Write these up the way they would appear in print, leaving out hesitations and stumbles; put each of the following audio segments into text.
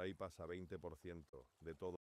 ahí pasa 20% de todo.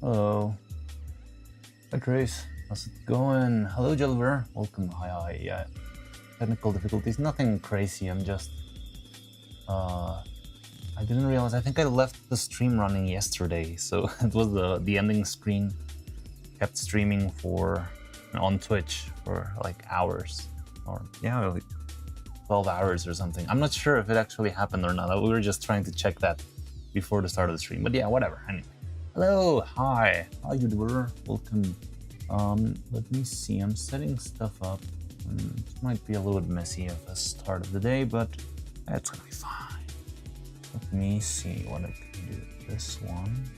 Hello. Hi Trace, how's it going? Hello Jelliver, welcome. Hi. Yeah, technical difficulties, nothing crazy. I'm just I didn't realize. I think I left the stream running yesterday, so it was the ending screen. Kept streaming for on Twitch for like hours, or yeah, like 12 hours or something. I'm not sure if it actually happened or not. We were just trying to check that before the start of the stream. But yeah, whatever. Anyway. Hello, hi, how you doing? Welcome. Let me see, I'm setting stuff up. It might be a little bit messy at the start of the day, but it's gonna be fine. Let me see what I can do with this one.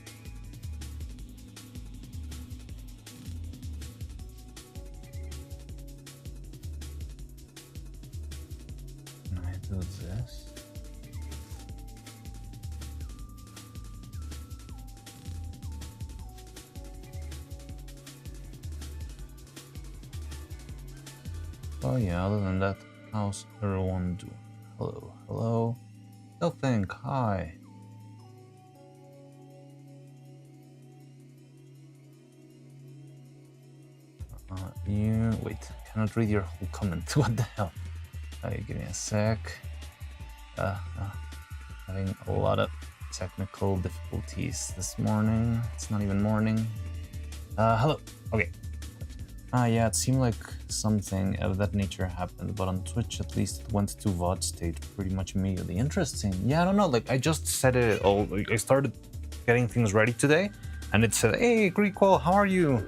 Can I do this? Oh yeah, other than that, how's everyone doing? Hello. Think, hi. Wait, cannot read your whole comment. What the hell? Give me a sec. Having a lot of technical difficulties this morning. It's not even morning. Hello. Okay. Yeah, it seemed like something of that nature happened, but on Twitch at least it went to VOD state pretty much immediately. Interesting. Yeah, I don't know, like I just said it all, like, I started getting things ready today, and it said, hey, Greekwall, how are you?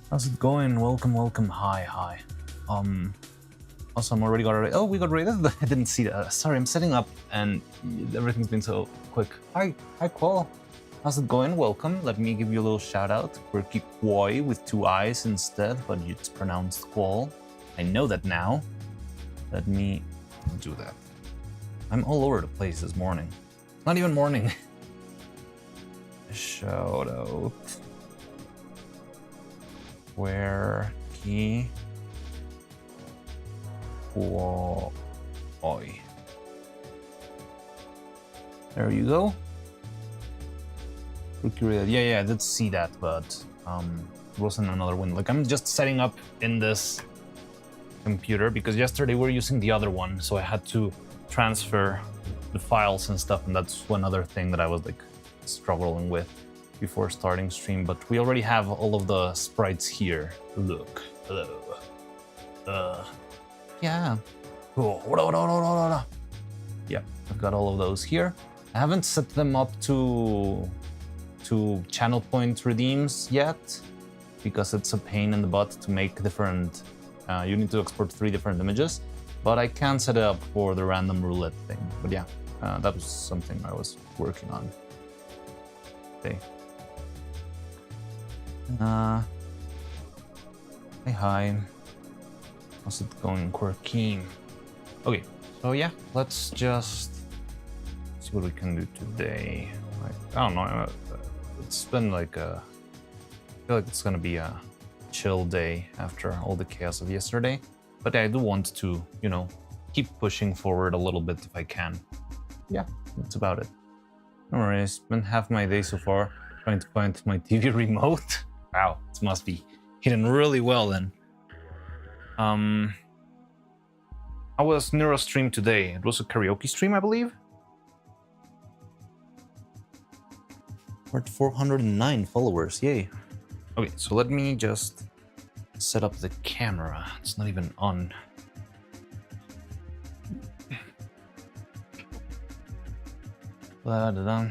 How's it going? Welcome. Hi. Also, I'm already got ready. Oh, we got ready. I didn't see that. Sorry, I'm setting up, and everything's been so quick. Hi, Qual. How's it going? Welcome. Let me give you a little shout out. Quirky Quoy with 2 eyes instead, but it's pronounced Qual. I know that now. Let me do that. I'm all over the place this morning. Not even morning. Shout out. Quirky Quoy. There you go. Yeah, I did see that, but it wasn't another window. Like, I'm just setting up in this computer because yesterday we were using the other one, so I had to transfer the files and stuff, and that's one other thing that I was like struggling with before starting stream. But we already have all of the sprites here. Look, hello. Yeah. Cool. Yeah, I've got all of those here. I haven't set them up to channel point redeems yet because it's a pain in the butt to make different. You need to export 3 different images, but I can set it up for the random roulette thing. But yeah, that was something I was working on. Okay. Hi. How's it going, Quirky? Okay, so yeah, let's just see what we can do today. I don't know. It's been like I feel like it's gonna be a chill day after all the chaos of yesterday. But I do want to, keep pushing forward a little bit if I can. Yeah, that's about it. No worries. Been half my day so far trying to find my TV remote. Wow, it must be hidden really well then. How was Neuro stream today? It was a karaoke stream, I believe. We're at 409 followers, yay. Okay, so let me just set up the camera. It's not even on. Da-da-da.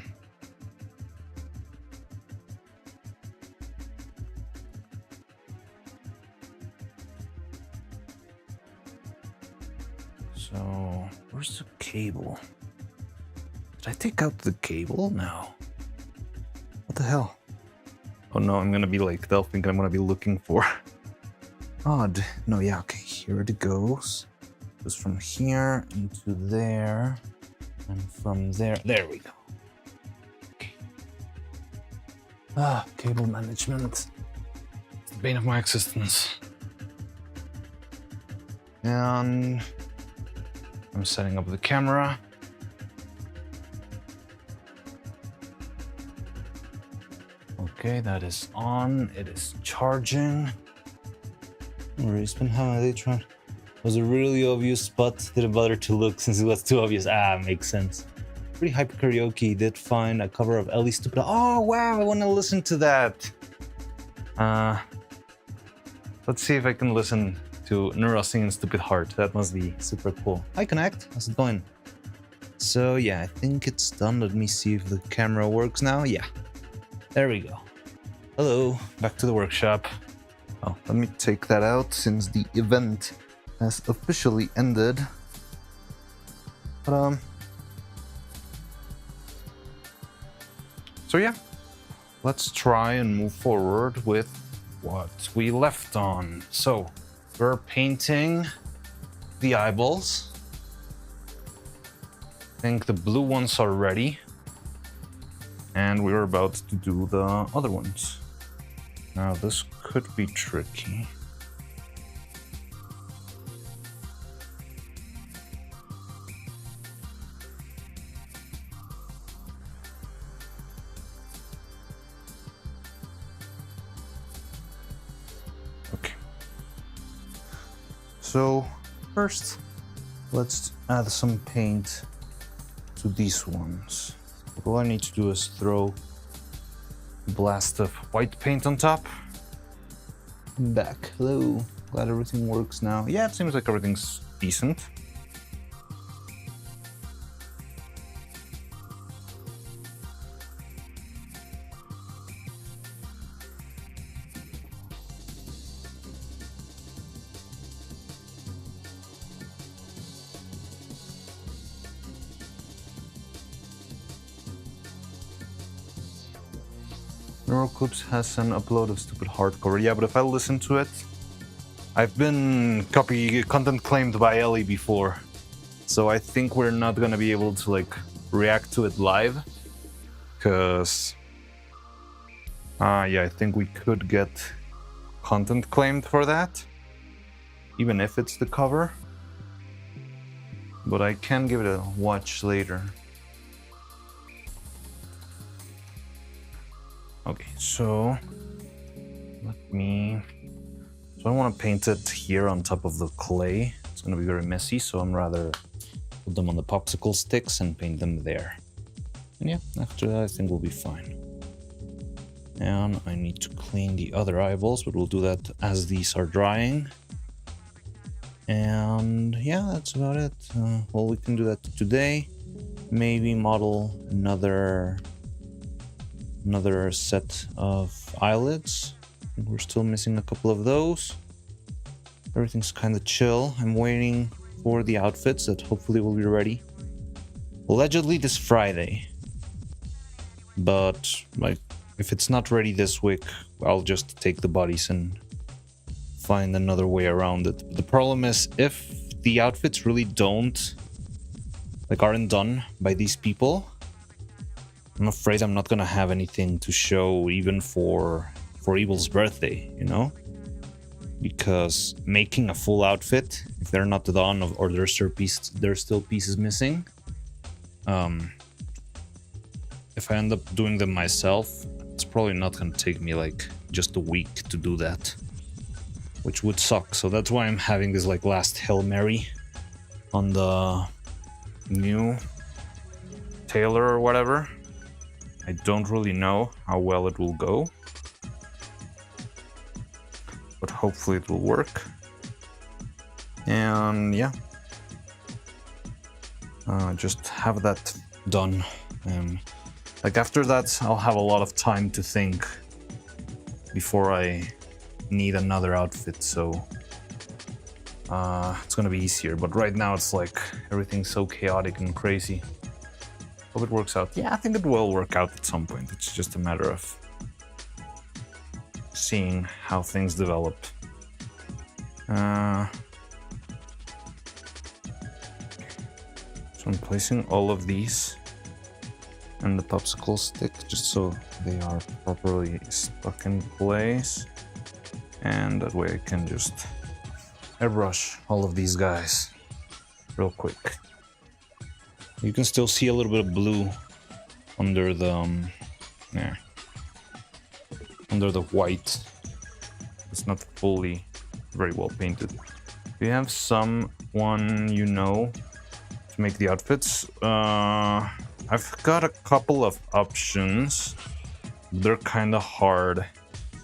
So, where's the cable? Did I take out the cable? No. What the hell? Oh no, I'm gonna be like, they'll think I'm gonna be looking for. Odd. No, yeah, okay, here it goes. Goes from here into there. And from there, there we go. Okay. Ah, cable management. It's the bane of my existence. And I'm setting up the camera. Okay, that is on. It is charging. Alright, spend how are they trying? Was a really obvious spot. Didn't bother to look since it was too obvious. Ah, makes sense. Pretty hyper karaoke. Did find a cover of Ellie's Stupid. Oh wow, I want to listen to that. Let's see if I can listen to Neuro singing Stupid Heart. That must be super cool. Hi Connect, how's it going? So yeah, I think it's done. Let me see if the camera works now. Yeah, there we go. Hello, back to the workshop. Oh, let me take that out since the event has officially ended. But, so yeah, let's try and move forward with what we left on. So we're painting the eyeballs. I think the blue ones are ready. And we're about to do the other ones. Now this could be tricky. Okay. So first, let's add some paint to these ones. All I need to do is throw a blast of white paint on top. I'm back. Hello. Glad everything works now. Yeah, it seems like everything's decent. Neuroclips has an upload of Stupid Hardcore. Yeah, but if I listen to it, I've been content claimed by Ellie before, so I think we're not gonna be able to like react to it live, cause yeah, I think we could get content claimed for that, even if it's the cover. But I can give it a watch later. Okay, so I want to paint it here on top of the clay. It's going to be very messy, so I'm rather put them on the popsicle sticks and paint them there. And yeah, after that I think we'll be fine. And I need to clean the other eyeballs, but we'll do that as these are drying. And yeah, that's about it. Well, we can do that today. Maybe model another set of eyelids. We're still missing a couple of those. Everything's kind of chill. I'm waiting for the outfits that hopefully will be ready allegedly this Friday. But like, if it's not ready this week, I'll just take the bodies and find another way around it. But the problem is, if the outfits really aren't done by these people, I'm afraid I'm not gonna have anything to show even for Evil's birthday, you know? Because making a full outfit, if they're not done or there's still pieces missing, if I end up doing them myself, it's probably not gonna take me like just a week to do that, which would suck. So that's why I'm having this like last Hail Mary on the new tailor or whatever. I don't really know how well it will go. but hopefully it will work. And yeah, just have that done. Like after that, I'll have a lot of time to think before I need another outfit, so it's gonna be easier. But right now it's like everything's so chaotic and crazy. Hope it works out. Yeah, I think it will work out at some point. It's just a matter of seeing how things develop. So I'm placing all of these in the popsicle stick just so they are properly stuck in place. And that way I can just airbrush all of these guys real quick. You can still see a little bit of blue under the under the white. It's not fully very well painted. Do you have someone you know to make the outfits? I've got a couple of options. They're kind of hard.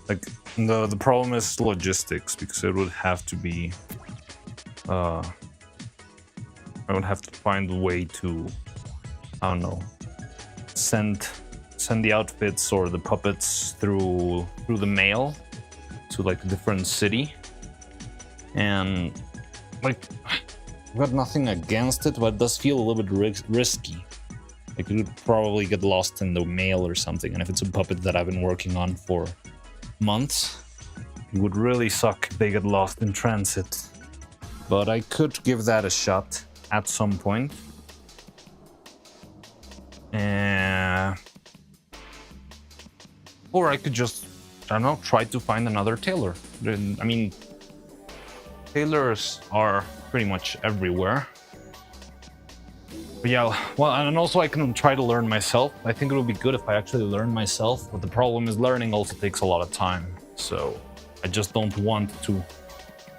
Like the problem is logistics, because it would have to be I would have to find a way to, I don't know, send the outfits or the puppets through the mail to like a different city. And like, I've got nothing against it, but it does feel a little bit risky. Like it would probably get lost in the mail or something. And if it's a puppet that I've been working on for months, it would really suck if they get lost in transit. But I could give that a shot at some point. Or I could just, I don't know, try to find another tailor. I mean, tailors are pretty much everywhere. But yeah, well, and also I can try to learn myself. I think it would be good if I actually learn myself, but the problem is learning also takes a lot of time. So I just don't want to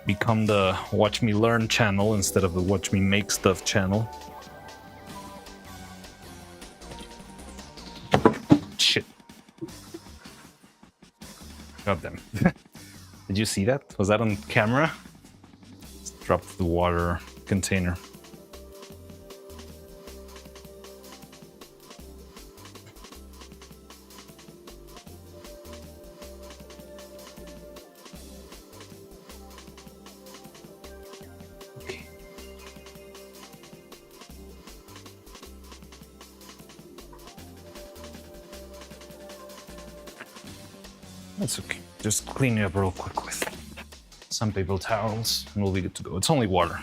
become the Watch Me Learn channel instead of the Watch Me Make Stuff channel. Shit. God damn. Did you see that? Was that on camera? Just dropped the water container. That's okay. Just clean it up real quick with some paper towels and we'll be good to go. It's only water.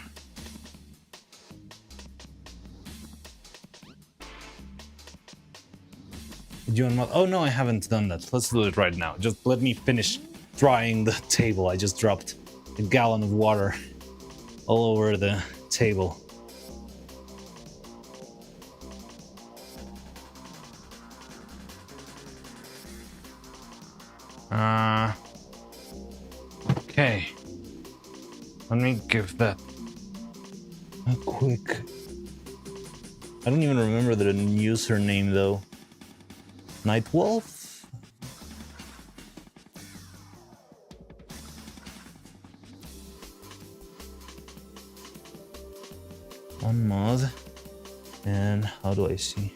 Did you unmount? Oh no, I haven't done that. Let's do it right now. Just let me finish drying the table. I just dropped a gallon of water all over the table. Okay. Let me give that a quick... I don't even remember the username though. Nightwolf? On mod. And how do I see?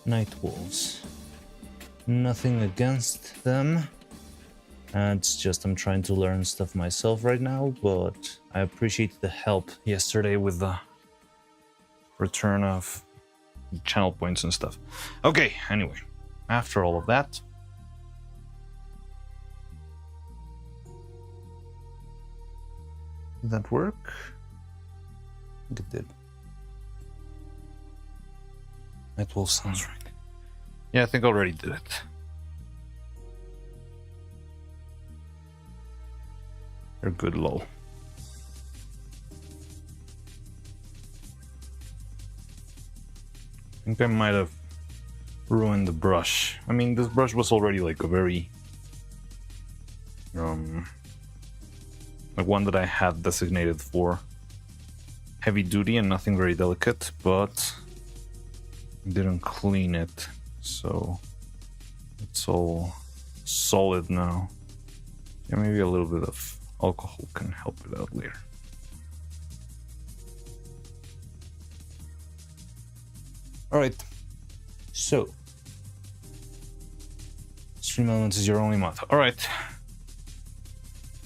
Night wolves. Nothing against them. It's just I'm trying to learn stuff myself right now, but I appreciate the help yesterday with the return of channel points and stuff. Okay, anyway, after all of that, did that work? I think it did. Night wolf sounds right. Yeah, I think I already did it. They're good, lol. I think I might have ruined the brush. I mean, this brush was already like a very like one that I had designated for heavy duty and nothing very delicate, but didn't clean it, so it's all solid now. Yeah, maybe a little bit of alcohol can help it out later. All right, so Stream Elements is your only month. All right,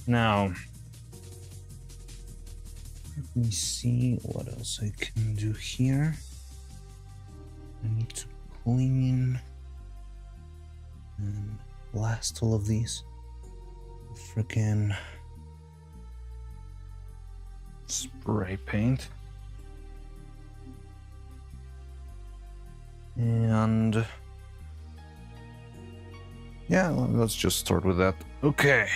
now let me see what else I can do here. I need to clean and blast all of these freaking spray paint. And yeah, let's just start with that. Okay.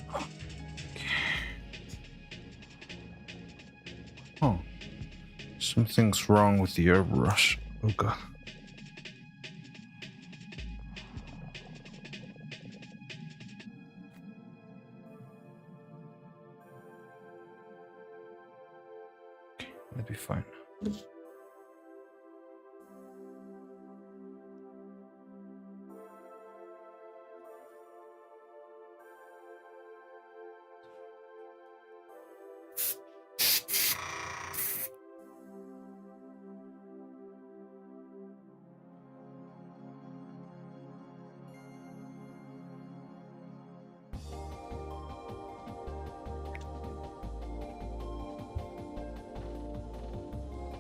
Okay. Oh, something's wrong with the airbrush. Oh god. Okay, that'd be fine.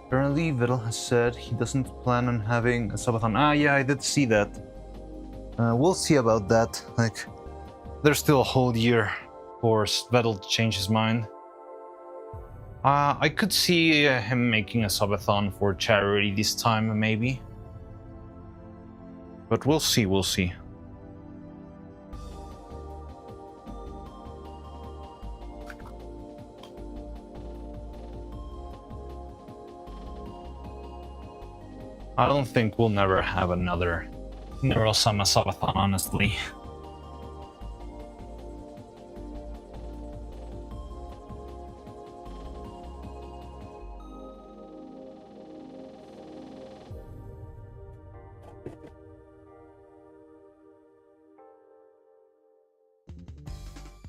Apparently, Vittel has said he doesn't plan on having a subathon. Ah, yeah, I did see that. We'll see about that. Like, there's still a whole year for Vettel to change his mind. I could see him making a subathon for charity this time, maybe. But we'll see, we'll see. I don't think we'll never have another Neuro-Sama subathon, honestly.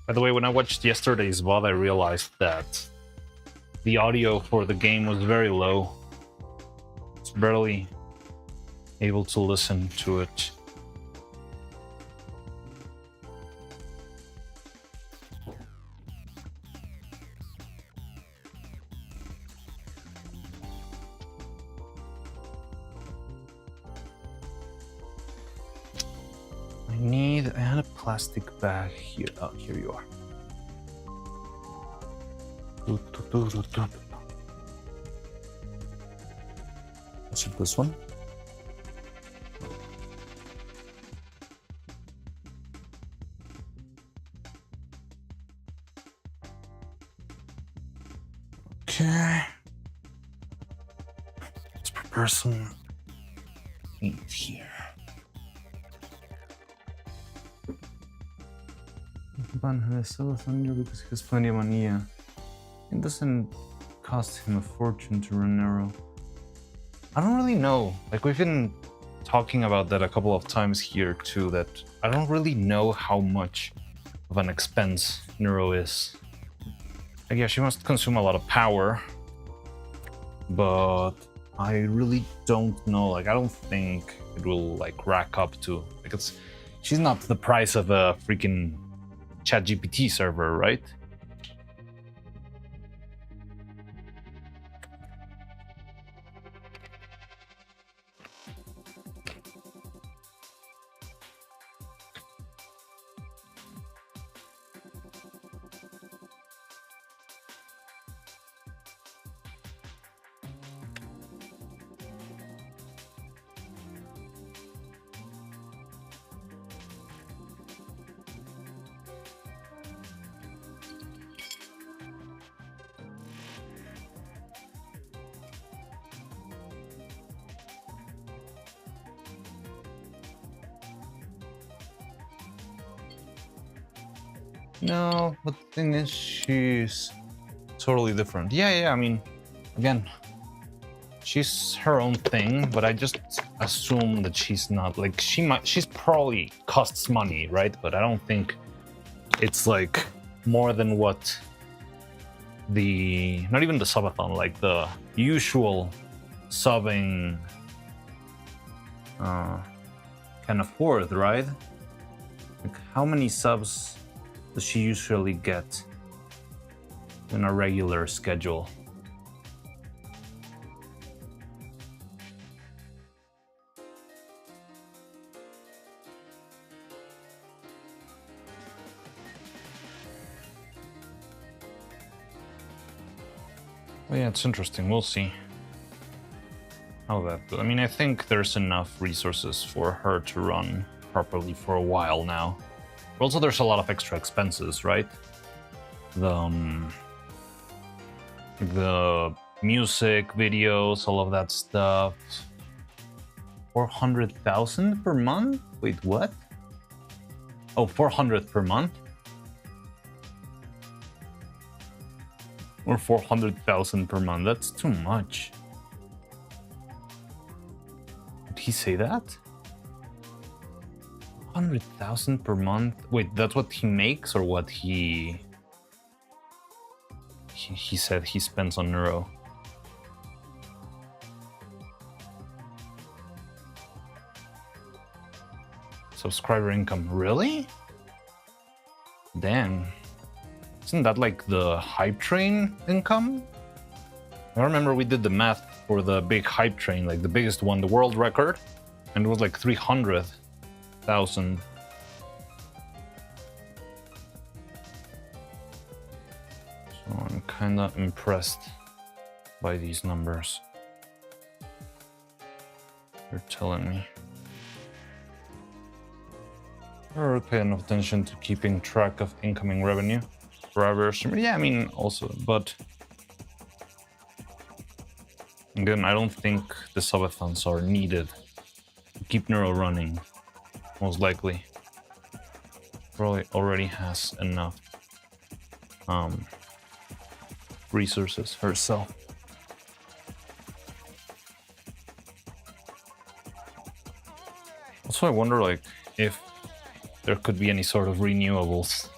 By the way, when I watched yesterday's VOD, I realized that the audio for the game was very low. It's barely able to listen to it. I had a plastic bag here. Oh, here you are. Is it this one? Okay. Let's prepare some 8 here. Ban has still thunder because he has plenty of money. Yeah. It doesn't cost him a fortune to run Neuro. I don't really know. Like, we've been talking about that a couple of times here too, that I don't really know how much of an expense Neuro is. Like, yeah, she must consume a lot of power, but I really don't know. Like, I don't think it will like rack up to, like, she's not the price of a freaking ChatGPT server, right? No, but the thing is, she's totally different. Yeah, I mean, again, she's her own thing, but I just assume that she's not, like, she's probably costs money, right? But I don't think it's like more than what not even the subathon, like the usual subbing can afford, right? Like, how many subs does she usually get in a regular schedule? Well, yeah, it's interesting. We'll see how that goes. I mean, I think there's enough resources for her to run properly for a while now. But also, there's a lot of extra expenses, right? The music, videos, all of that stuff. 400,000 per month? Wait, what? Oh, 400 per month? Or 400,000 per month? That's too much. Did he say that? 100,000 per month? Wait, that's what he makes or what he said he spends on Neuro? Subscriber income, really? Dang. Isn't that like the hype train income? I remember we did the math for the big hype train, like the biggest one, the world record, and it was like 300,000. So I'm kind of impressed by these numbers you're telling me. I don't really pay enough attention to keeping track of incoming revenue for our streamer. Yeah, I mean, also, but again, I don't think the subathons are needed to keep Neuro running, most likely. Probably already has enough resources herself. Also, I wonder, like, if there could be any sort of renewables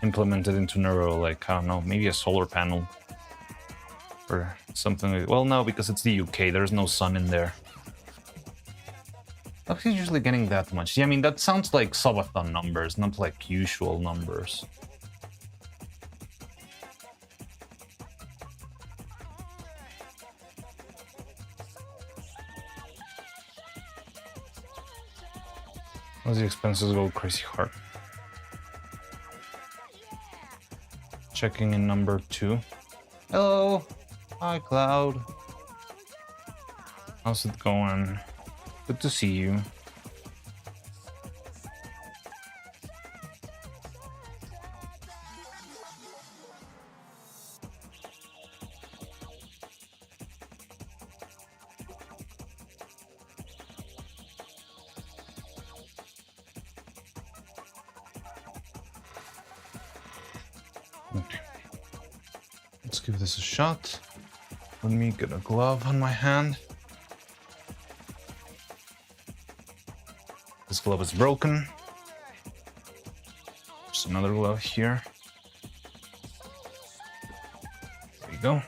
implemented into Neuro, like, I don't know, maybe a solar panel or something like, well, no, because it's the UK, there's no sun in there. How is he usually getting that much? Yeah, I mean, that sounds like subathon numbers, not like usual numbers. As the expenses go crazy hard. Checking in number 2. Hello. Hi, Cloud. How's it going? Good to see you. give this a shot. Let me get a glove on my hand. This glove is broken. There's another glove here. There you go.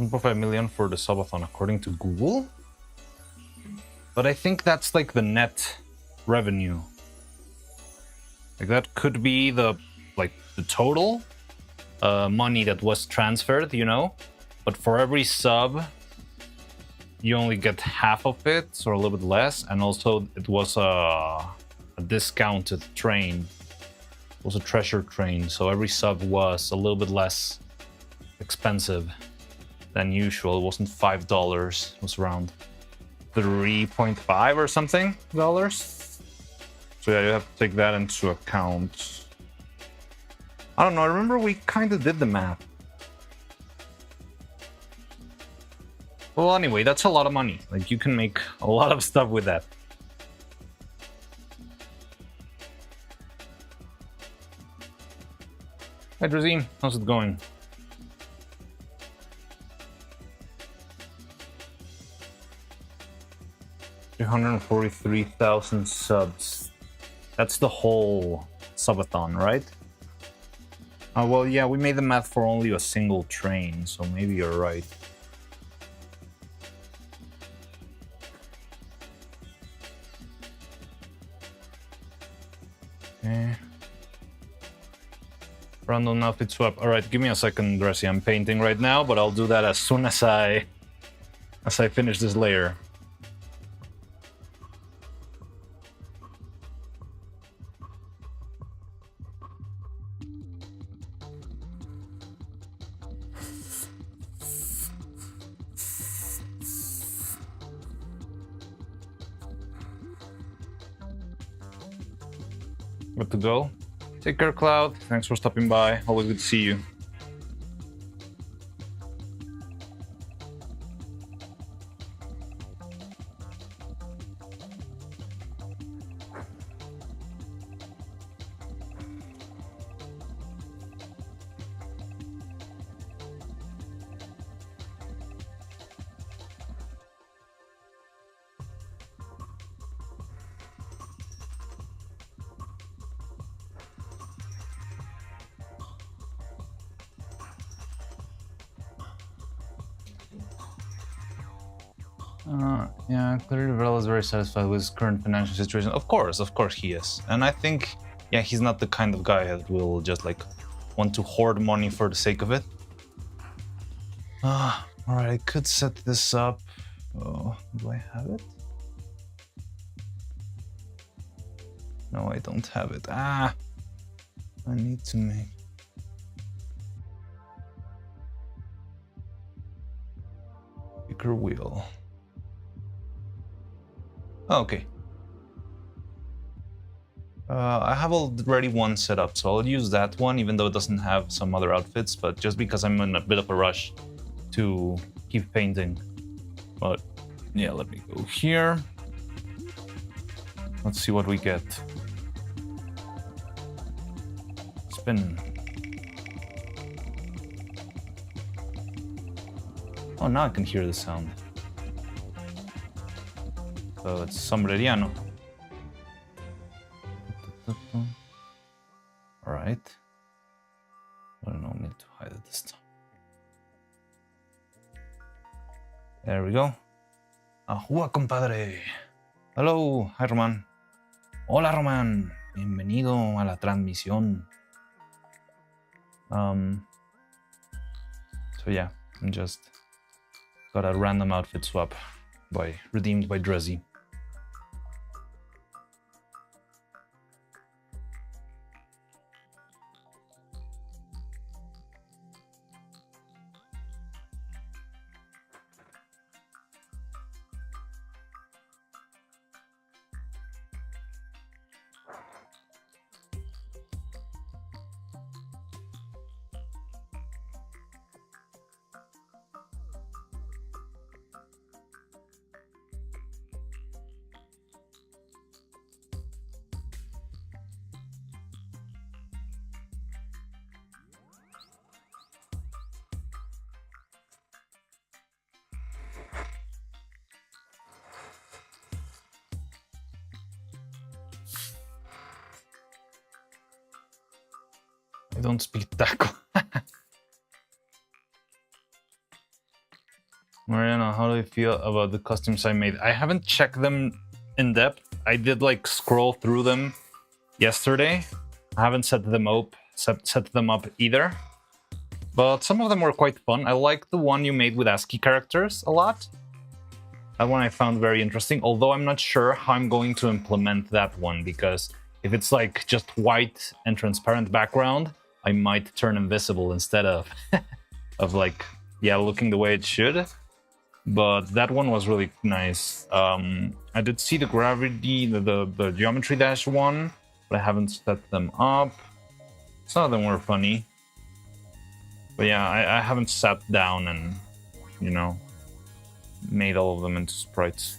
$1.5 million for the subathon according to Google, but I think that's like the net revenue. Like that could be the total money that was transferred, you know. But for every sub, you only get half of it, or a little bit less, and also it was a discounted train. It was a treasure train, so every sub was a little bit less expensive than usual. It wasn't $5, it was around 3.5 or something dollars. So yeah, you have to take that into account. I don't know, I remember we kind of did the math. Well, anyway, that's a lot of money. Like, you can make a lot of stuff with that. Hey, Drazine, how's it going? $343,000 subs. That's the whole subathon, right? Well, yeah, we made the math for only a single train, so maybe you're right. Okay. Random outfit swap. All right, give me a second, Dressy. I'm painting right now, but I'll do that as soon as I finish this layer. Good to go. Take care, Cloud. Thanks for stopping by. Always good to see you. Yeah, clearly Varela is very satisfied with his current financial situation. Of course he is. And I think, yeah, he's not the kind of guy that will just like want to hoard money for the sake of it. Alright, I could set this up. Oh, do I have it? No, I don't have it. I need to make... bigger wheel. Okay. I have already one set up, so I'll use that one, even though it doesn't have some other outfits, but just because I'm in a bit of a rush to keep painting. But yeah, let me go here. Let's see what we get. Spin. Oh, now I can hear the sound. So it's sombreriano. All right. I don't know, I need to hide it this time. There we go. Ajua, compadre. Hello, hi, Roman. Hola, Roman. Bienvenido a la transmisión. So yeah, I'm just got a random outfit swap redeemed by Drezzy. I don't speak taco. Mariana, how do you feel about the costumes I made? I haven't checked them in depth. I did like scroll through them yesterday. I haven't set them up either. But some of them were quite fun. I like the one you made with ASCII characters a lot. That one I found very interesting, although I'm not sure how I'm going to implement that one, because if it's like just white and transparent background, I might turn invisible instead of of like, yeah, looking the way it should. But that one was really nice. I did see the gravity, the geometry dash one, but I haven't set them up. Some of them were funny. But yeah, I haven't sat down and, you know, made all of them into sprites.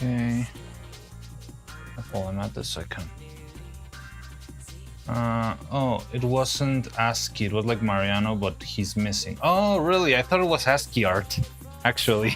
Okay. While I'm at this, I can. Oh, it wasn't ASCII. It was like Mariano, but he's missing. Oh, really? I thought it was ASCII art, actually.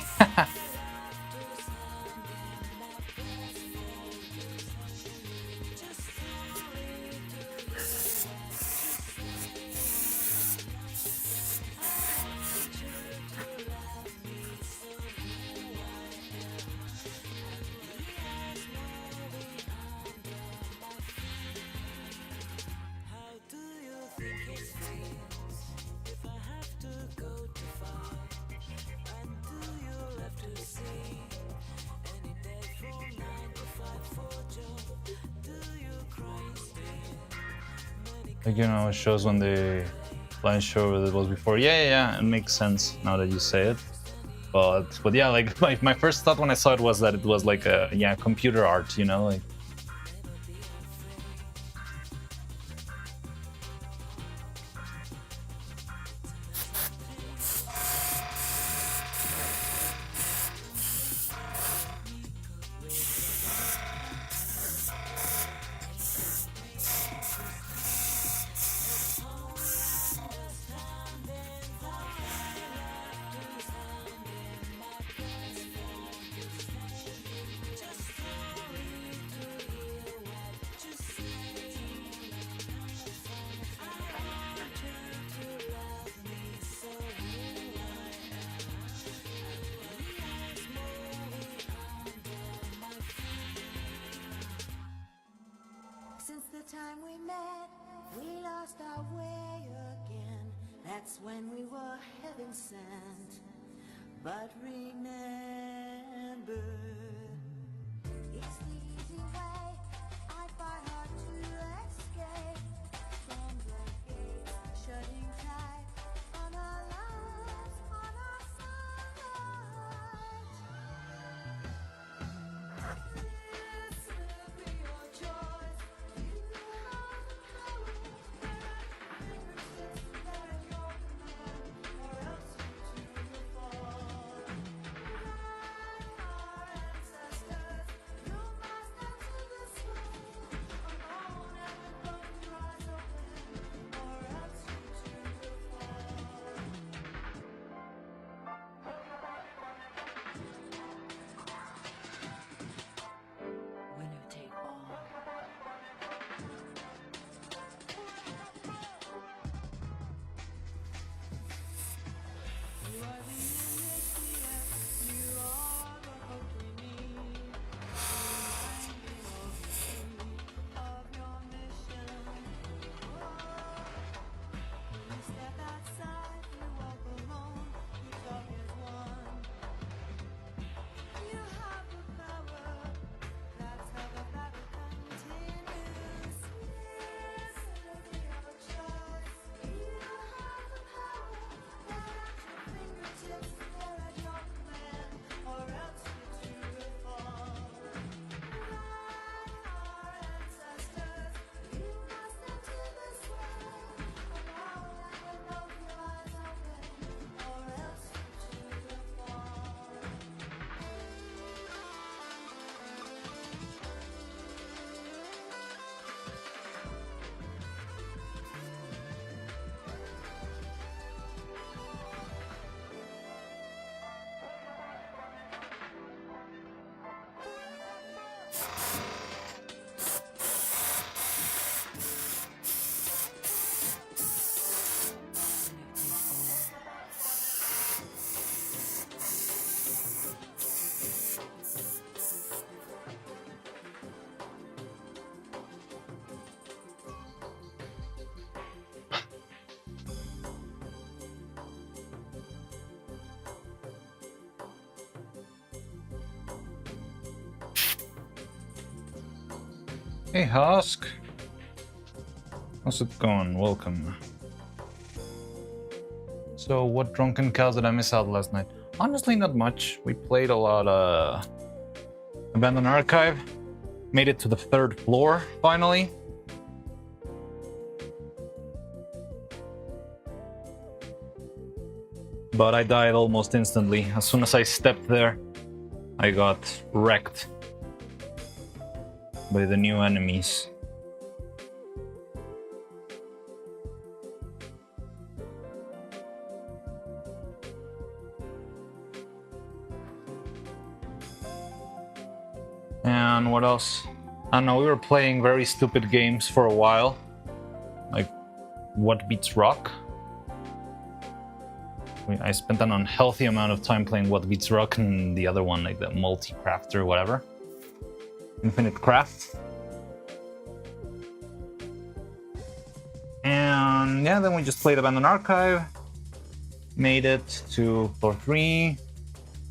Like, you know, it shows when the blind show that was before. Yeah, it makes sense now that you say it. But yeah, like my first thought when I saw it was that it was like a computer art, you know, like. Since the time we met, we lost our way again. That's when we were heaven sent. But remember, it's the easy way. I find hard to escape from the gates shutting tight on our lives, on our side. This will be your choice. You are the or else you fall. Hey Husk! How's it going? Welcome. So, what drunken cows did I miss out last night? Honestly, not much. We played a lot of Abandoned Archive. Made it to the 3rd floor, finally. But I died almost instantly. As soon as I stepped there, I got wrecked by the new enemies. And what else? I don't know, we were playing very stupid games for a while. Like, What Beats Rock? I spent an unhealthy amount of time playing What Beats Rock and the other one, like the Multi-Craft or whatever. Infinite Craft. And yeah, then we just played Abandoned Archive. Made it to floor 3.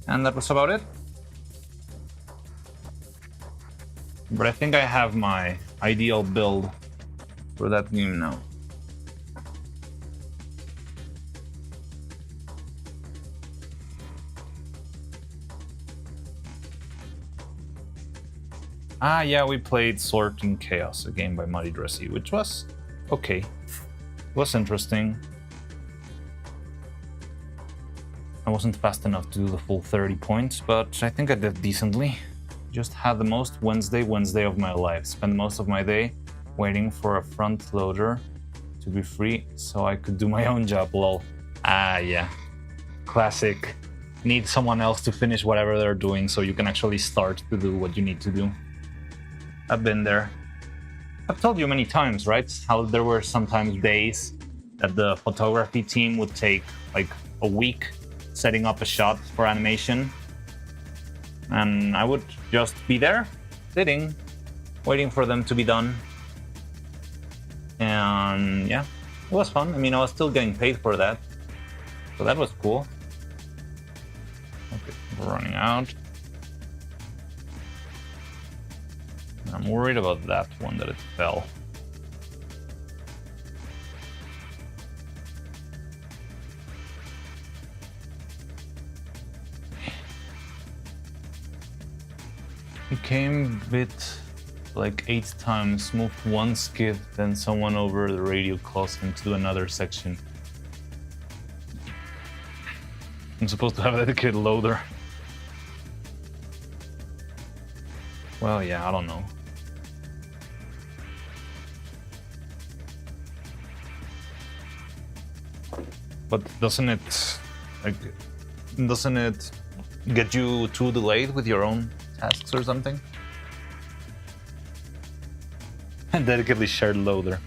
And that was about it. But I think I have my ideal build for that game now. Ah, yeah, we played Sword in Chaos, a game by Muddy Dressy, which was okay. It was interesting. I wasn't fast enough to do the full 30 points, but I think I did decently. Just had the most Wednesday of my life. Spent most of my day waiting for a front loader to be free so I could do my own job, lol. Ah, yeah. Classic. Need someone else to finish whatever they're doing so you can actually start to do what you need to do. I've been there. I've told you many times, right? How there were sometimes days that the photography team would take like a week setting up a shot for animation. And I would just be there, sitting, waiting for them to be done. And yeah, it was fun. I mean, I was still getting paid for that. So that was cool. Okay, we're running out. I'm worried about that one, that it fell. He came bit like 8 times, moved one skid, then someone over the radio caused him to do another section. I'm supposed to have a dedicated loader. Well, yeah, I don't know. But doesn't it get you too delayed with your own tasks or something? And dedicatedly shared loader.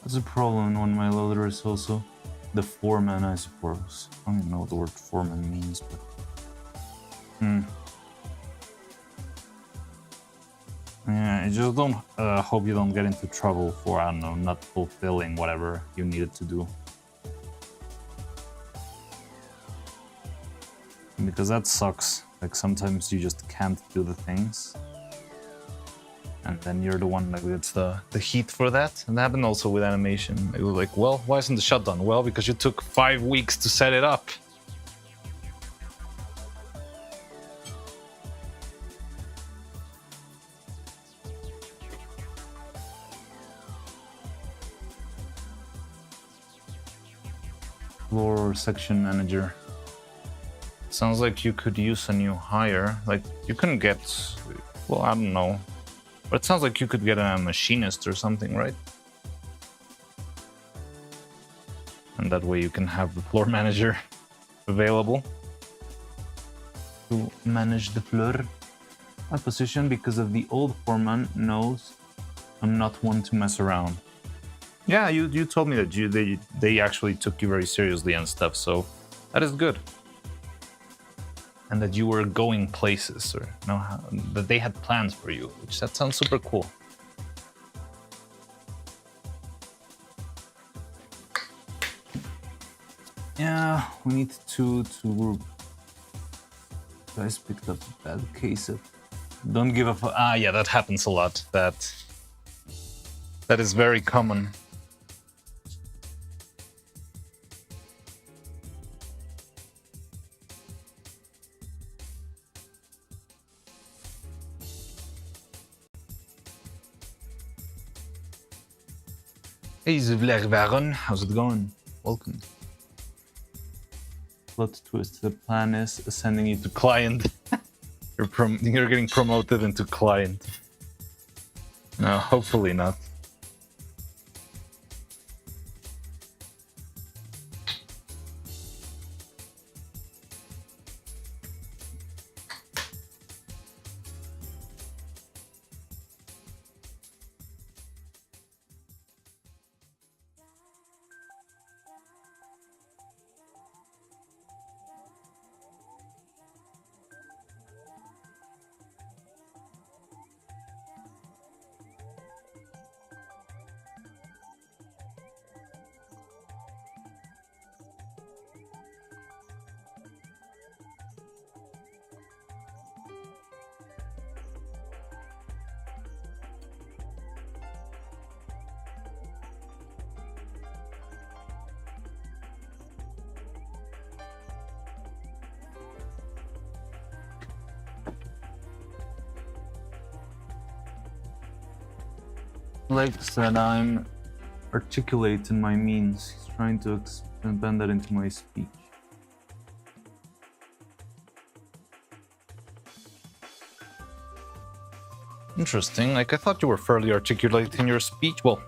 That's a problem when my loader is also the foreman, I suppose. I don't even know what the word foreman means, but... Yeah, I just don't hope you don't get into trouble for, I don't know, not fulfilling whatever you needed to do. Because that sucks. Like, sometimes you just can't do the things. And then you're the one that gets the heat for that. And that happened also with animation. It was like, well, why isn't the shot done? Well, because you took 5 weeks to set it up. Floor section manager. Sounds like you could use a new hire. Like, you couldn't get... Well, I don't know. But it sounds like you could get a machinist or something, right? And that way you can have the floor manager available to manage the floor. My position, because of the old foreman, knows I'm not one to mess around. Yeah, you told me that they actually took you very seriously and stuff, so that is good. And that you were going places, or no, that they had plans for you, which that sounds super cool. Yeah, we need to guys picked up a bad case of don't give a fuck. Ah, yeah, that happens a lot. That is very common. Hey, Zivler, how's it going? Welcome. Plot twist: the plan is sending you to client. You're getting promoted into client. No, hopefully not. Likes that I'm articulate in my means. He's trying to expand that into my speech. Interesting. Like, I thought you were fairly articulate in your speech. Well,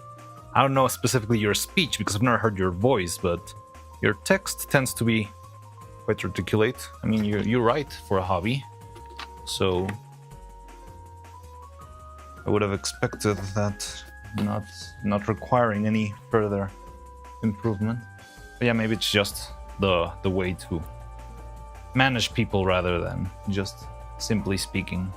I don't know specifically your speech because I've never heard your voice, but your text tends to be quite articulate. I mean, you write for a hobby, so I would have expected that. Not requiring any further improvement. But yeah, maybe it's just the way to manage people rather than just simply speaking.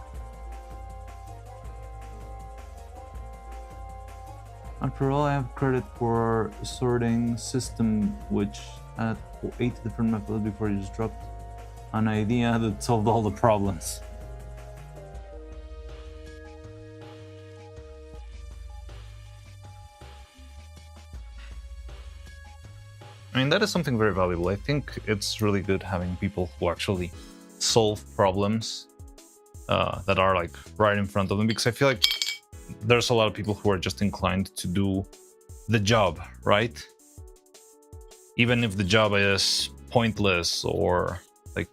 After all, I have credit for a sorting system which had 8 different methods before you just dropped an idea that solved all the problems. I mean, that is something very valuable. I think it's really good having people who actually solve problems that are like right in front of them, because I feel like there's a lot of people who are just inclined to do the job, right? Even if the job is pointless or like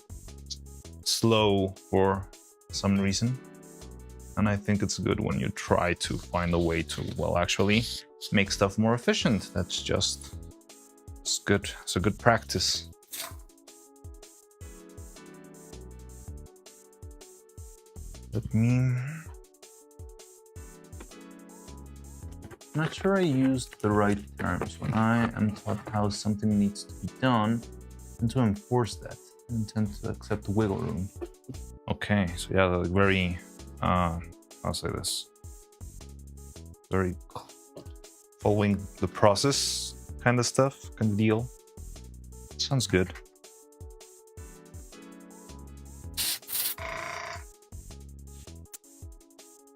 slow for some reason. And I think it's good when you try to find a way to, well, actually make stuff more efficient. That's just... it's good. It's a good practice. Let me... I'm not sure I used the right terms when I am taught how something needs to be done, and to enforce that. I intend to accept wiggle room. Okay, so yeah, like very... I'll say this. Very following the process kind of stuff, kind of deal. Sounds good.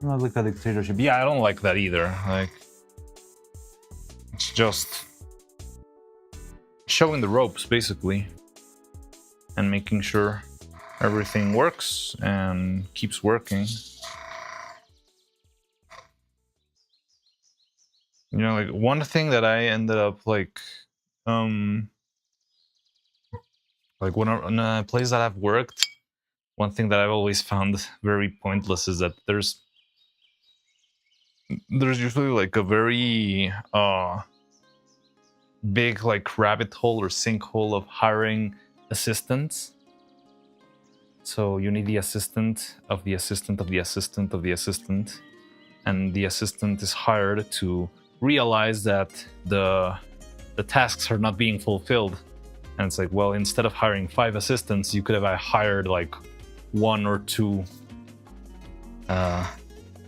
Not like a dictatorship. Yeah, I don't like that either. Like, it's just showing the ropes, basically, and making sure everything works and keeps working. You know, like, one thing that I ended up, like, how Like when in a place that I've worked, one thing that I've always found very pointless is that there's usually like a very big like rabbit hole or sinkhole of hiring assistants. So you need the assistant of the assistant of the assistant of the assistant, and the assistant is hired to realize that the tasks are not being fulfilled. And it's like, well, instead of hiring 5 assistants, you could have hired like 1 or 2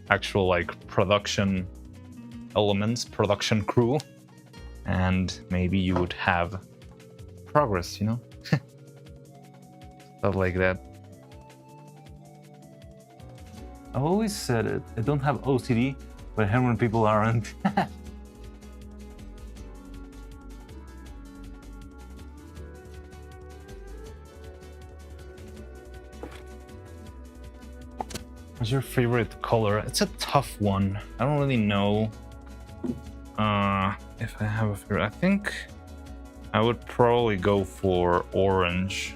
actual like production elements, production crew, and maybe you would have progress, you know? Stuff like that. I've always said it. I don't have OCD, but I hate when people aren't. What's your favorite color? It's a tough one. I don't really know if I have a favorite. I think I would probably go for orange.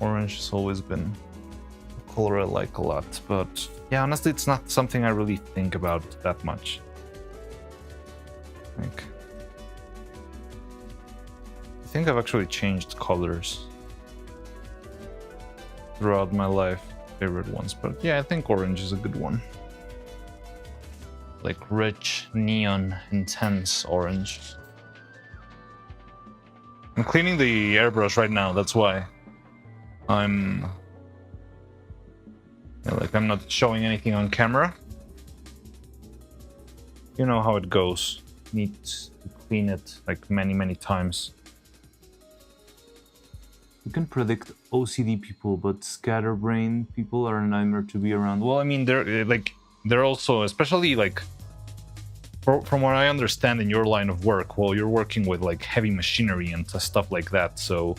Orange has always been a color I like a lot, but yeah, honestly, it's not something I really think about that much. I think I've actually changed colors throughout my life. Favorite ones, but yeah, I think orange is a good one. Like rich, neon, intense orange. I'm cleaning the airbrush right now, that's why I'm I'm not showing anything on camera. You know how it goes. Need to clean it like many times. You can predict OCD people, but scatterbrain people are a nightmare to be around. Well, I mean, they're also, especially like from what I understand in your line of work, well, you're working with like heavy machinery and stuff like that. So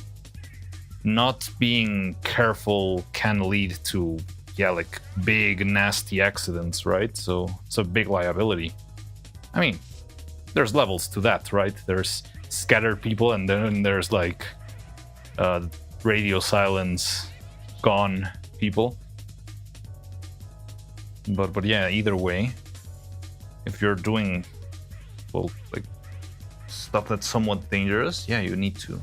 not being careful can lead to, like big nasty accidents, right? So it's a big liability. I mean, there's levels to that, right? There's scattered people, and then there's like radio silence gone people. But yeah, either way, if you're doing like stuff that's somewhat dangerous, yeah, you need to.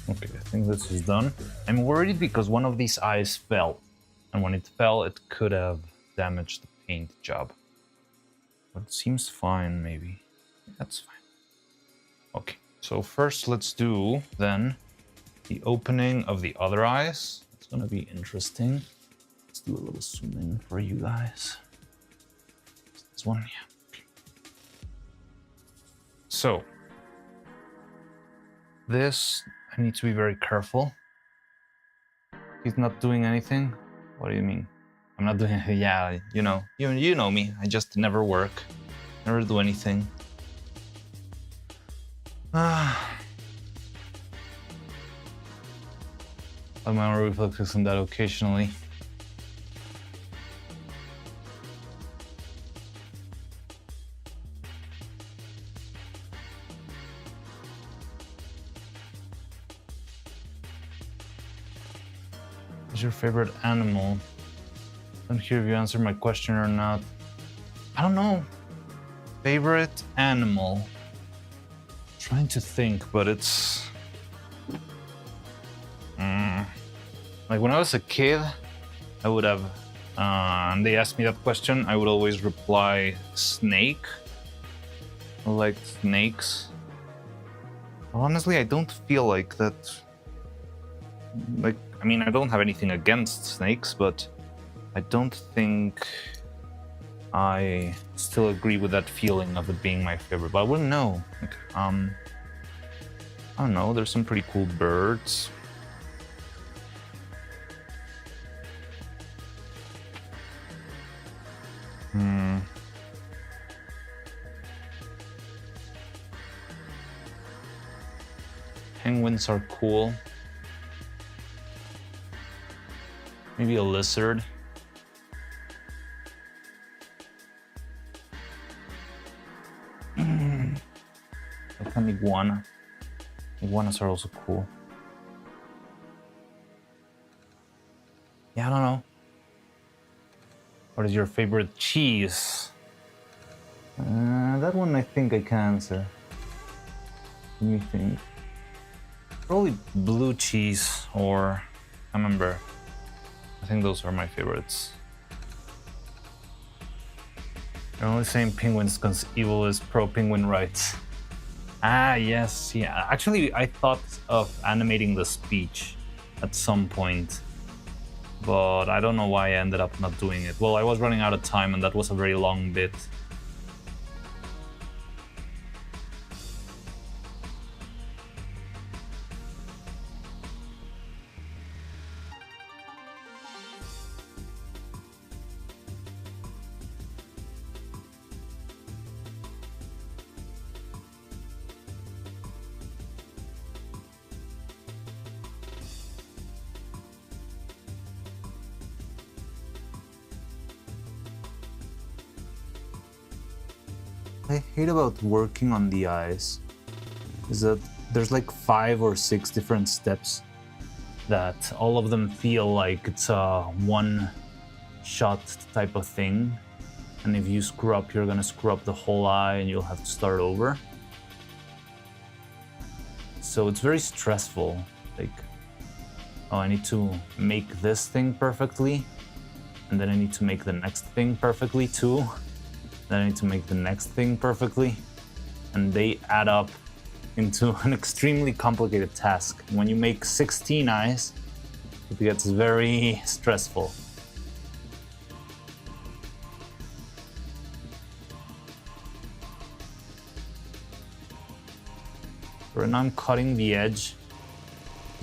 Okay, I think this is done. I'm worried because one of these eyes fell, and when it fell, it could have damaged the paint job. But it seems fine, maybe. That's fine. Okay, so first let's do then the opening of the other eyes. It's gonna be interesting. Let's do a little zoom in for you guys. This one, yeah. Okay. So this, I need to be very careful. He's not doing anything? What do you mean? I'm not doing anything. Yeah, you know me. I just never work, never do anything. My reflexes on that occasionally. What's your favorite animal? I don't hear if you answered my question or not. I don't know. Favorite animal? Trying to think, but it's like when I was a kid, I would have and they asked me that question, I would always reply snake. I like snakes. Honestly, I don't feel like that. Like, I mean, I don't have anything against snakes, but I don't think I still agree with that feeling of it being my favorite. But I wouldn't know. Like, I don't know. There's some pretty cool birds. Penguins are cool. Maybe a lizard. Like an iguana. Iguanas are also cool. Yeah, I don't know. What is your favorite cheese? That one I think I can answer. Let me think. Probably blue cheese or camembert. I think those are my favorites. They're only saying penguins because evil is pro-penguin rights. Ah, yes, yeah. Actually, I thought of animating the speech at some point, but I don't know why I ended up not doing it. Well, I was running out of time and that was a very long bit. I hate about working on the eyes is that there's like 5 or 6 different steps that all of them feel like it's a one-shot type of thing. And if you screw up, you're gonna screw up the whole eye and you'll have to start over. So it's very stressful. Like, oh, I need to make this thing perfectly, and then I need to make the next thing perfectly too. Then I need to make the next thing perfectly, and they add up into an extremely complicated task. When you make 16 eyes, it gets very stressful. Right now I'm cutting the edge.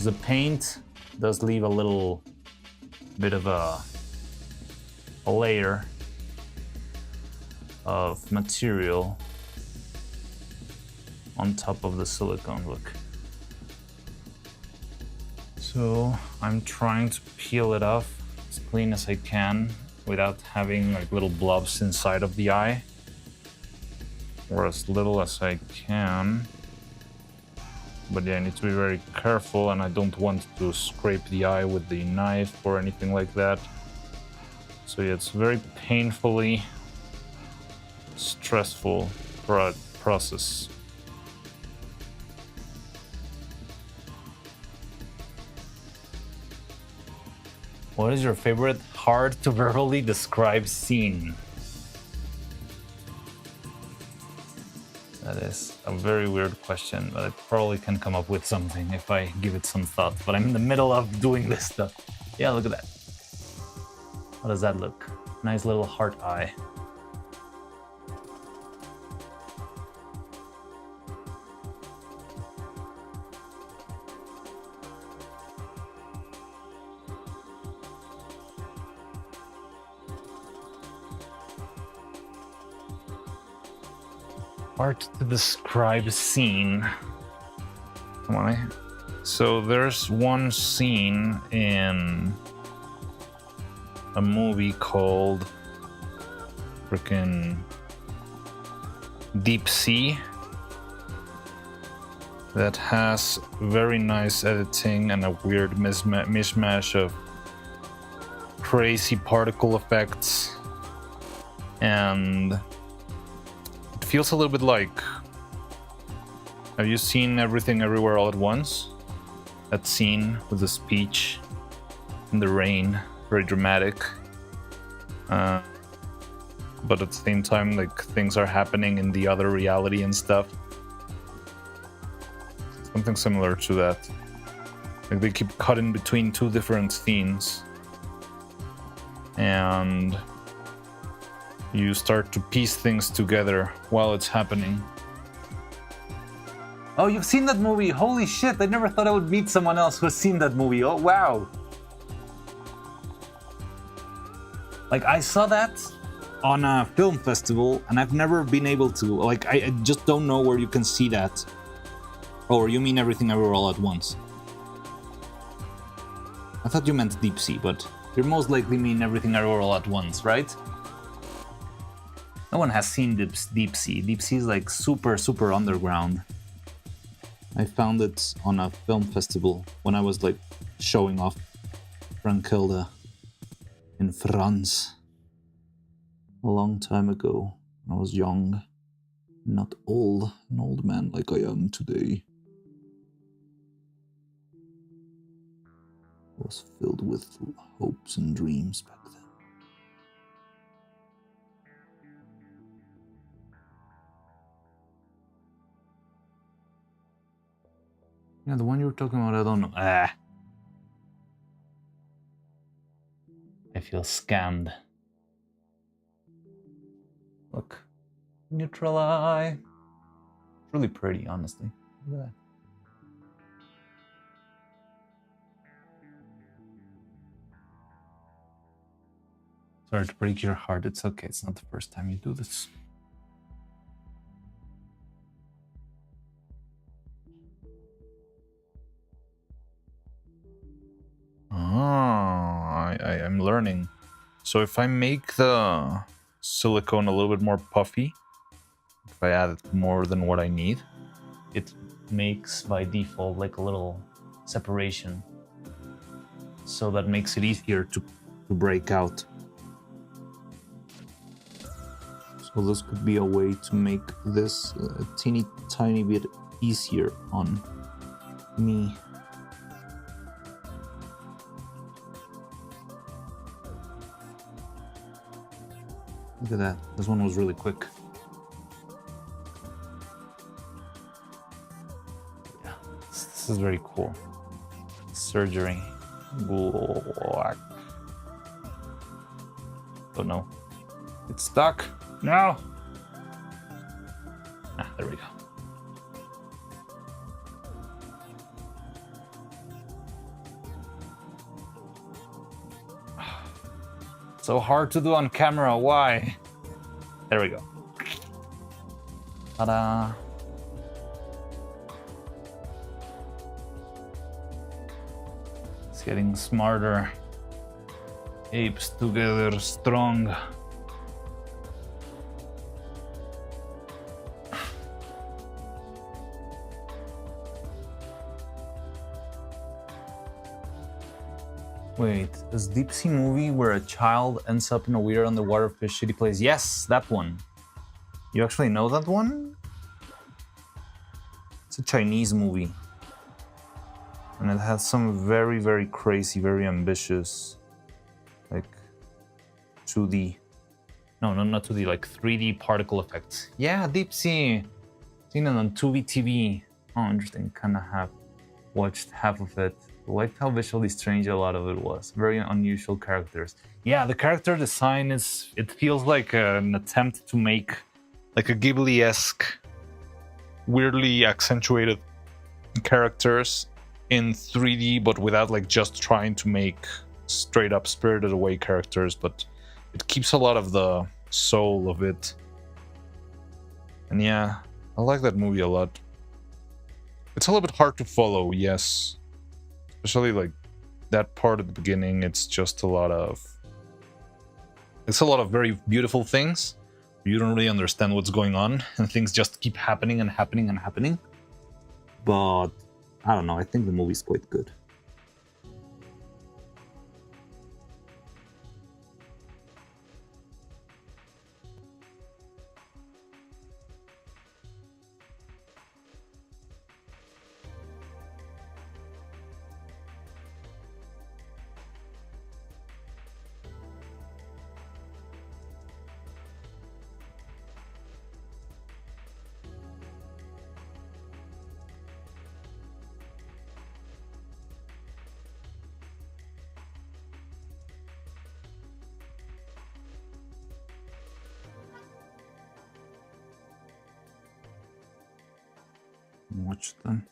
The paint does leave a little bit of a layer of material on top of the silicone, look. So I'm trying to peel it off as clean as I can without having like little blobs inside of the eye, or as little as I can. But yeah, I need to be very careful, and I don't want to scrape the eye with the knife or anything like that. So yeah, it's very painfully stressful process. What is your favorite hard to verbally describe scene? That is a very weird question, but I probably can come up with something if I give it some thought. But I'm in the middle of doing this stuff. Yeah, look at that. How does that look? Nice little heart eye. Hard to describe scene. Come on. So there's one scene in a movie called frickin' Deep Sea that has very nice editing and a weird mishmash of crazy particle effects, and it feels a little bit like, have you seen Everything Everywhere All at Once? That scene with the speech in the rain, very dramatic. But at the same time, like, things are happening in the other reality and stuff. Something similar to that. Like, they keep cutting between 2 different scenes, and you start to piece things together while it's happening. Oh, you've seen that movie? Holy shit, I never thought I would meet someone else who has seen that movie. Oh, wow. Like, I saw that on a film festival, and I've never been able to, like, I just don't know where you can see that. Or you mean Everything Everywhere All at Once? I thought you meant Deep Sea, but you most likely mean Everything Everywhere All at Once, right? No one has seen Deep Sea. Deep Sea is like super, super underground. I found it on a film festival when I was like showing off Frankilde in France a long time ago. I was young, not old, an old man like I am today. I was filled with hopes and dreams back then. Yeah, the one you were talking about, I don't know. I feel scammed. Look. Neutral eye. It's really pretty, honestly. Look at that. Sorry to break your heart. It's okay. It's not the first time you do this. I'm learning. So if I make the silicone a little bit more puffy, if I add more than what I need, it makes by default like a little separation. So that makes it easier to break out. So this could be a way to make this a teeny tiny bit easier on me. Look at that. This one was really quick. Yeah, this is very cool. Surgery. Black. Oh no. It's stuck. No! Ah, there we go. So hard to do on camera, why? There we go. Ta-da! It's getting smarter. Apes together strong. Wait, this Deep Sea movie where a child ends up in a weird underwater fish shitty place? Yes, that one. You actually know that one? It's a Chinese movie. And it has some very, very crazy, very ambitious, like, 2D. No, not 2D, like 3D particle effects. Yeah, Deep Sea. Seen it on Tubi TV. Oh, interesting. Kinda have watched half of it. Liked how visually strange a lot of it was. Very unusual characters. Yeah, the character design is... It feels like an attempt to make like a Ghibli-esque, weirdly accentuated characters in 3D, but without like just trying to make straight up Spirited Away characters, but it keeps a lot of the soul of it. And yeah, I like that movie a lot. It's a little bit hard to follow, yes. Especially like that part at the beginning, it's just a lot of... It's a lot of very beautiful things. You don't really understand what's going on, and things just keep happening and happening and happening. But I don't know, I think the movie's quite good. Watch them.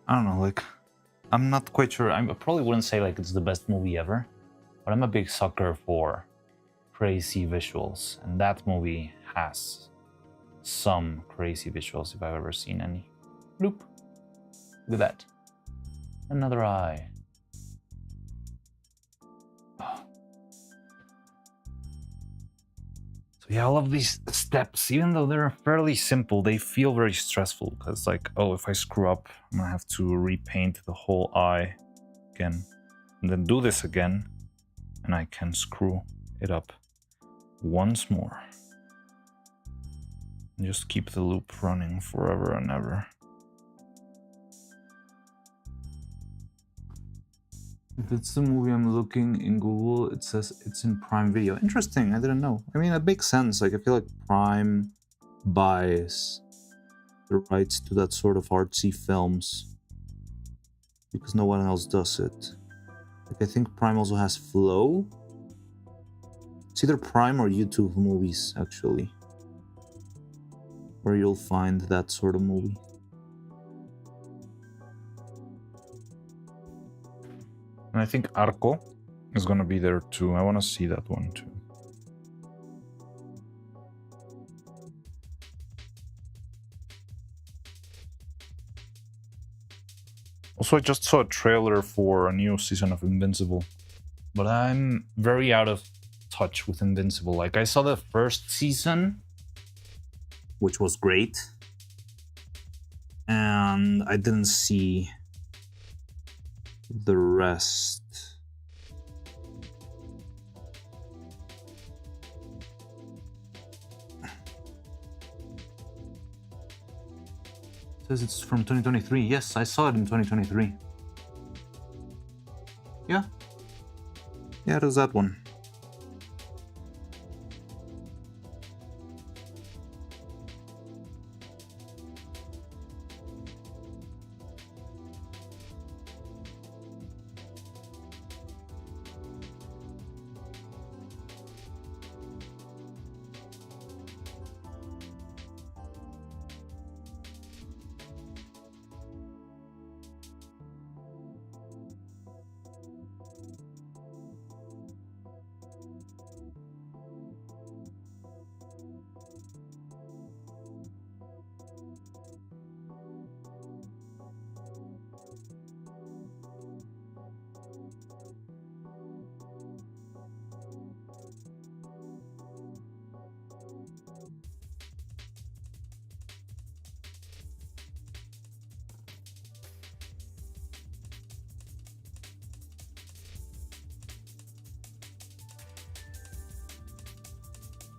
I don't know, like, I'm not quite sure. I probably wouldn't say like it's the best movie ever, but I'm a big sucker for crazy visuals, and that movie has some crazy visuals if I've ever seen any. Bloop. Look at that. Another eye. Oh. So yeah, all of these steps, even though they're fairly simple, they feel very stressful because like, oh, if I screw up, I'm gonna have to repaint the whole eye again and then do this again, and I can screw it up once more. And just keep the loop running forever and ever. If it's the movie I'm looking in Google, it says it's in Prime Video. Interesting, I didn't know. I mean, it makes sense. Like, I feel like Prime buys the rights to that sort of artsy films because no one else does it. Like, I think Prime also has Flow. It's either Prime or YouTube movies, actually, where you'll find that sort of movie. And I think Arco is gonna be there too. I wanna see that one too. Also, I just saw a trailer for a new season of Invincible, but I'm very out of touch with Invincible. Like, I saw the first season, which was great, and I didn't see the rest. It says it's from 2023. Yes, I saw it in 2023. Yeah, it was that one.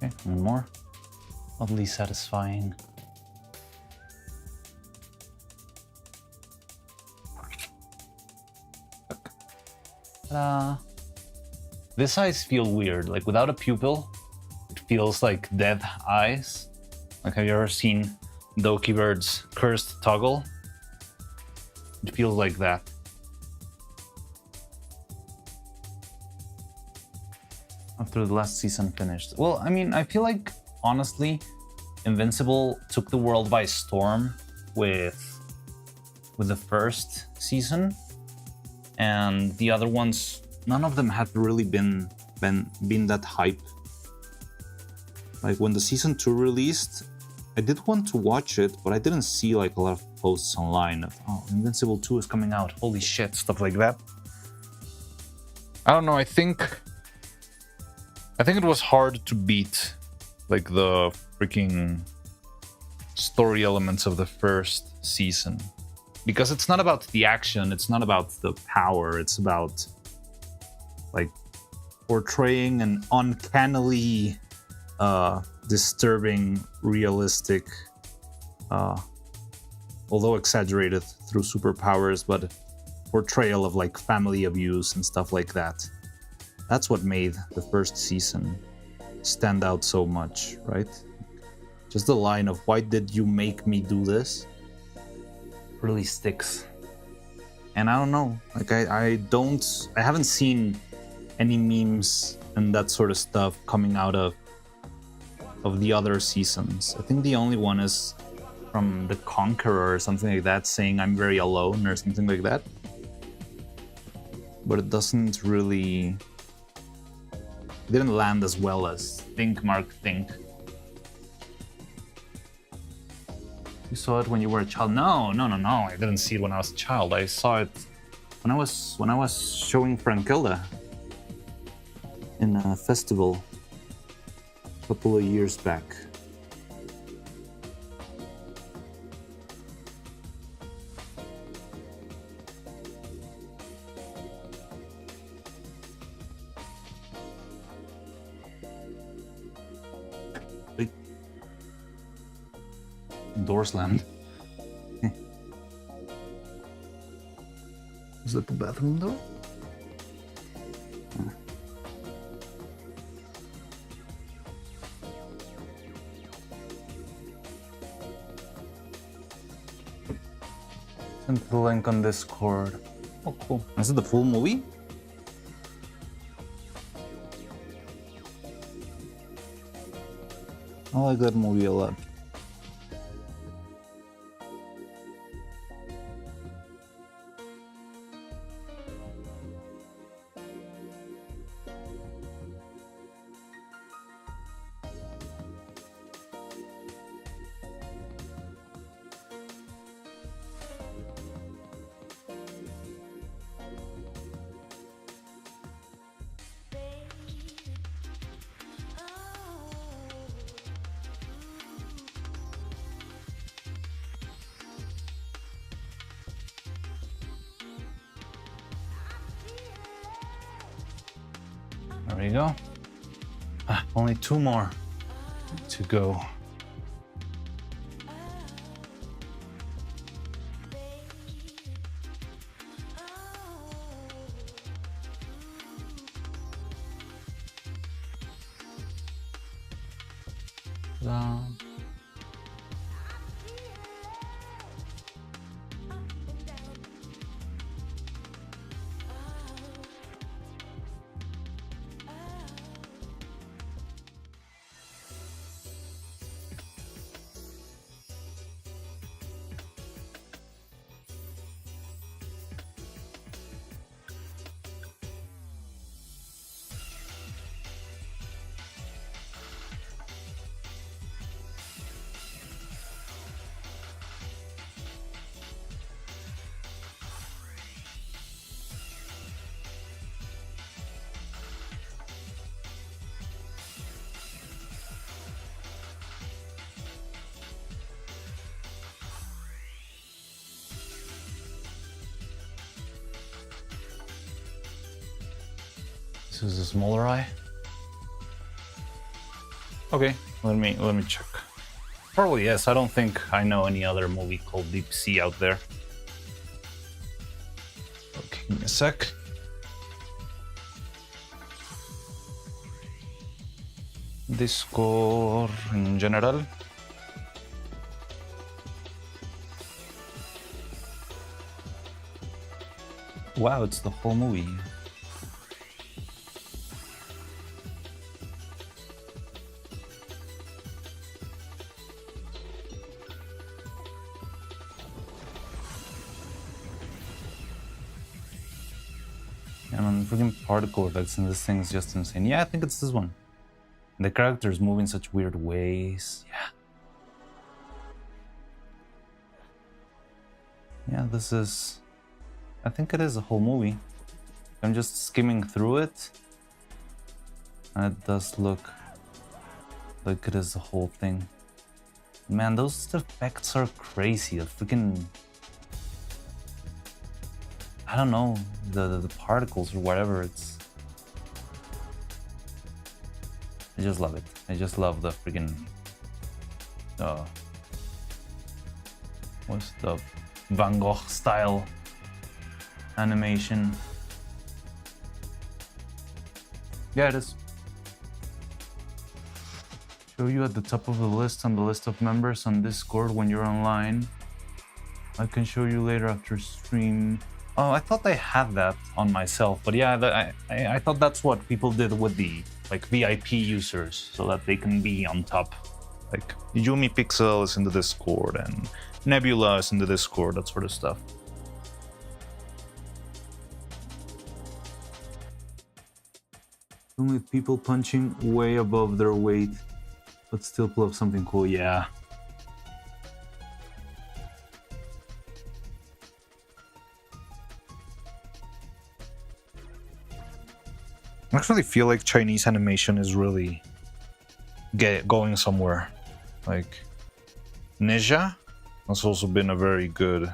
Okay, one more. Oddly satisfying. Ta-da! This eyes feel weird. Like, without a pupil, it feels like dead eyes. Like, have you ever seen Doki Bird's Cursed Toggle? It feels like that. After the last season finished. Well, I mean, I feel like, honestly, Invincible took the world by storm with the first season, and the other ones, none of them had really been that hype. Like, when the season 2 released, I did want to watch it, but I didn't see like a lot of posts online of, oh, Invincible 2 is coming out, holy shit, stuff like that. I don't know, I think it was hard to beat like the freaking story elements of the first season, because it's not about the action, it's not about the power, it's about like portraying an uncannily disturbing, realistic, although exaggerated through superpowers, but portrayal of like family abuse and stuff like that. That's what made the first season stand out so much, right? Just the line of, why did you make me do this? Really sticks. And I don't know, like I haven't seen any memes and that sort of stuff coming out of the other seasons. I think the only one is from The Conqueror or something like that, saying I'm very alone or something like that. But it doesn't really... It didn't land as well as Think Mark Think. You saw it when you were a child? No. I didn't see it when I was a child. I saw it when I was showing Frankilda in a festival a couple of years back. Door slammed. Is that the bathroom door? Send the link on Discord. Oh, cool. Is it the full movie? I like that movie a lot. There we go. Only 2 more to go. This is a smaller eye. Okay, let me check. Probably yes. I don't think I know any other movie called Deep Sea out there. Okay, give me a sec. Discord en general. Wow, it's the whole movie. And freaking particle effects in this thing is just insane. Yeah, I think it's this one. The characters move in such weird ways. Yeah, this is... I think it is a whole movie. I'm just skimming through it. And it does look like it is the whole thing. Man, those effects are crazy. The freaking... I don't know, the particles or whatever, it's... I just love it. I just love the freaking... what's the Van Gogh style animation? Yeah, it is. Show you at the top of the list on the list of members on Discord when you're online. I can show you later after stream. Oh, I thought I had that on myself, but yeah, I thought that's what people did with the like VIP users, so that they can be on top. Like Yumi Pixel is in the Discord and Nebula is in the Discord, that sort of stuff. Only people punching way above their weight, but still pull up something cool. Yeah. I actually feel like Chinese animation is really going somewhere. Like Ninja has also been a very good,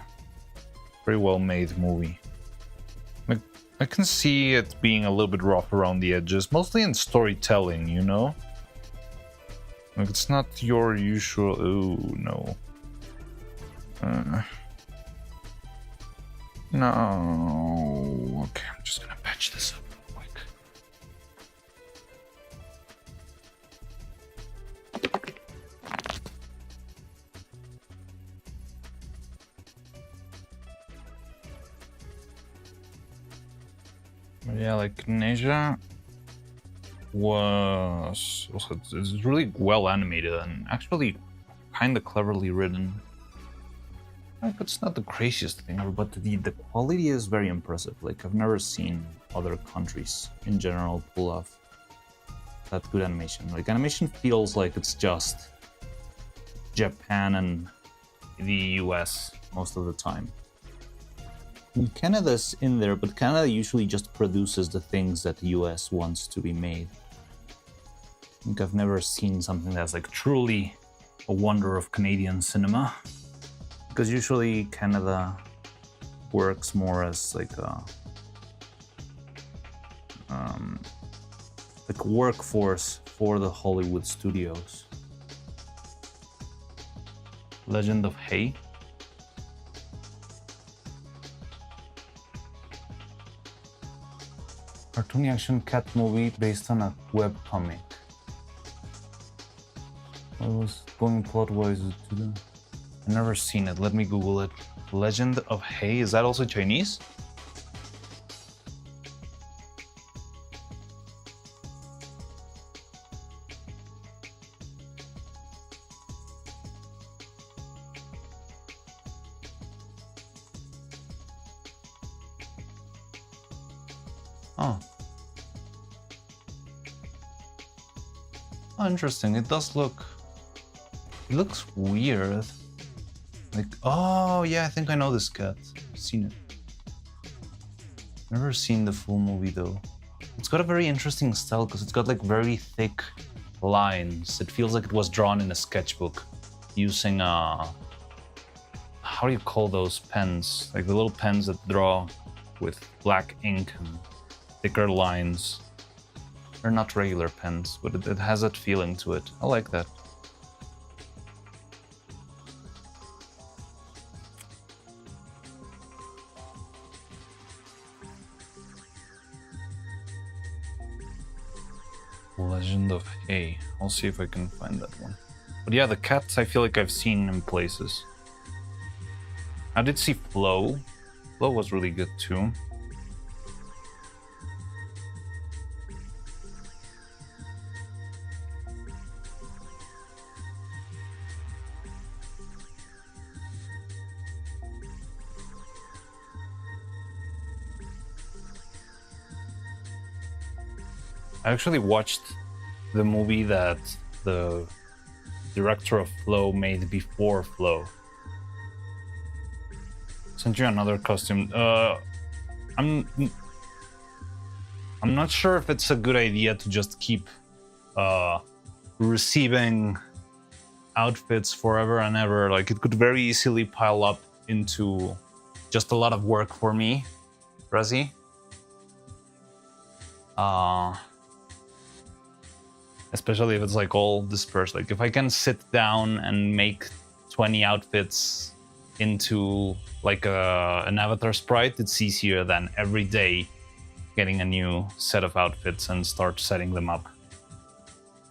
very well made movie. Like I can see it being a little bit rough around the edges, mostly in storytelling, you know? Like it's not your usual. Oh no. No. Okay, I'm just gonna patch this up real quick. But yeah, like Neja was it's really well animated and actually kind of cleverly written. Like it's not the craziest thing ever, but the quality is very impressive. Like I've never seen other countries in general pull off that good animation. Like animation feels like it's just Japan and the US most of the time. And Canada's in there, but Canada usually just produces the things that the US wants to be made. I think I've never seen something that's like truly a wonder of Canadian cinema. Because usually Canada works more as like a workforce for the Hollywood studios. Legend of Hay. Cartoon action cat movie based on a webcomic. What was going plot-wise to the... I've never seen it. Let me Google it. Legend of Hay. Is that also Chinese? Oh. Oh, interesting. It does look... It looks weird. Like, oh yeah, I think I know this cat. I've seen it. Never seen the full movie though. It's got a very interesting style because it's got like very thick lines. It feels like it was drawn in a sketchbook using how do you call those pens? Like the little pens that draw with black ink and thicker lines. They're not regular pens, but it has that feeling to it. I like that. Legend of Hay. I'll see if I can find that one. But yeah, the cats I feel like I've seen in places. I did see Flow. Flow was really good too. I actually watched the movie that the director of Flow made before Flow. Sent you another costume. I'm not sure if it's a good idea to just keep receiving outfits forever and ever. Like it could very easily pile up into just a lot of work for me, Resi. Especially if it's like all dispersed. Like if I can sit down and make 20 outfits into like an avatar sprite, it's easier than every day getting a new set of outfits and start setting them up.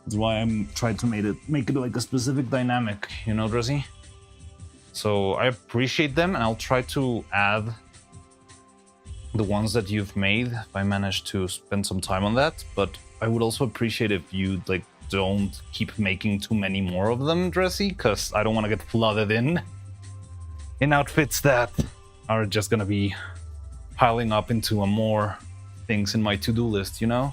That's why I'm trying to make it like a specific dynamic, you know, Drizzy? So I appreciate them and I'll try to add the ones that you've made if I manage to spend some time on that, but I would also appreciate if you like don't keep making too many more of them, Dressy, because I don't want to get flooded in outfits that are just gonna be piling up into more things in my to-do list, you know?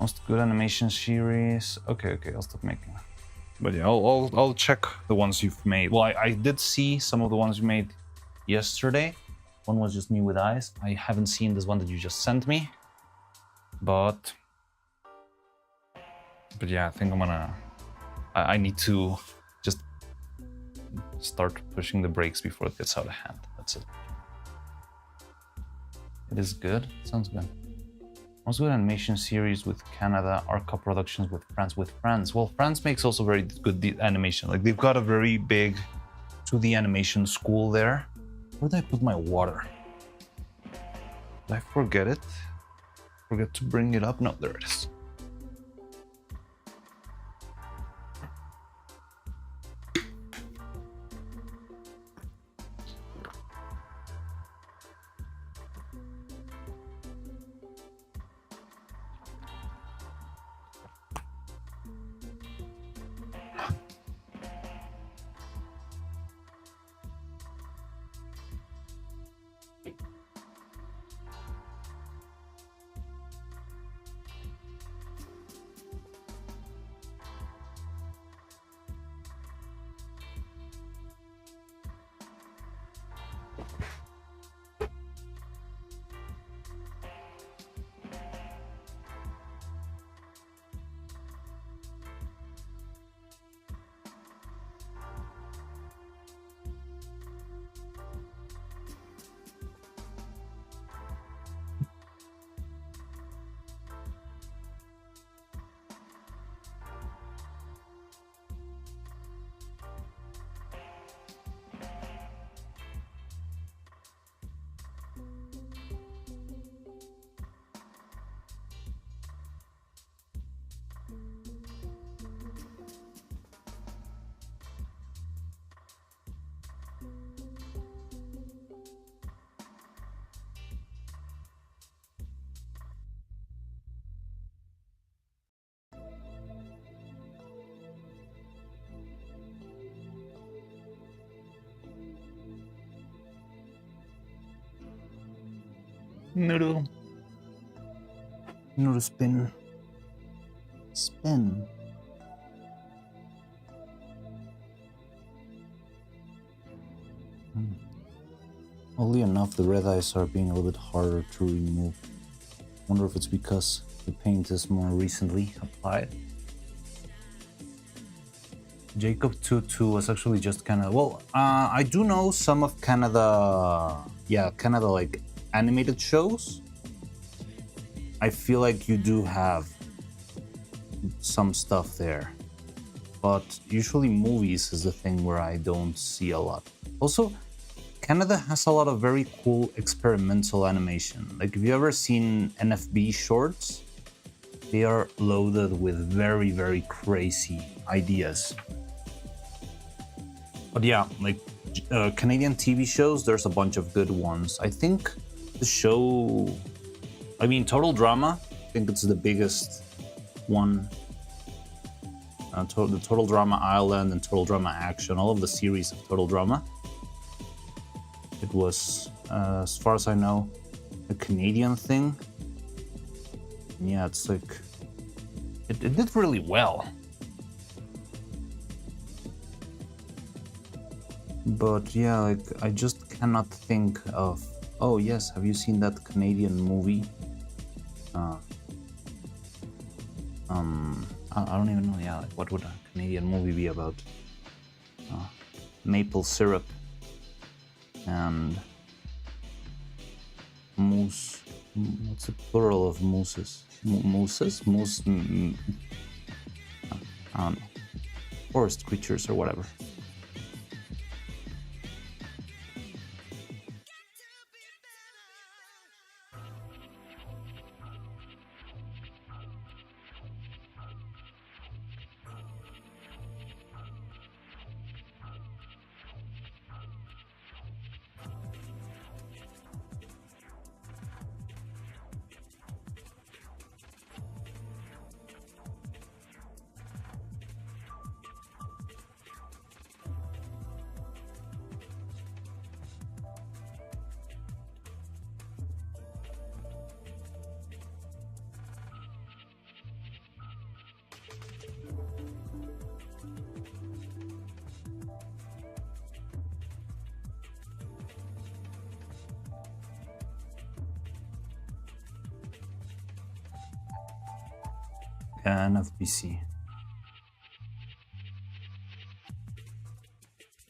Most good animation series. Okay, I'll stop making them. But yeah, I'll check the ones you've made. Well, I did see some of the ones you made yesterday. one was just me with eyes. I haven't seen this one that you just sent me, but yeah, I think I'm gonna. I need to just start pushing the brakes before it gets out of hand. That's it. It is good. Sounds good. Most good animation series with Canada are co-productions with France. Well, France makes also very good animation. Like they've got a very big 2D animation school there. Where did I put my water? Did I forget it? Forget to bring it up? No, there it is. Noodle. Noodle spin. Spin. Oddly enough, the red eyes are being a little bit harder to remove. Wonder if it's because the paint is more recently applied. Jacob Tutu was actually just kind of, well, I do know some of Canada, Canada like animated shows. I feel like you do have some stuff there, but usually movies is the thing where I don't see a lot. Also, Canada has a lot of very cool experimental animation. Like, have you ever seen NFB shorts? They are loaded with very, very crazy ideas. But yeah, like Canadian TV shows, there's a bunch of good ones. I think the show, Total Drama, I think it's the biggest one. The Total Drama Island and Total Drama Action, all of the series of Total Drama. It was, as far as I know, a Canadian thing. And yeah, it's like, it did really well. But yeah, like, I just cannot think of, oh yes, have you seen that Canadian movie? I don't even know, yeah, like, what would a Canadian movie be about? Maple syrup and moose. What's the plural of mooses? Mooses? Moose? I don't know. Forest creatures or whatever. NFBC.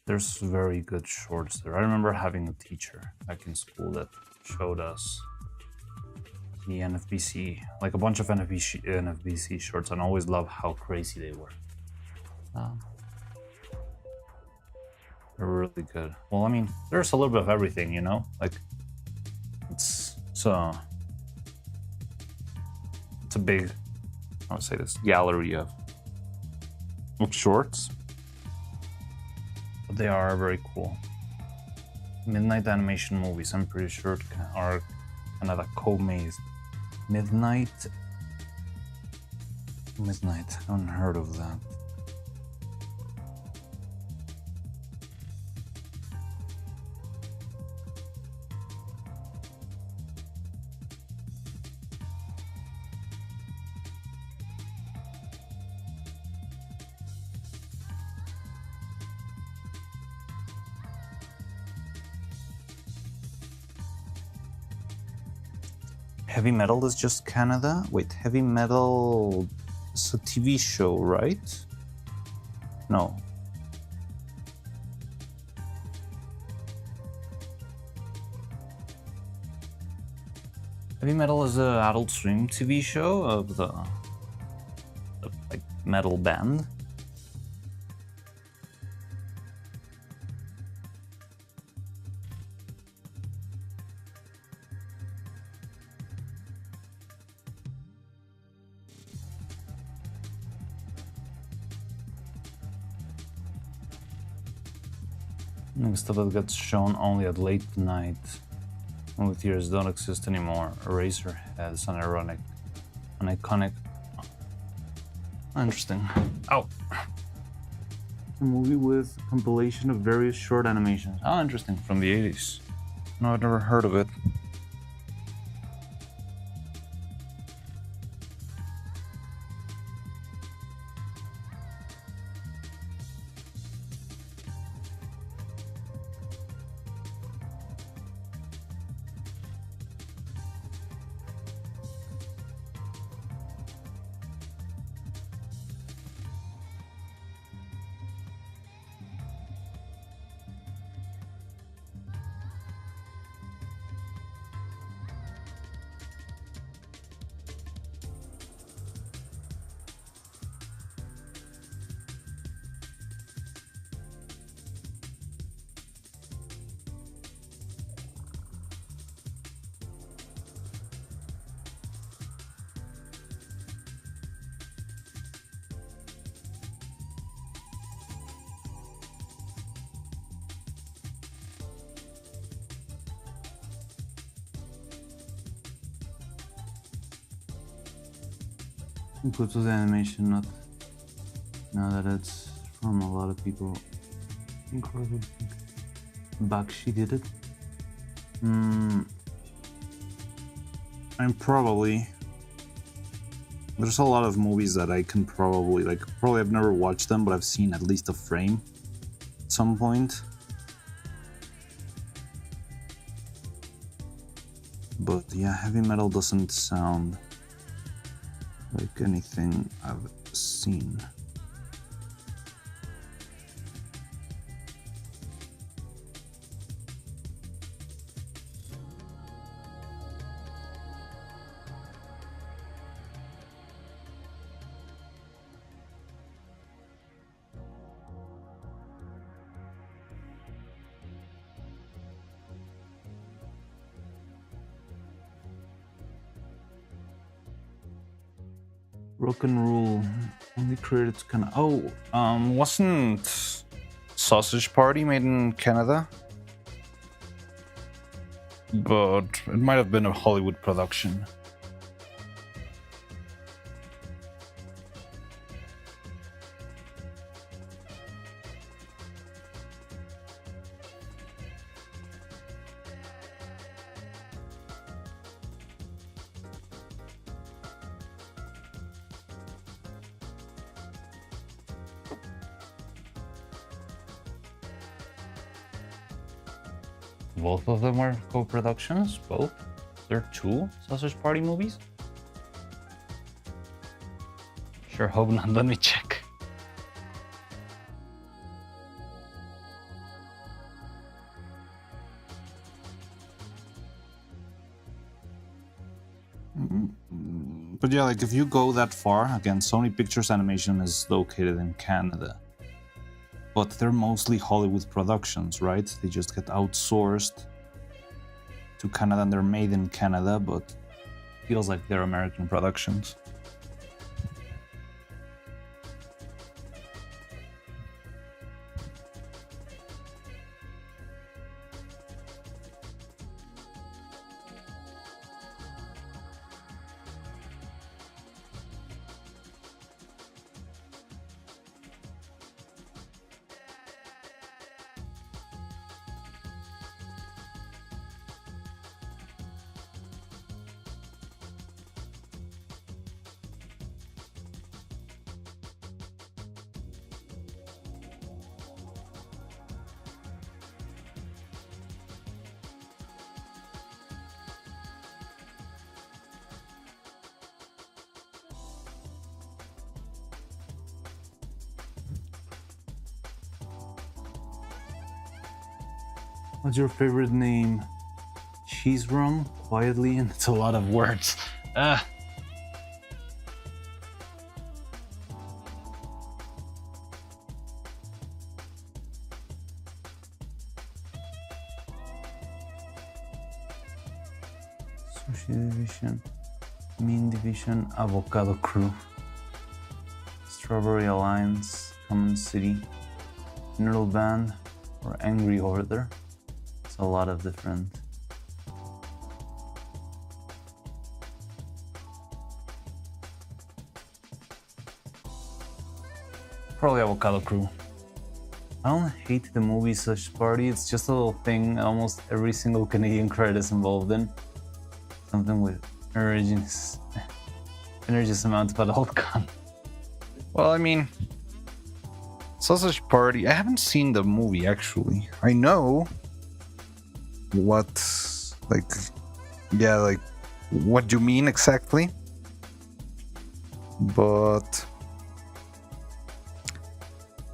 There's very good shorts there. I remember having a teacher back in school that showed us the NFBC, like a bunch of NFBC shorts, and I always love how crazy they were. They're really good. Well, I mean, there's a little bit of everything, you know? Like, it's a big, I would say this, gallery of shorts. But they are very cool. Midnight animation movies, I'm pretty sure are kind of like co-mazed. Midnight, I haven't heard of that. Heavy Metal is just Canada? Wait, Heavy Metal is a TV show, right? No. Heavy Metal is an Adult Swim TV show of the like metal band. Stuff that gets shown only at late night. Movie theaters don't exist anymore. Eraserhead is an iconic. Interesting. Oh, a movie with a compilation of various short animations. Oh, interesting. From the 80s. No, I've never heard of it. Go to the animation, not now that it's from a lot of people. Incredible. Bakshi did it. I'm probably there's a lot of movies that I can probably I've never watched them, but I've seen at least a frame at some point. But yeah, Heavy Metal doesn't sound like anything I've seen. Rock and Roll only created Canada. Oh, wasn't Sausage Party made in Canada? But it might have been a Hollywood production. Both of them were co-productions? Both? There are two Sausage Party movies? Sure hope not. Let me check. But yeah, like if you go that far, again, Sony Pictures Animation is located in Canada. But they're mostly Hollywood productions, right? They just get outsourced to Canada and they're made in Canada, but feels like they're American productions. What's your favorite name? Cheese rum? Quietly, and it's a lot of words. Sushi Division, Mean Division, Avocado Crew, Strawberry Alliance, Common City, Mineral Band, or Angry Order. It's a lot of different. Probably Avocado Crew. I don't hate the movie Such Party, it's just a little thing almost every single Canadian credit is involved in. Something with Energies amount of adult content. Well, I mean, Sausage Party, I haven't seen the movie actually. I know what, like, yeah, like, what you mean exactly. But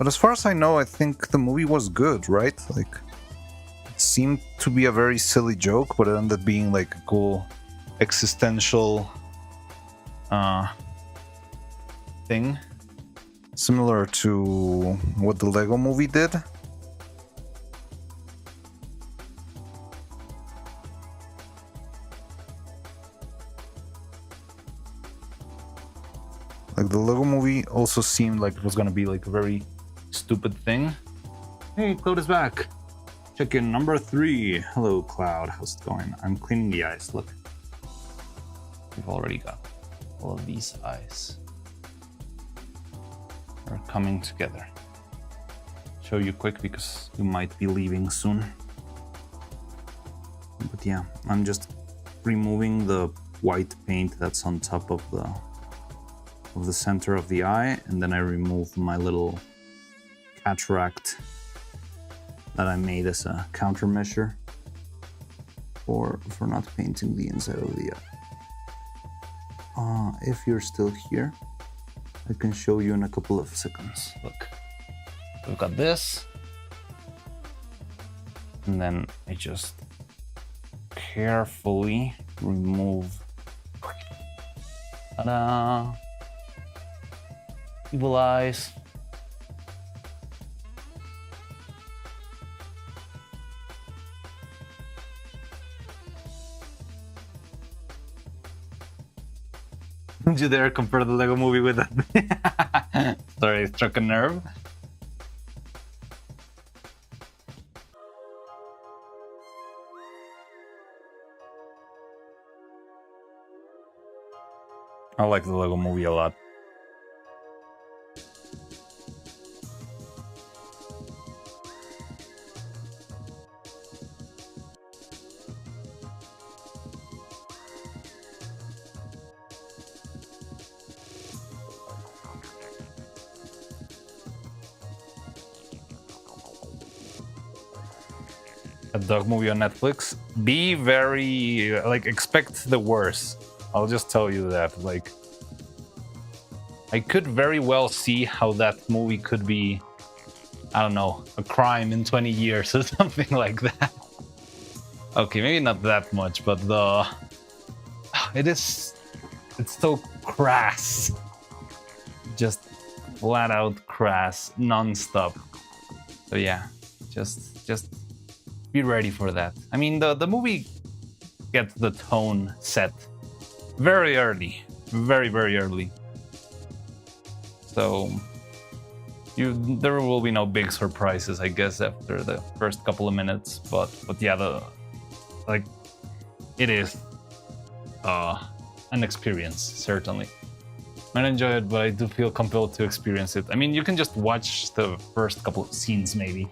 as far as I know, I think the movie was good, right? Like, it seemed to be a very silly joke, but it ended up being like a cool existential thing, similar to what the Lego movie did. Like the Lego movie also seemed like it was gonna be like a very stupid thing. Hey, Cloud is back. Check in number 3. Hello, Cloud. How's it going? I'm cleaning the ice. Look, we've already got all of these ice. Are coming together. Show you quick because you might be leaving soon. But yeah, I'm just removing the white paint that's on top of the center of the eye, and then I remove my little cataract that I made as a countermeasure for not painting the inside of the eye. If you're still here, I can show you in a couple of seconds. Look, we've got this, and then I just carefully remove. Ta-da! Evil eyes. Did you dare compare the Lego movie with that? Sorry, it struck a nerve. I like the Lego movie a lot. A dog movie on Netflix. Be very, like, expect the worst. I'll just tell you that, like, I could very well see how that movie could be, I don't know, a crime in 20 years or something like that. Okay, maybe not that much, but it's so crass. Just flat out crass, non-stop. So yeah, just be ready for that. I mean, the movie gets the tone set very early, very early. So there will be no big surprises, I guess, after the first couple of minutes. But yeah, it is an experience, certainly. I enjoy it, but I do feel compelled to experience it. I mean, you can just watch the first couple of scenes, maybe.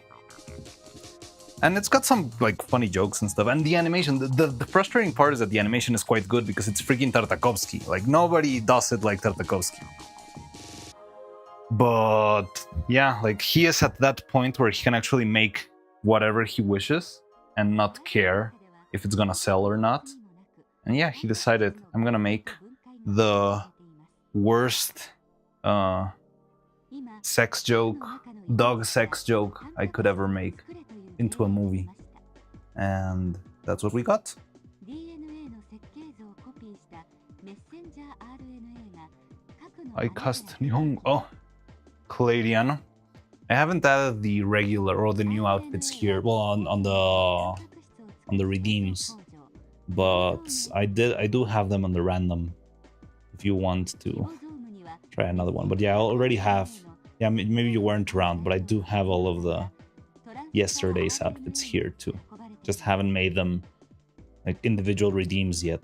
And it's got some like funny jokes and stuff. And the animation, the frustrating part is that the animation is quite good because it's freaking Tartakovsky. Like, nobody does it like Tartakovsky. But yeah, like, he is at that point where he can actually make whatever he wishes and not care if it's gonna sell or not. And yeah, he decided, I'm gonna make the worst sex joke, dog sex joke I could ever make into a movie. And that's what we got. I cast Nihongo. Oh, Clariano. I haven't added the regular or the new outfits here. Well, on the redeems, but I do have them on the random. If you want to try another one, but yeah, I already have. Yeah, maybe you weren't around, but I do have all of the yesterday's outfits here too. Just haven't made them like individual redeems yet.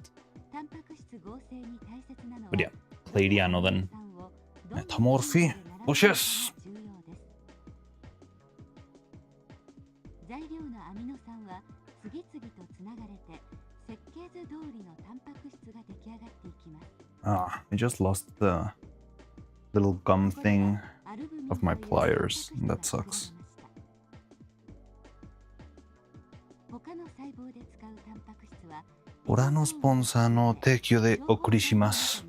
But yeah, Clariano then. Metamorphy. Bushes. Ah, I just lost the little gum thing of my pliers. That sucks. ボラのスポンサーの提供でお送りします。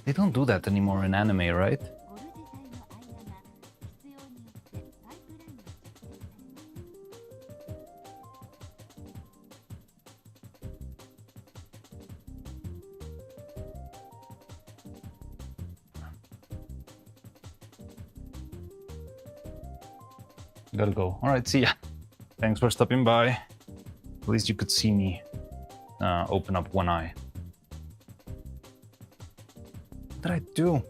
They don't do that anymore in anime, right? Gotta go. Alright, see ya. Thanks for stopping by. At least you could see me open up one eye. What did I do?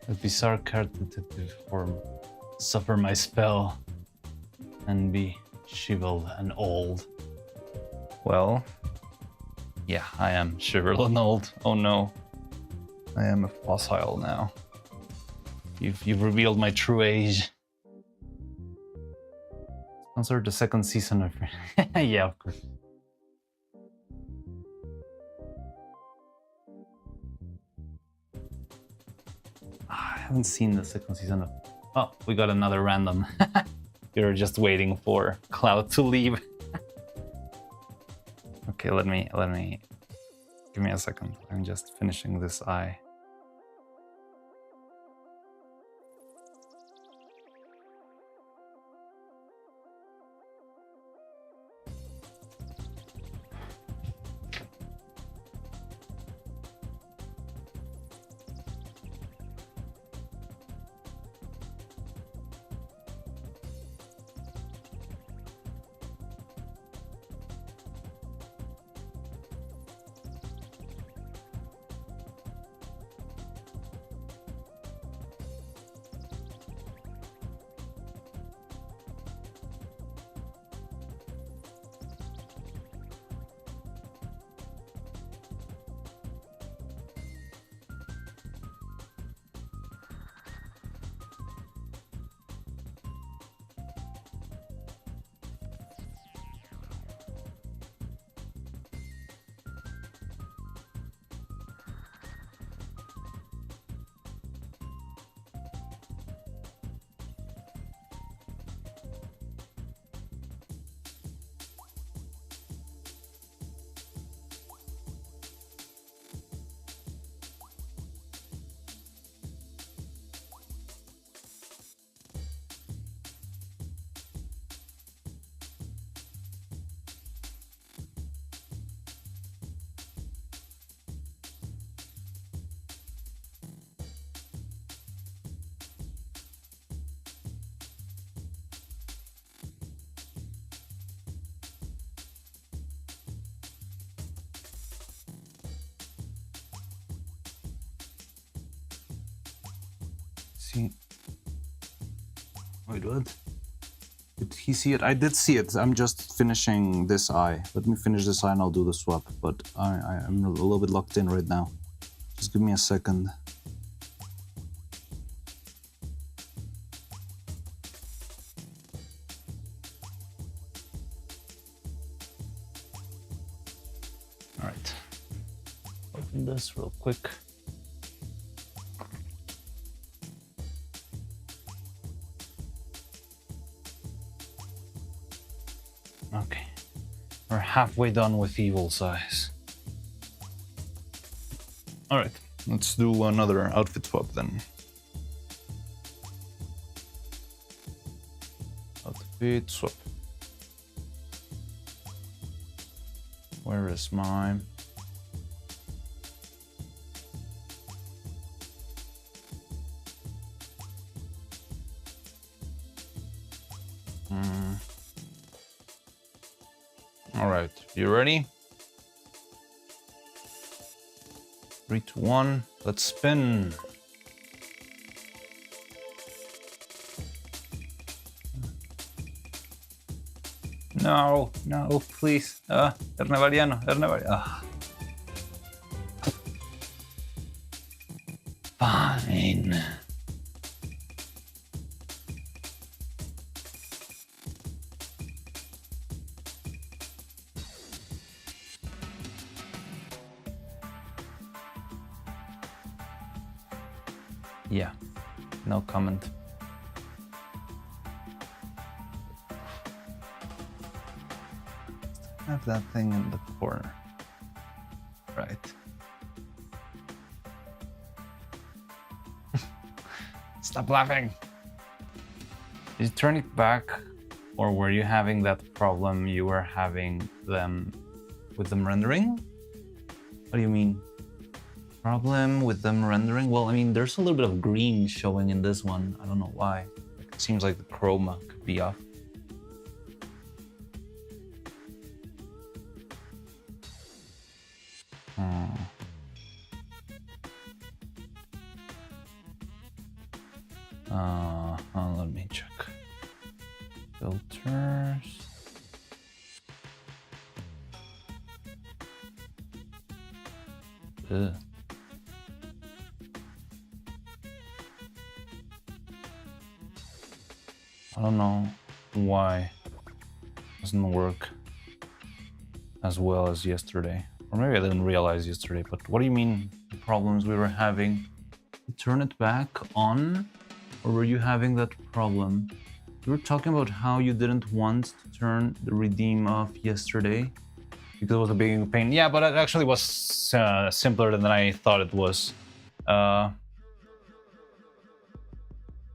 A bizarre cartative form. Suffer my spell and be shriveled and old. Well, yeah, I am shriveled and old. Oh no. I am a fossil now. You've revealed my true age. Sponsored the second season of... yeah, of course. I haven't seen the second season of... Oh, we got another random. You're just waiting for Cloud to leave. Okay, let me... Give me a second. I'm just finishing this eye. see. Wait, what? Did he see it? I did see it. I'm just finishing this eye. Let me finish this eye and I'll do the swap. But I'm a little bit locked in right now. Just give me a second. All right. Open this real quick. Okay, we're halfway done with Evil's eyes. All right, let's do another outfit swap then. Outfit swap. Where is my... All right, you ready? 3, 2, 1, let's spin. No, no, please. Ernevariano, Ernevariano. Fine. Yeah, no comment. Have that thing in the corner. Right. Stop laughing. Did you turn it back, or were you having that problem you were having them with them rendering? What do you mean? Problem with them rendering? Well, I mean, there's a little bit of green showing in this one. I don't know why. It seems like the chroma could be off. Let me check. Filters. Ugh. I don't know why it doesn't work as well as yesterday. Or maybe I didn't realize yesterday, but what do you mean the problems we were having? Turn it back on? Or were you having that problem? You were talking about how you didn't want to turn the redeem off yesterday because it was a big pain. Yeah, but it actually was simpler than I thought it was.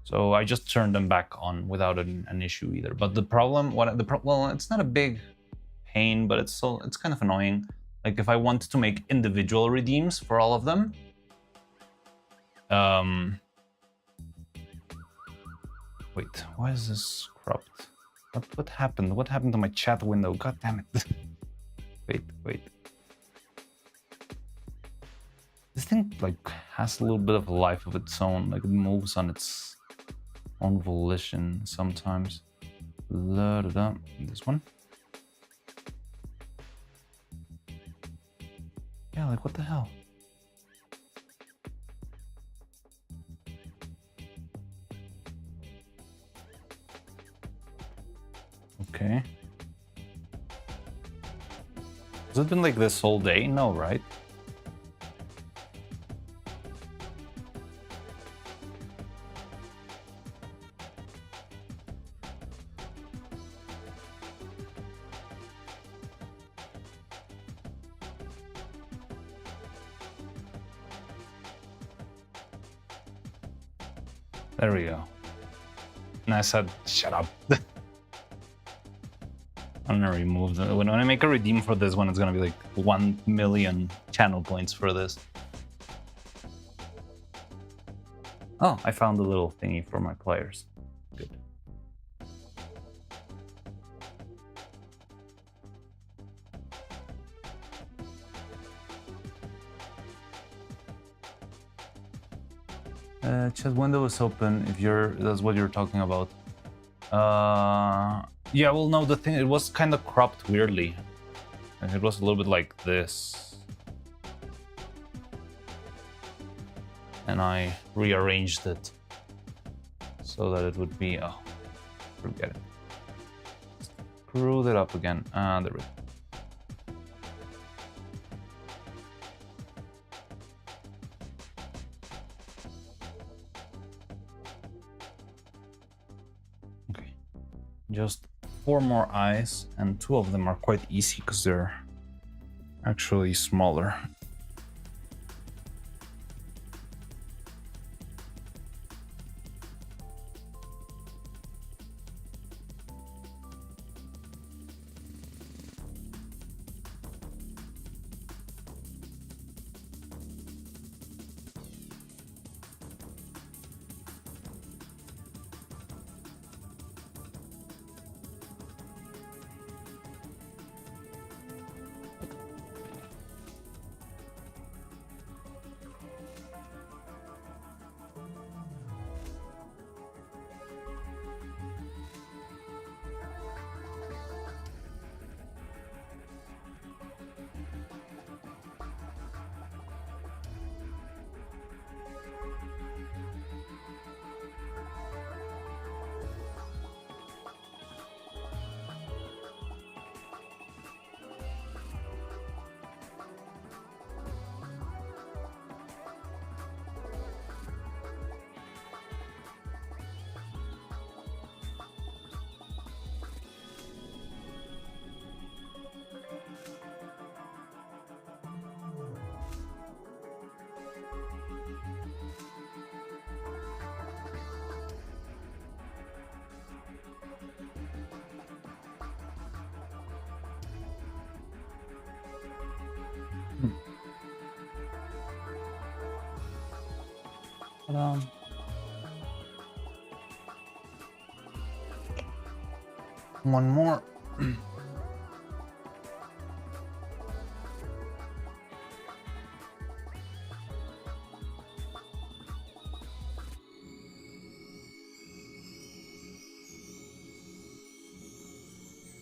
So I just turned them back on without an issue either. But the problem, well, it's not a big pain, but it's kind of annoying. Like if I wanted to make individual redeems for all of them, wait, why is this cropped? What happened? What happened to my chat window? God damn it! Wait. This thing like has a little bit of a life of its own. Like it moves on its own volition sometimes. This one. Yeah, like what the hell? Okay. Has it been like this all day? No, right? There we go. And I said, shut up. I'm gonna remove the, when I make a redeem for this one, it's gonna be like 1 million channel points for this. Oh, I found a little thingy for my players. Good. Chat window is open if that's what you're talking about. Yeah, well, no, the thing, it was kind of cropped weirdly. It was a little bit like this. And I rearranged it so that it would be, oh, forget it. Screw that up again. There we go. Okay, just 4 more eyes, and 2 of them are quite easy because they're actually smaller. Ta-da. One more.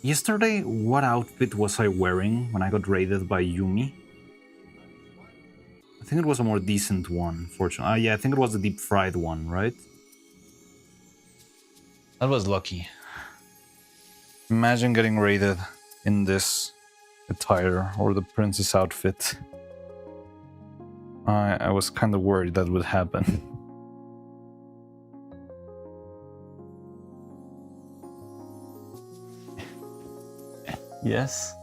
Yesterday, what outfit was I wearing when I got raided by Yumi? I think it was a more decent one, fortunately. Yeah, I think it was the deep fried one, right? That was lucky. Imagine getting raided in this attire or the princess outfit. I was kind of worried that would happen. Yes?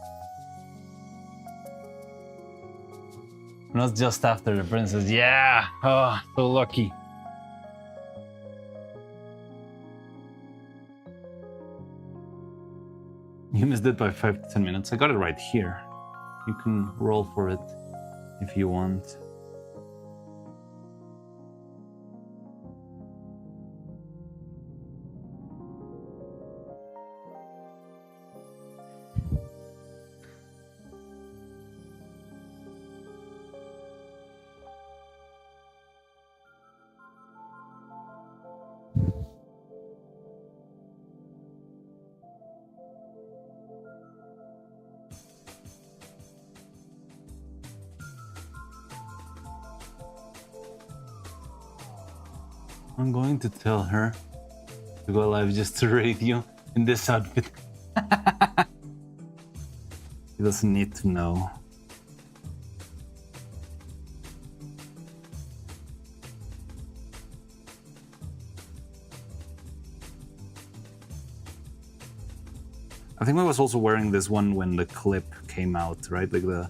Not just after the princess. Yeah! Oh, so lucky. You missed it by 5 to 10 minutes. I got it right here. You can roll for it if you want. I'm going to tell her to go live just to raid you in this outfit. He doesn't need to know. I think I was also wearing this one when the clip came out, right? Like the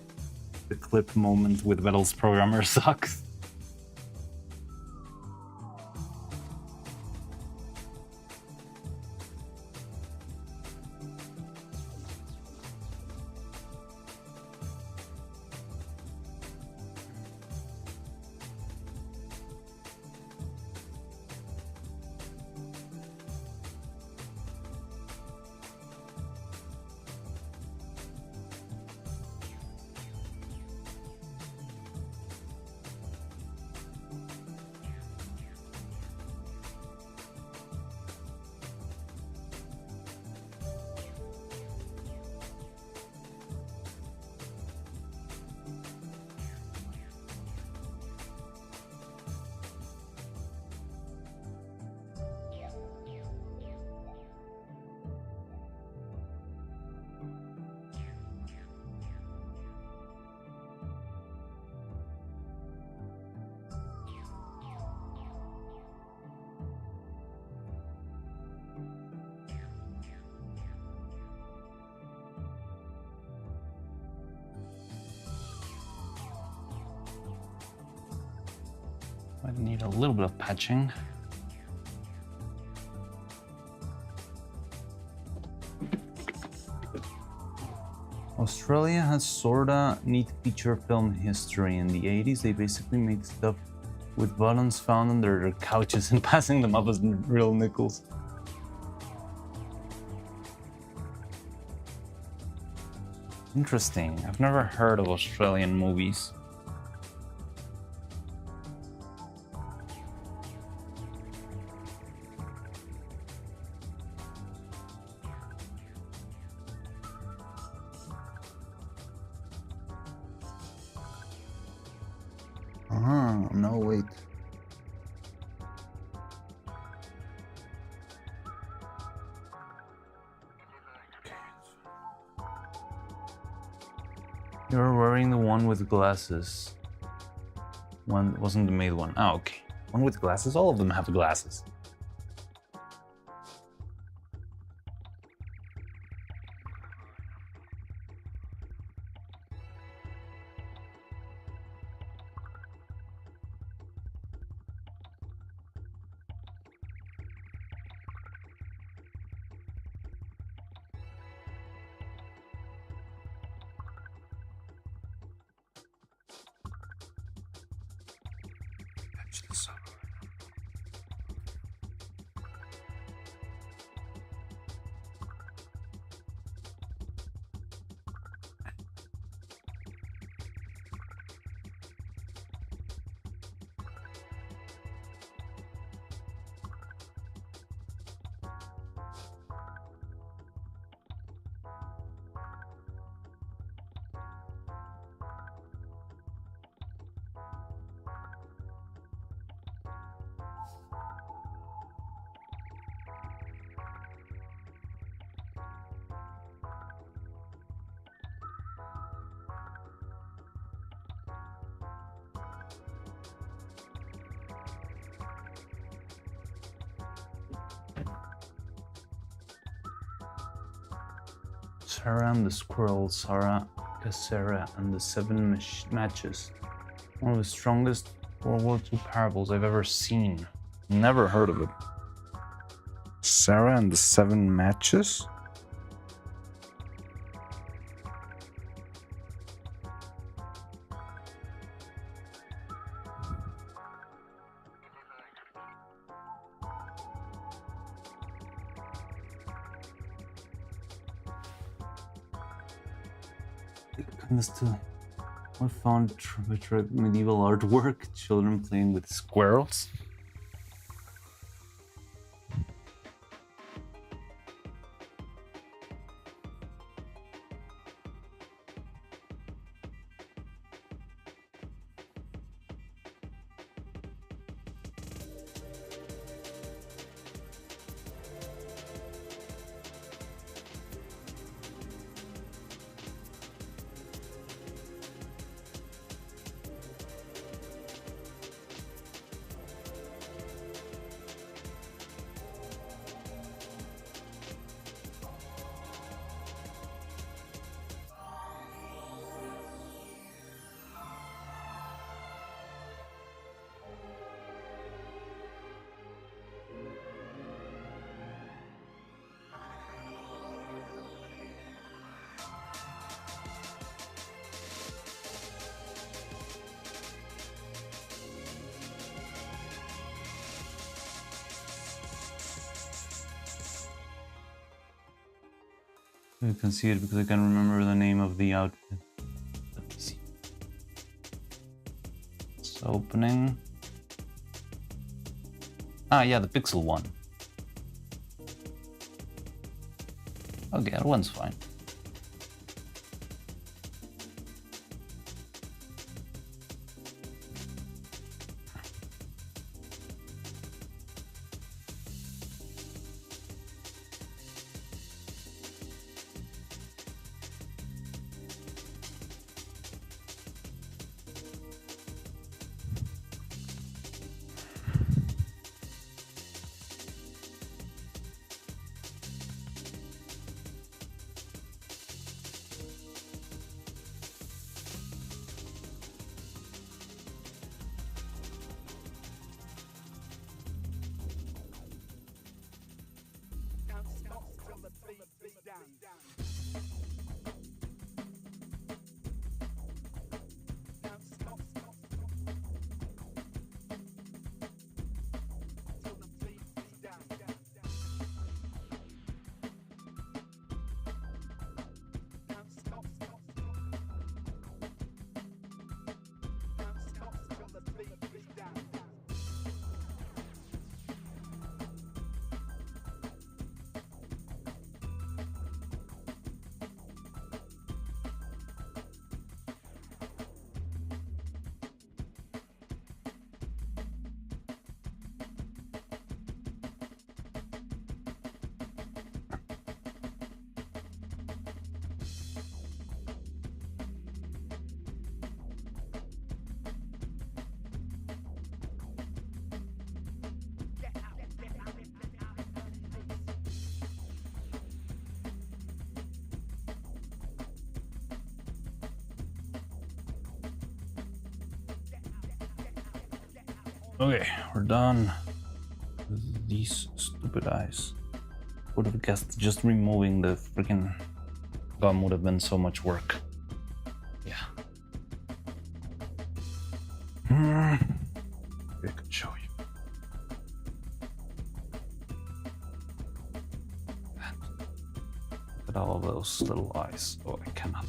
clip moment with Vettel's programmer sucks. Might need a little bit of patching. Australia has sorta neat feature film history. In the 80s, they basically made stuff with buttons found under their couches and passing them up as real nickels. Interesting. I've never heard of Australian movies. No, wait. You're wearing the one with glasses. One wasn't the male one. Oh, okay. One with glasses? All of them have glasses. Patch this up. Sarah and the Squirrel, Sarah, Sarah and the Seven Matches. One of the strongest World War II parables I've ever seen. Never heard of it. Sarah and the Seven Matches? This to I found medieval artwork, children playing with squirrels. You can see it because I can remember the name of the outfit. Let me see. It's opening. Ah, yeah, the pixel one. Okay, that one's fine. Okay, we're done with these stupid eyes. Would have guessed just removing the freaking gum would have been so much work. Yeah. I could show you. Look at all those little eyes. Oh, I cannot.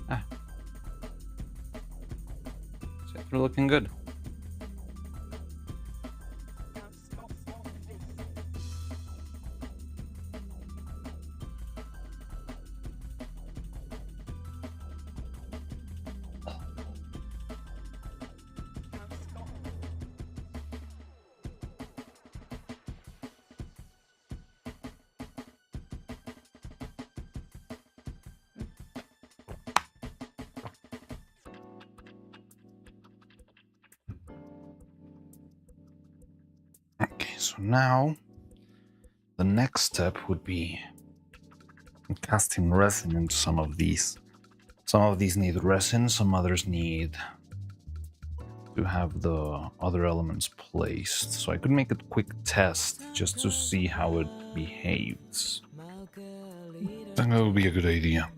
Ah. So they're looking good. Okay, so now the next step would be casting resin into some of these. Some of these need resin, some others need to have the other elements placed. So I could make a quick test just to see how it behaves. I think that would be a good idea.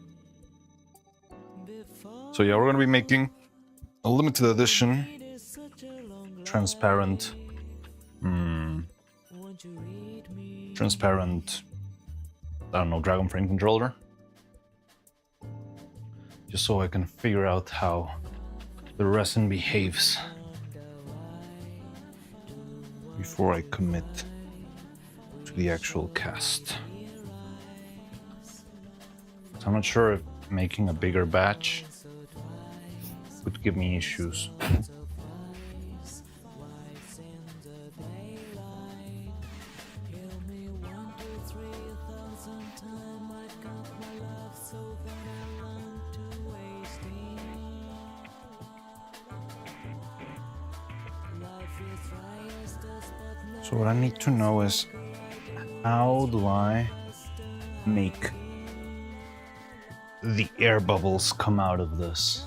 So yeah, we're going to be making a limited edition transparent I don't know, dragon frame controller, just so I can figure out how the resin behaves before I commit to the actual cast. So I'm not sure if making a bigger batch would give me issues. So what I need to know is, how do I make the air bubbles come out of this?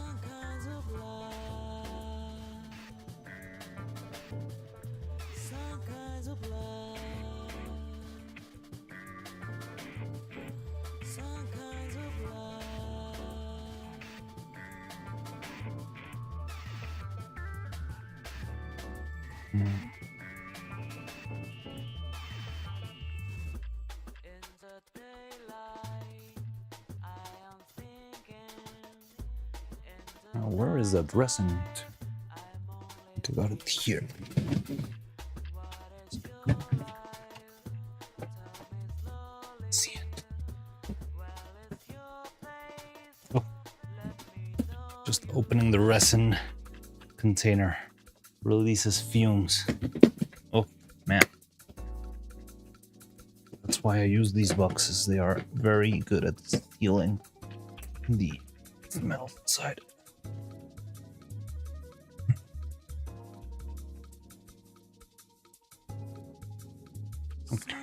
Now, where is that resin? I got it here. See it? Oh. Just opening the resin container releases fumes. Oh man. That's why I use these boxes. They are very good at stealing the smell inside. Okay.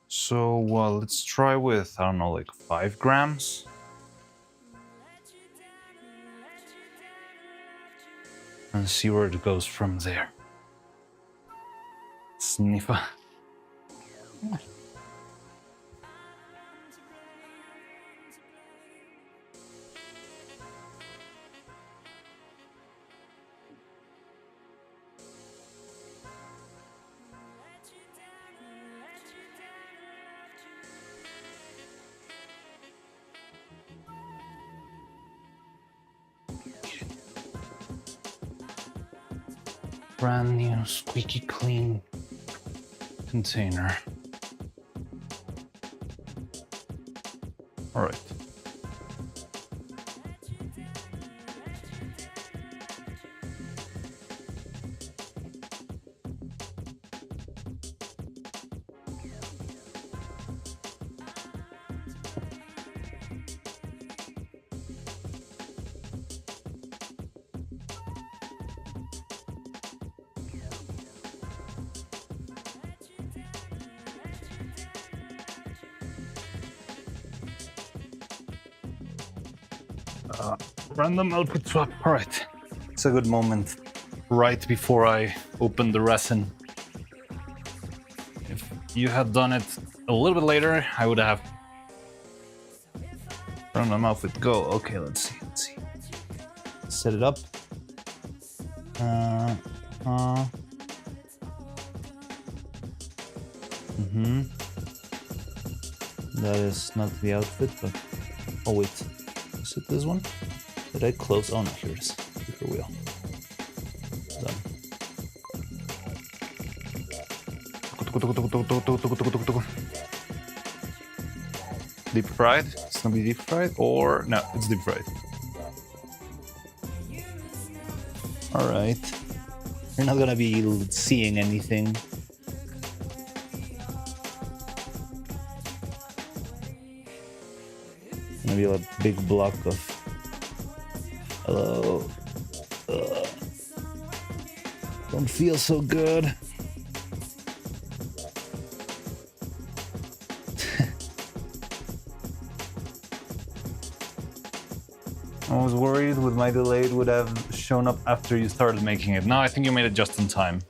So, let's try with, I don't know, like 5 grams. And see where it goes from there. Sniffer. Brand new, squeaky clean container. All right. Random outfit swap. All right. It's a good moment. Right before I open the resin. If you had done it a little bit later, I would have. Random outfit go. Okay, let's see. Set it up. That is not the outfit, but oh wait, is it this one? Did I close? Oh no, here it is. Clicker wheel. Done. Deep fried? It's gonna be deep fried, or no? It's deep fried. All right. You're not gonna be seeing anything. Maybe a big block of hello. Don't feel so good. I was worried with my delay it would have shown up after you started making it. No, I think you made it just in time.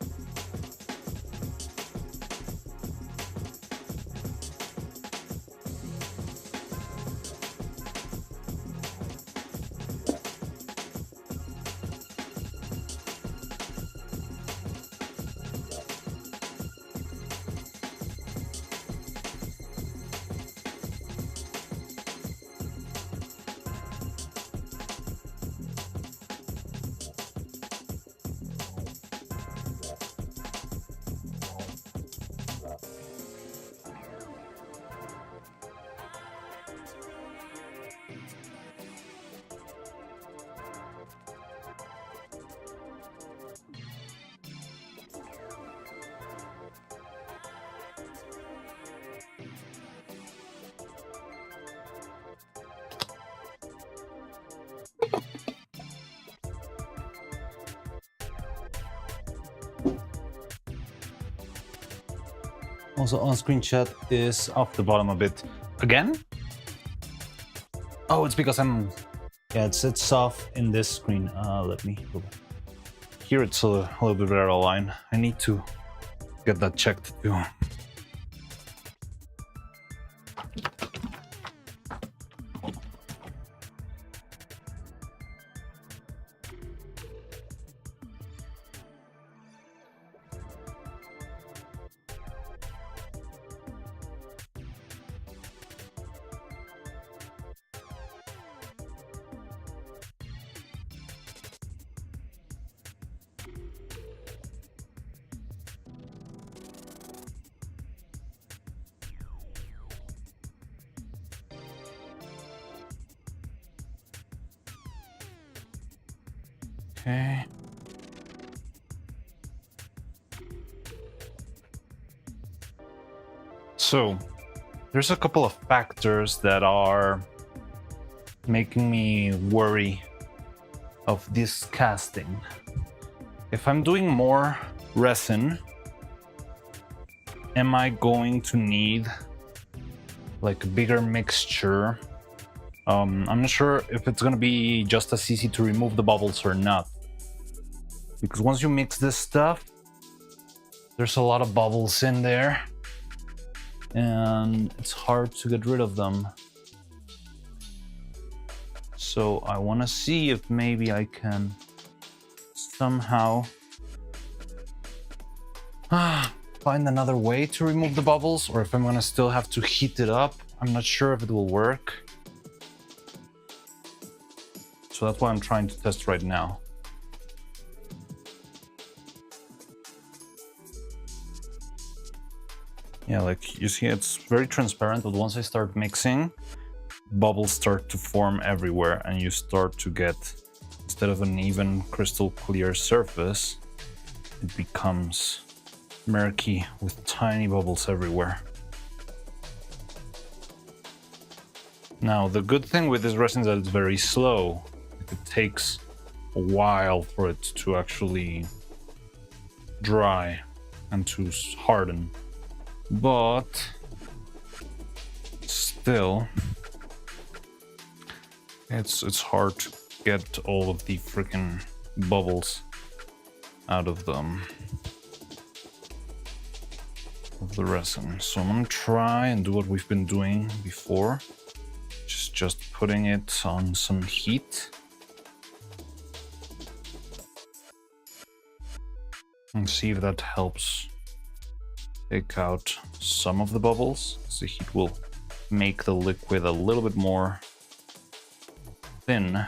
Also, on-screen chat is off the bottom a bit. Again? Oh, it's because I'm... Yeah, it's off in this screen. Let me go back. Here it's a little bit better aligned. I need to get that checked too. Okay. So, there's a couple of factors that are making me worry of this casting. If I'm doing more resin, am I going to need like a bigger mixture? I'm not sure if it's gonna be just as easy to remove the bubbles or not. Because once you mix this stuff, there's a lot of bubbles in there and it's hard to get rid of them. So I wanna see if maybe I can somehow find another way to remove the bubbles, or if I'm gonna still have to heat it up. I'm not sure if it will work. So that's what I'm trying to test right now. Yeah, like you see, it's very transparent, but once I start mixing, bubbles start to form everywhere and you start to get, instead of an even crystal clear surface, it becomes murky with tiny bubbles everywhere. Now, the good thing with this resin is that it's very slow. It takes a while for it to actually dry and to harden. But still, It's hard to get all of the freaking bubbles out of them, of the resin. So I'm gonna try and do what we've been doing before, just putting it on some heat and see if that helps take out some of the bubbles. So the heat will make the liquid a little bit more thin.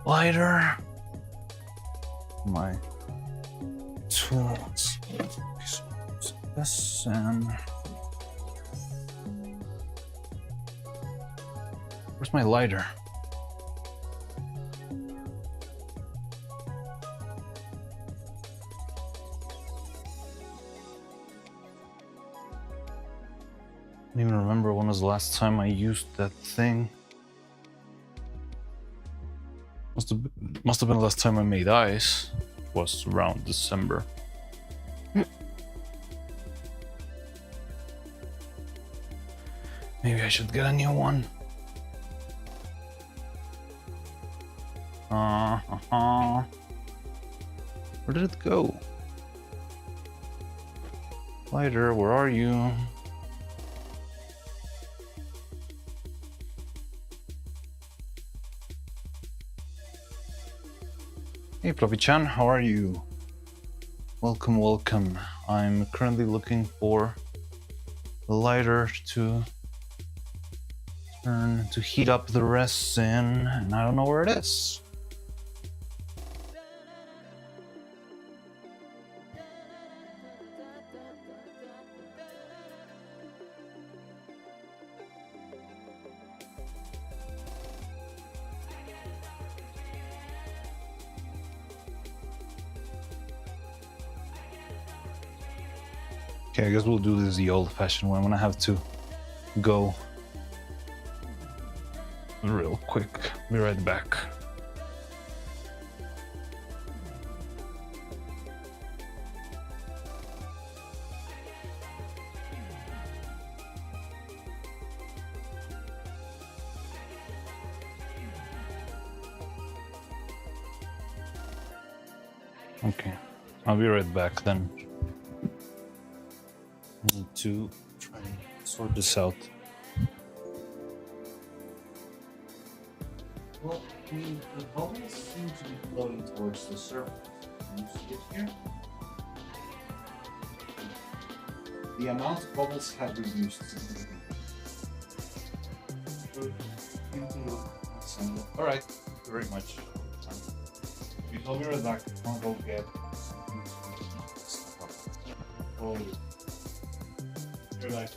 Lighter. My tools. This and where's my lighter? I don't even remember when was the last time I used that thing. Must have been the last time I made ice. It was around December. Maybe I should get a new one. Where did it go? Lighter, where are you? Hey Ploppy-chan, how are you? Welcome, welcome. I'm currently looking for a lighter to heat up the resin, and I don't know where it is. Okay, I guess we'll do this the old-fashioned way. I'm gonna have to go real quick. Be right back. Okay, I'll be right back then. I need to try and sort this out. Well, the bubbles seem to be flowing towards the surface. Can you see it here? The amount of bubbles have reduced significantly. All right, thank you very much. I'll be right back. I'll go get something to eat. Oh. You're back.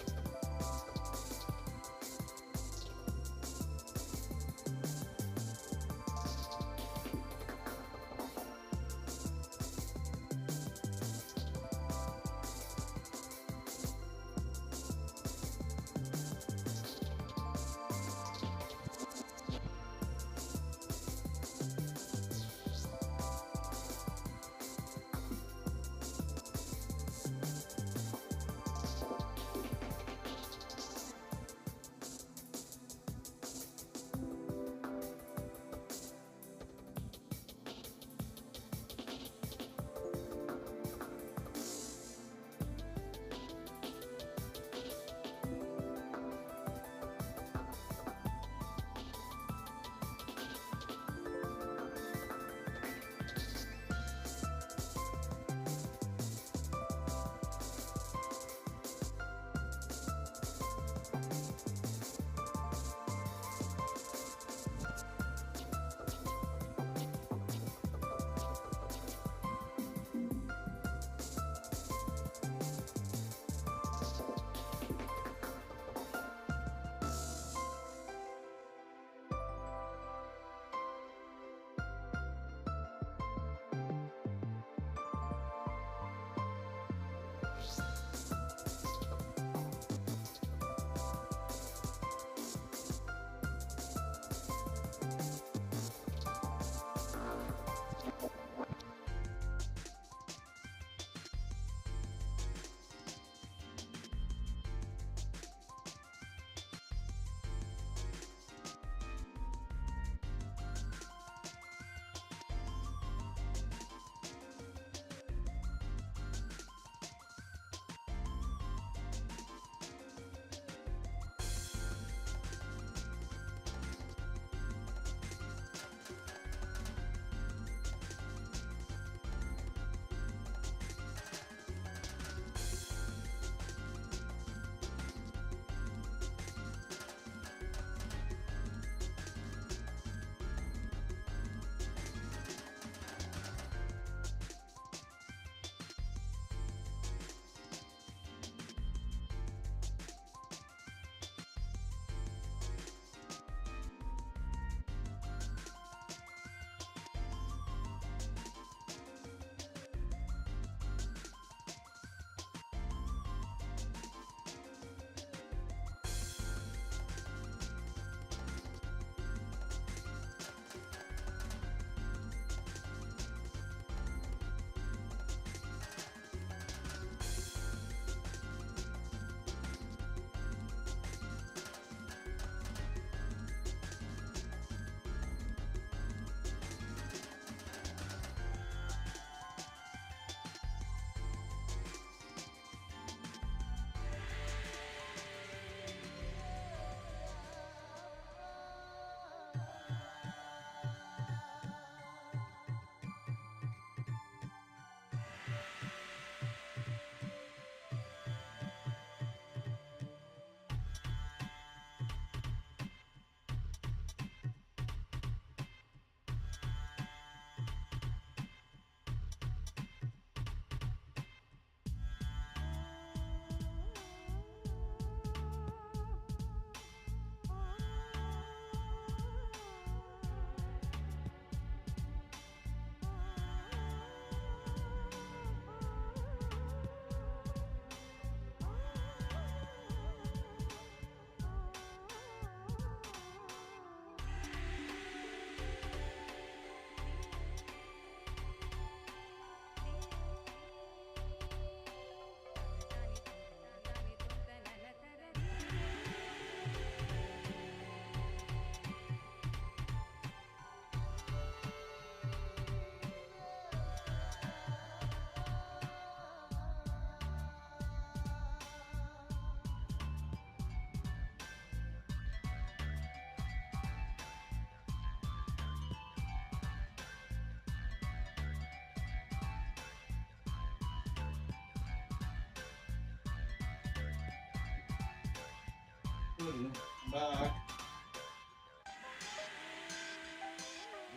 Back.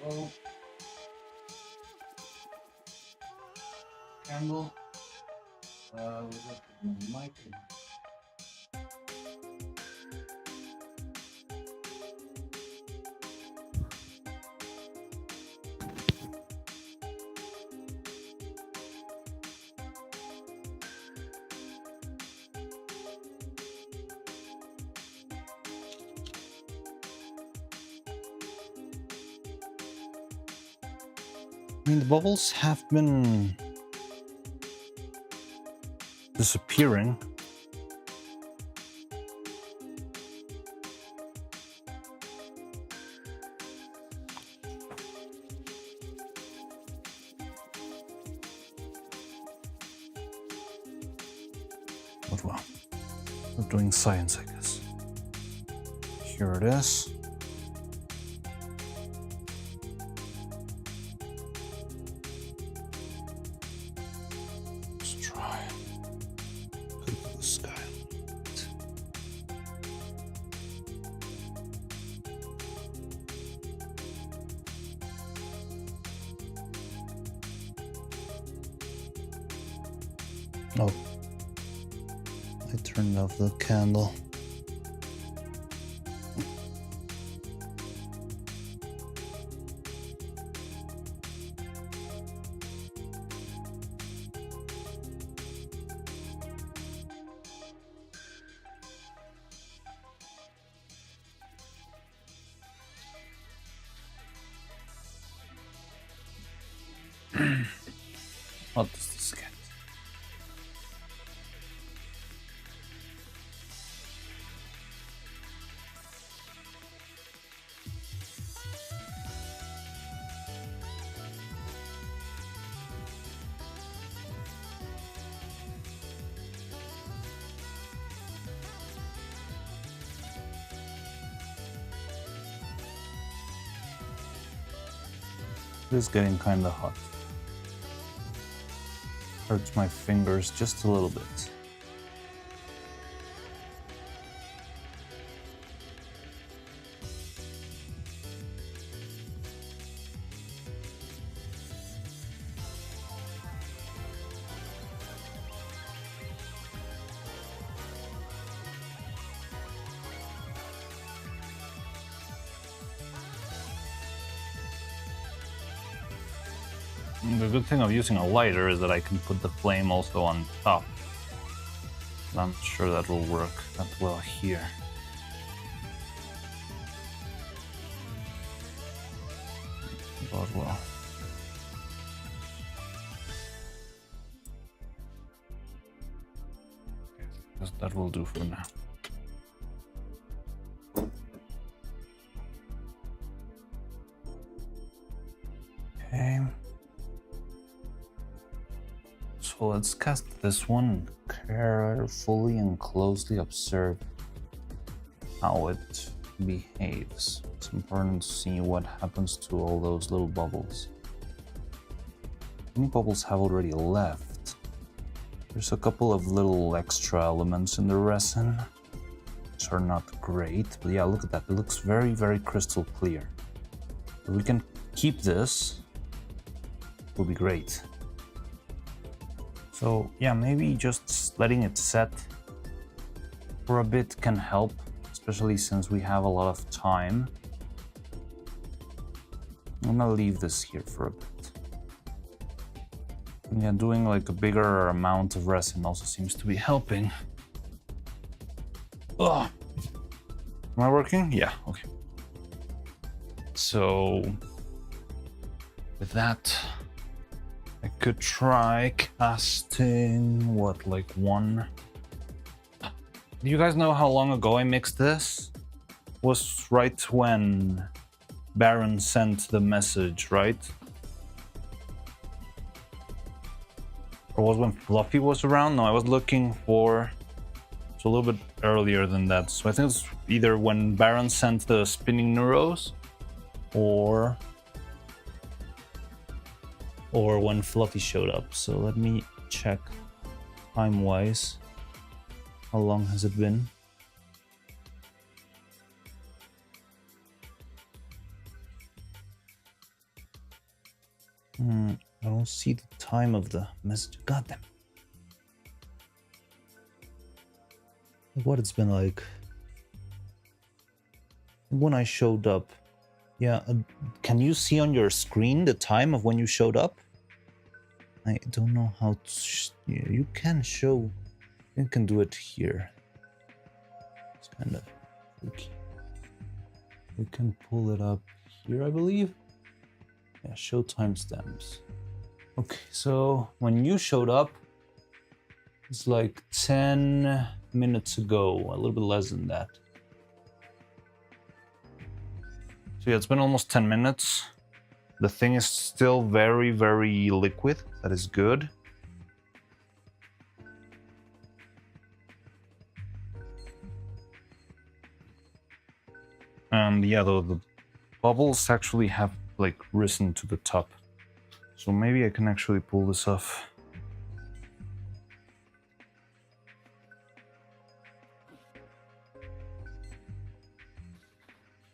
Roll. Candle. What's up with my mic? I mean, the bubbles have been disappearing. But well, we're doing science, I guess. Here it is. Let's try. Look at the sky. Oh, I turned off the candle. What does this get? It is getting kind of hot. Hurts my fingers just a little bit. The good thing of using a lighter is that I can put the flame also on top. I'm sure that will work that well here. But well. Guess that will do for now. Okay. So let's cast this one carefully and closely observe how it behaves. It's important to see what happens to all those little bubbles. Many bubbles have already left. There's a couple of little extra elements in the resin, which are not great, but yeah, look at that. It looks very, very crystal clear. If we can keep this, it will be great. So yeah, maybe just letting it set for a bit can help, especially since we have a lot of time. I'm gonna leave this here for a bit. And yeah, doing like a bigger amount of resin also seems to be helping. Ugh. Am I working? Yeah, okay. So with that, I could try casting, what, like one? Do you guys know how long ago I mixed this? It was right when Baron sent the message, right? Or was when Fluffy was around? No, I was looking for... It's a little bit earlier than that. So I think it's either when Baron sent the spinning neuros, or when Fluffy showed up. So let me check time-wise. How long has it been? I don't see the time of the message. God damn. what it's been like when I showed up. Yeah, can you see on your screen the time of when you showed up? I don't know how to... you can show... you can do it here. It's kind of tricky. You can pull it up here, I believe. Yeah, show timestamps. Okay, so when you showed up, it's like 10 minutes ago, a little bit less than that. So yeah, it's been almost 10 minutes. The thing is still very, very liquid. That is good. And yeah, the bubbles actually have like risen to the top. So maybe I can actually pull this off.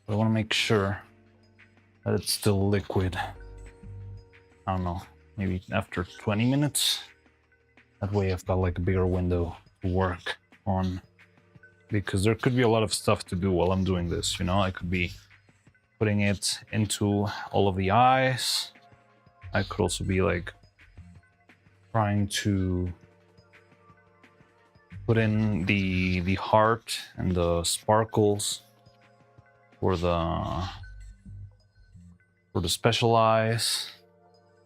I want to make sure that it's still liquid. I don't know, maybe after 20 minutes. That way I've got like a bigger window to work on. Because there could be a lot of stuff to do while I'm doing this, you know? I could be putting it into all of the eyes. I could also be like trying to put in the heart and the sparkles for the special eyes.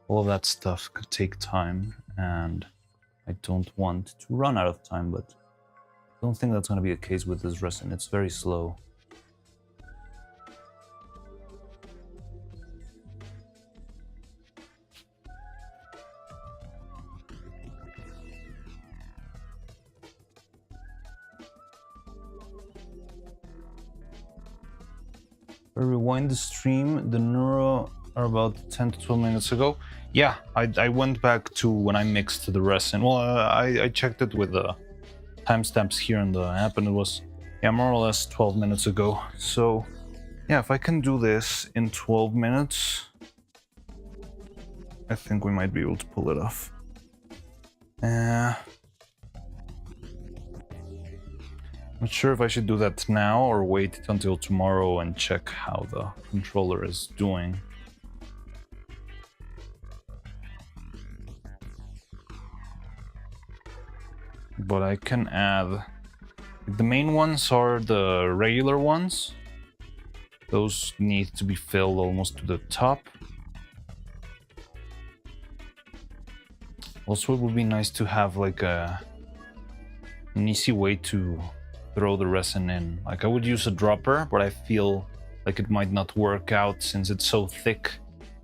All of that stuff could take time, and I don't want to run out of time, but I don't think that's going to be the case with this resin. It's very slow. I rewind the stream. The Neuro are about 10 to 12 minutes ago. Yeah, I went back to when I mixed the resin. Well, I checked it with the timestamps here in the app, and it was, yeah, more or less 12 minutes ago. So, yeah, if I can do this in 12 minutes, I think we might be able to pull it off. Not sure if I should do that now or wait until tomorrow and check how the controller is doing. But I can add... the main ones are the regular ones. Those need to be filled almost to the top. Also, it would be nice to have like an easy way to throw the resin in. Like I would use a dropper, but I feel like it might not work out since it's so thick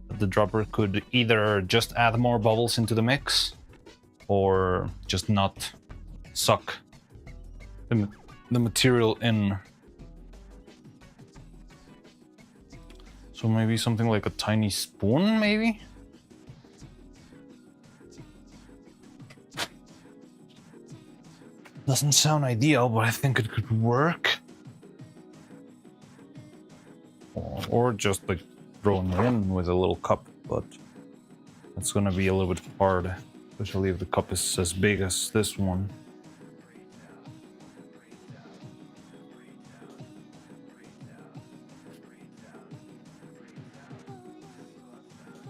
that the dropper could either just add more bubbles into the mix or just not suck the material in. So maybe something like a tiny spoon, maybe? Doesn't sound ideal, but I think it could work. Or just like throwing it in with a little cup, but that's gonna be a little bit hard, especially if the cup is as big as this one.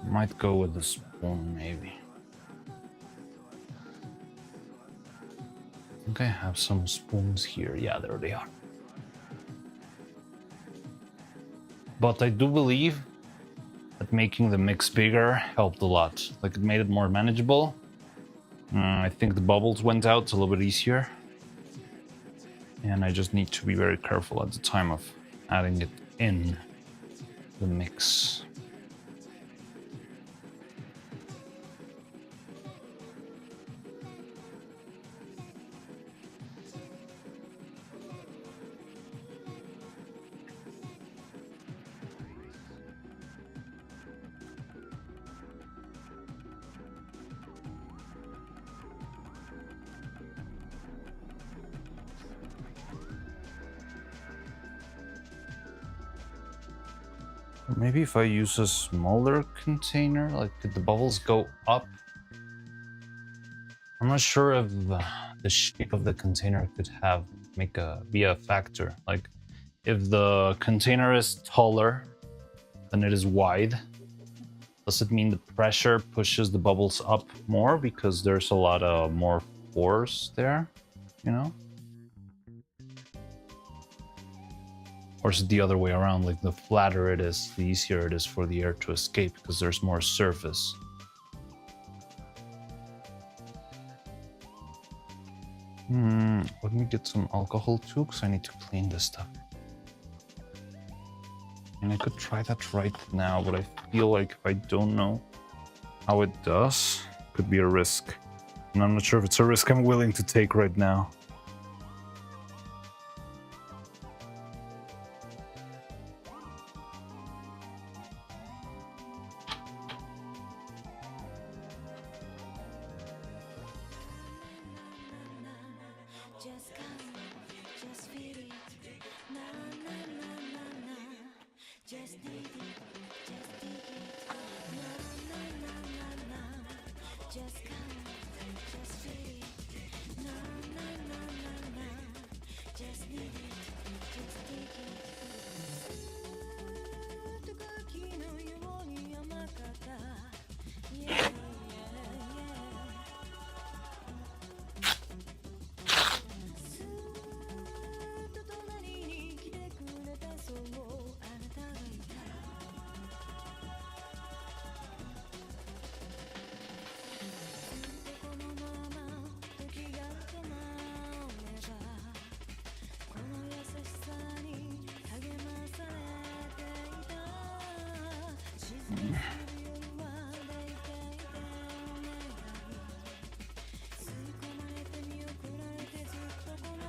Might go with the spoon, maybe. I think I have some spoons here. Yeah, there they are. But I do believe that making the mix bigger helped a lot. Like it made it more manageable. I think the bubbles went out a little bit easier. And I just need to be very careful at the time of adding it in the mix. Maybe if I use a smaller container, like could the bubbles go up? I'm not sure if the shape of the container could have be a factor. Like if the container is taller than it is wide, does it mean the pressure pushes the bubbles up more because there's a lot of more force there, you know? Or is it the other way around? Like the flatter it is, the easier it is for the air to escape because there's more surface. Let me get some alcohol too, because I need to clean this stuff. And I could try that right now, but I feel like if I don't know how it does, it could be a risk. And I'm not sure if it's a risk I'm willing to take right now. Just come, just feel it. Na na na na na. Just need it, just dig it. Na na na na na. Just come, just feel it. Na na na na na. Just need it, just dig it. ずっと柿のように甘かった。Yeah, yeah, yeah. ずっと隣に来てくれたそうあなたがいたずっとこのまま時が止まればこの優しさに励まされていた静かにする夜は抱いていてお願い吸い込まれて見送られてずっとこのま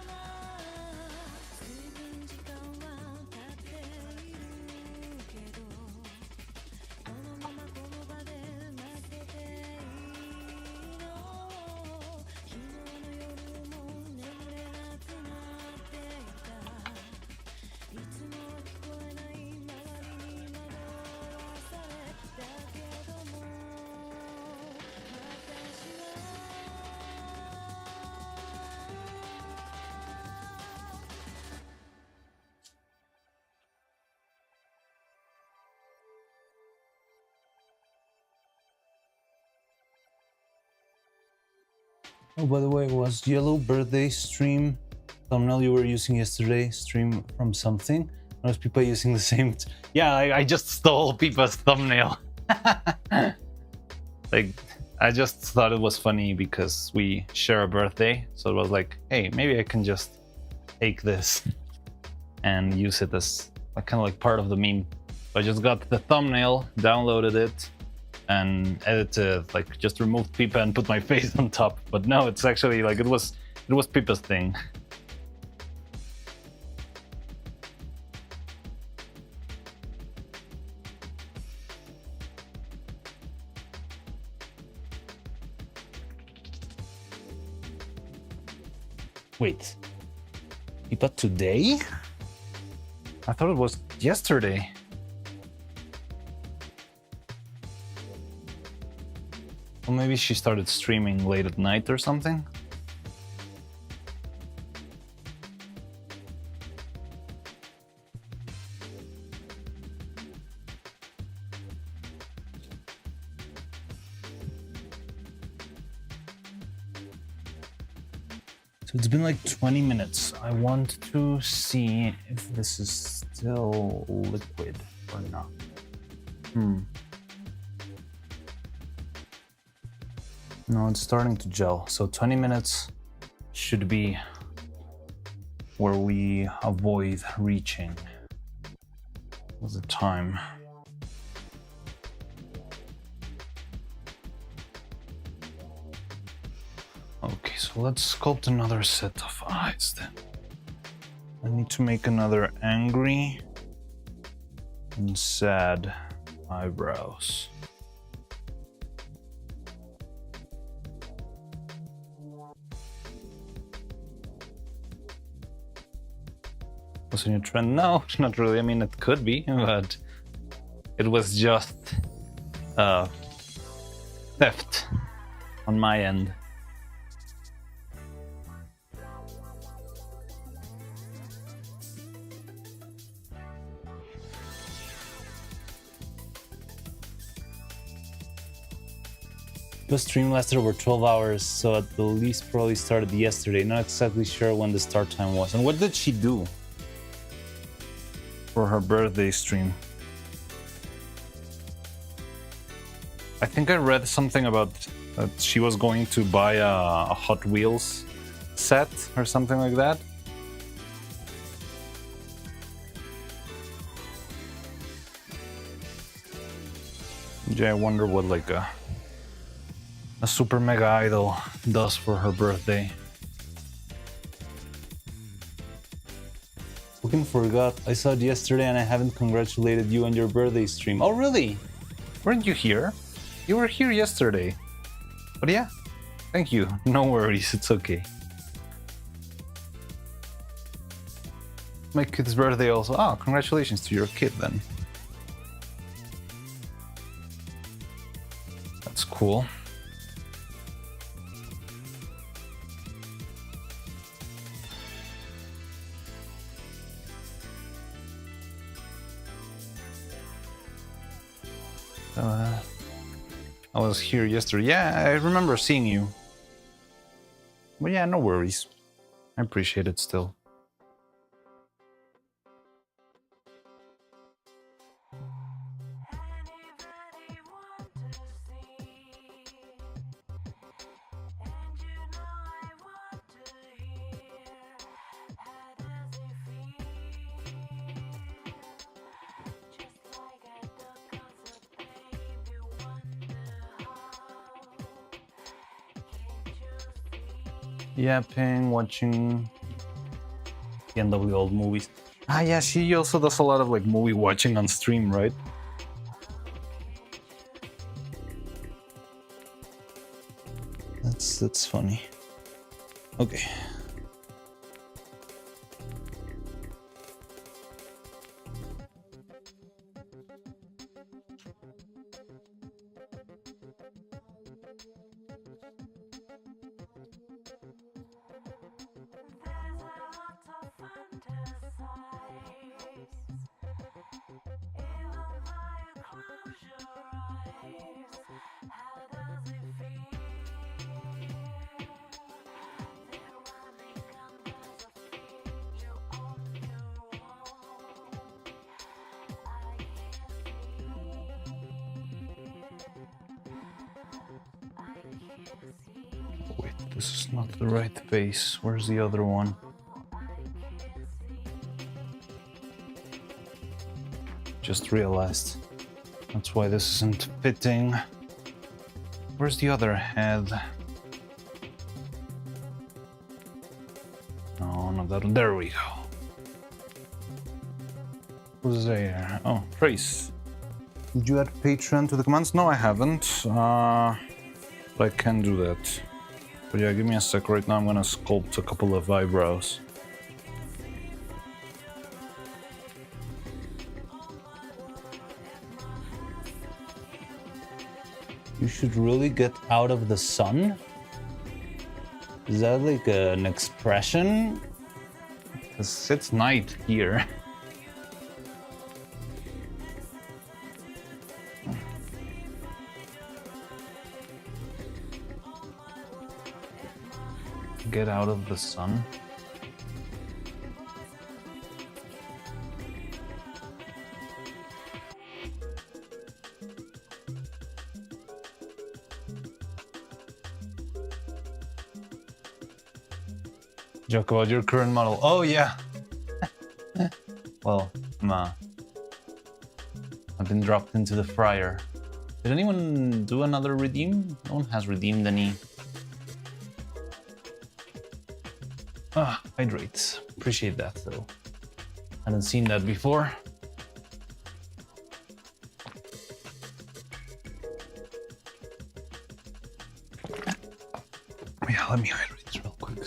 ま随分時間は経っているけどこのままこの場で待ってていいの昨日の夜も眠れなくなっていたいつもは聞こえない周りに惑わされだけども私は Oh, by the way, was Yellow Birthday stream thumbnail you were using yesterday stream from something? Or was people using the same? Yeah, I just stole Pipa's thumbnail. Like, I just thought it was funny because we share a birthday. So it was like, hey, maybe I can just take this and use it as kind of like part of the meme. So I just got the thumbnail, downloaded it, and edited, like just removed Pipa and put my face on top. But no, it's actually like it was Pipa's thing. Wait, Pipa today? I thought it was yesterday. Well, maybe she started streaming late at night or something. So it's been like 20 minutes. I want to see if this is still liquid or not. No, it's starting to gel. So 20 minutes should be where we avoid reaching. What's the time? Okay, so let's sculpt another set of eyes then. I need to make another angry and sad eyebrows. Was a new trend? No, not really. I mean, it could be, but it was just theft on my end. The stream lasted over 12 hours, so at the least probably started yesterday. Not exactly sure when the start time was. And what did she do for her birthday stream? I think I read something about that she was going to buy a Hot Wheels set or something like that. Yeah, I wonder what like a super mega idol does for her birthday. Fucking forgot. I saw it yesterday and I haven't congratulated you on your birthday stream. Oh really? Weren't you here? You were here yesterday. But yeah, thank you. No worries, it's okay. My kid's birthday also. Oh, congratulations to your kid then. That's cool. I was here yesterday. Yeah, I remember seeing you. But yeah, no worries. I appreciate it still. Yapping, watching NW old movies. Ah, yeah, she also does a lot of like movie watching on stream, right? That's funny. Okay. Wait, this is not the right base. Where's the other one? Just realized. That's why this isn't fitting. Where's the other head? No, not that one. There we go. Who's there? Oh, Trace. Did you add Patreon to the commands? No, I haven't. But I can do that. But yeah, give me a sec. Right now I'm gonna sculpt a couple of eyebrows. You should really get out of the sun? Is that like an expression? Because it's night here. Get out of the sun. Joke about your current model. Oh yeah. Well, I've been dropped into the fryer. Did anyone do another redeem? No one has redeemed any. Ah, hydrates. Appreciate that though. Hadn't seen that before. Yeah, let me hydrate real quick.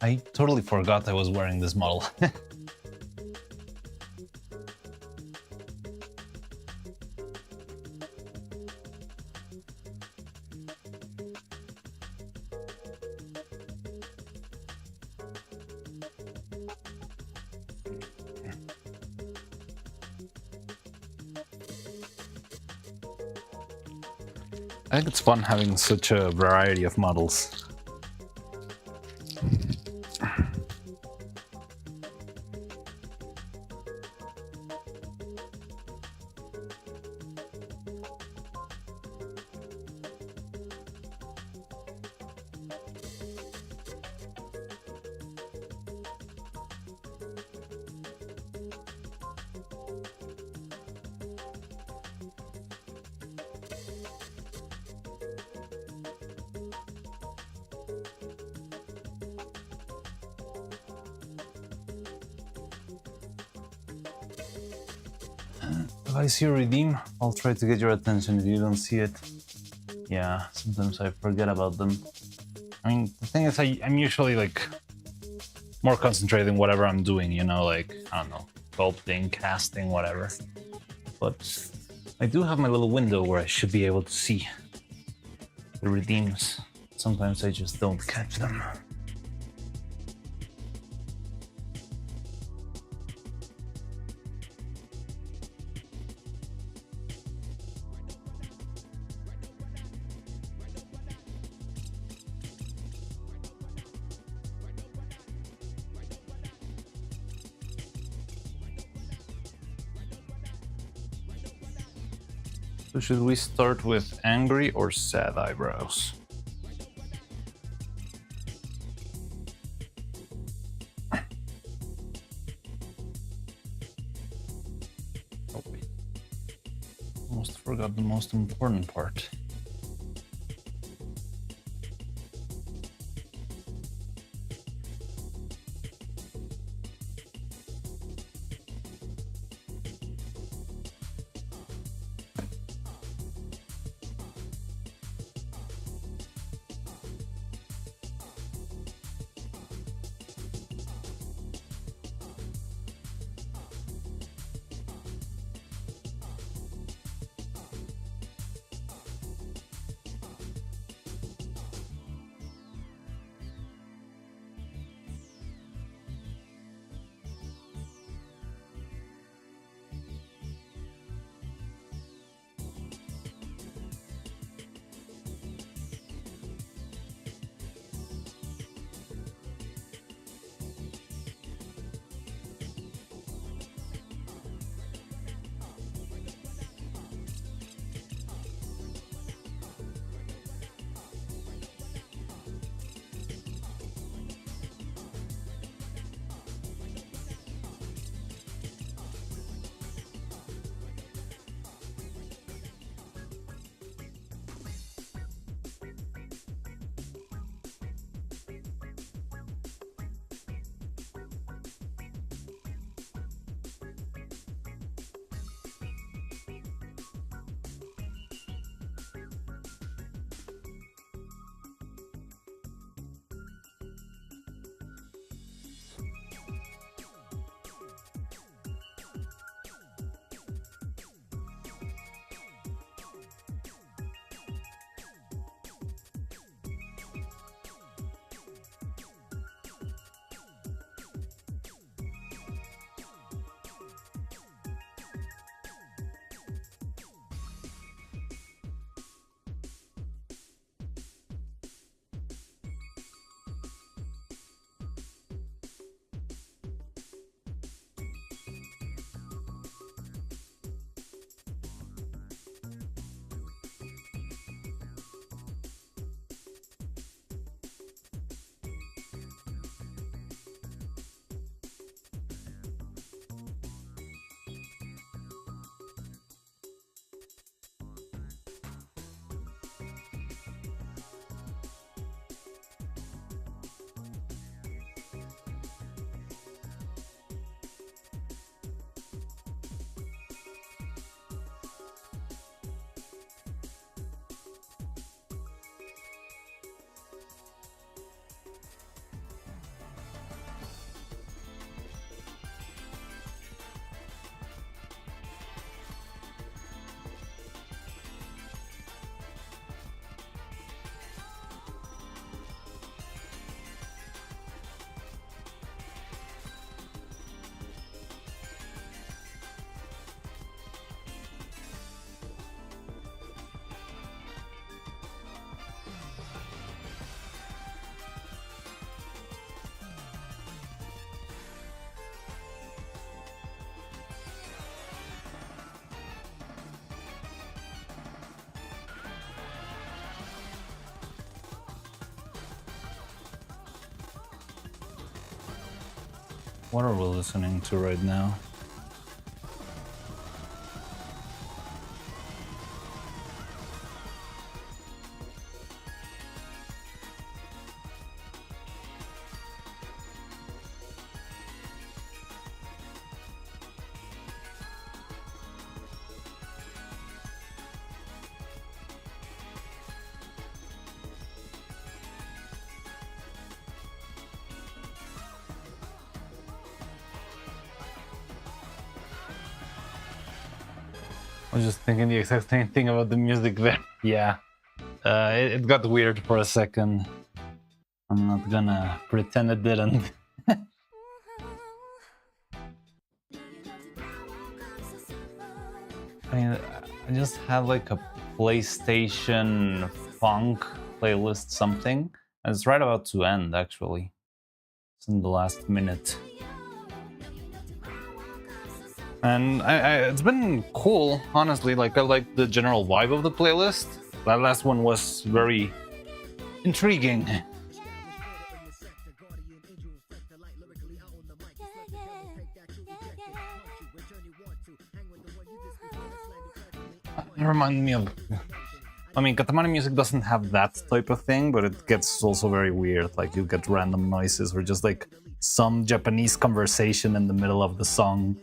I totally forgot I was wearing this model. I think it's fun having such a variety of models. If I see a redeem, I'll try to get your attention if you don't see it. Yeah, sometimes I forget about them. I mean, the thing is, I'm usually like more concentrated in whatever I'm doing, you know, like, I don't know, sculpting, casting, whatever. But I do have my little window where I should be able to see the redeems. Sometimes I just don't catch them. So should we start with angry or sad eyebrows? Oh wait, almost forgot the most important part. What are we listening to right now? I was just thinking the exact same thing about the music there. Yeah, it got weird for a second. I'm not gonna pretend it didn't. I mean, I just had like a PlayStation funk playlist something, and it's right about to end actually. It's in the last minute. And it's been cool, honestly. Like I like the general vibe of the playlist. That last one was very intriguing. It reminded me of... I mean, Katamari music doesn't have that type of thing, but it gets also very weird. Like you get random noises or just like some Japanese conversation in the middle of the song.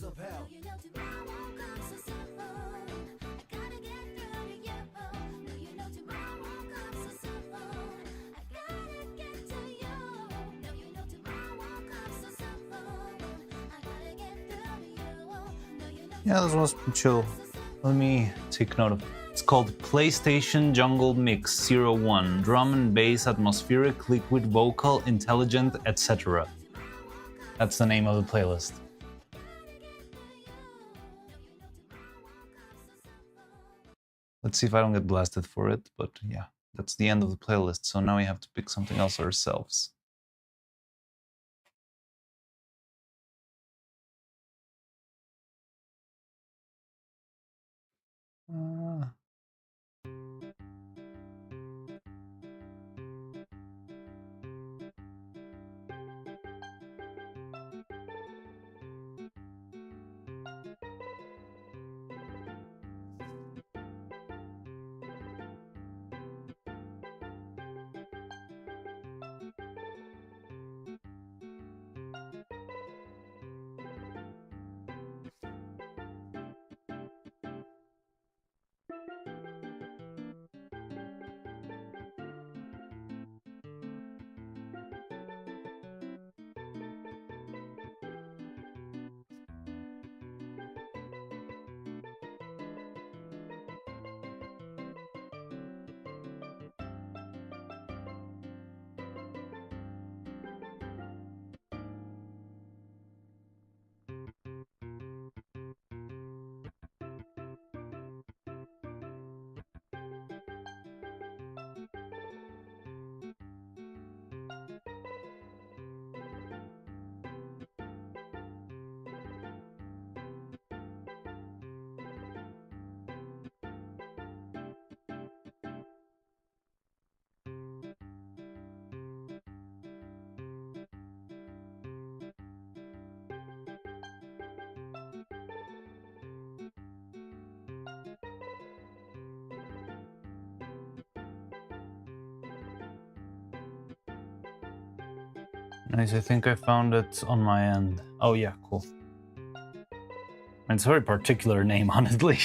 Of hell. You know tomorrow comes so simple. I gotta get through to you. No, you know tomorrow comes so simple. I gotta get to you. No, you know tomorrow comes so simple. I gotta get through to you. No, you know. Yeah, this one's chill. Let me take note of it. It's called PlayStation Jungle Mix 01. Drum and bass, atmospheric, liquid vocal, intelligent, etc. That's the name of the playlist. Let's see if I don't get blasted for it, but yeah, that's the end of the playlist, so now we have to pick something else ourselves. Nice, I think I found it on my end. Oh yeah, cool. It's a very particular name, honestly.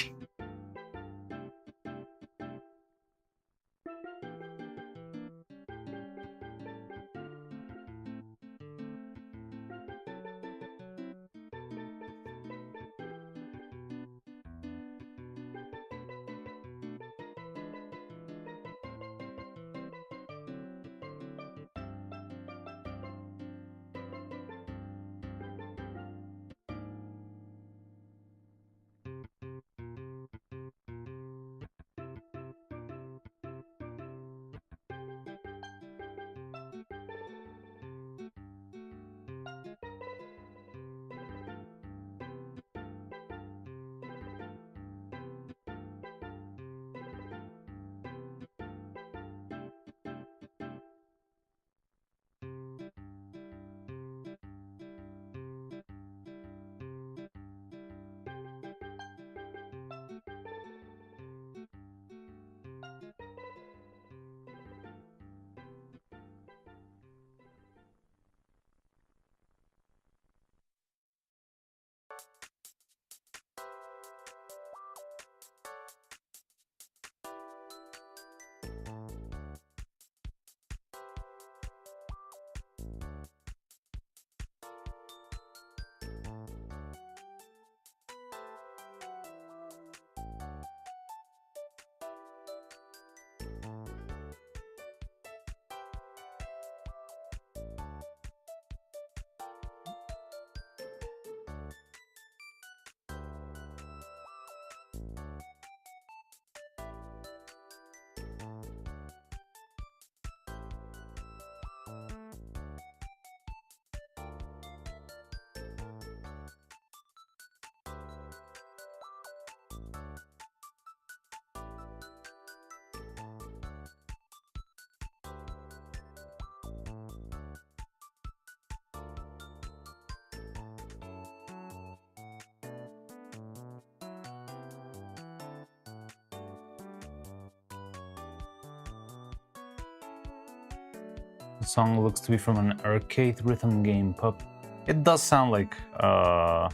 The song looks to be from an arcade rhythm game pop. It does sound like it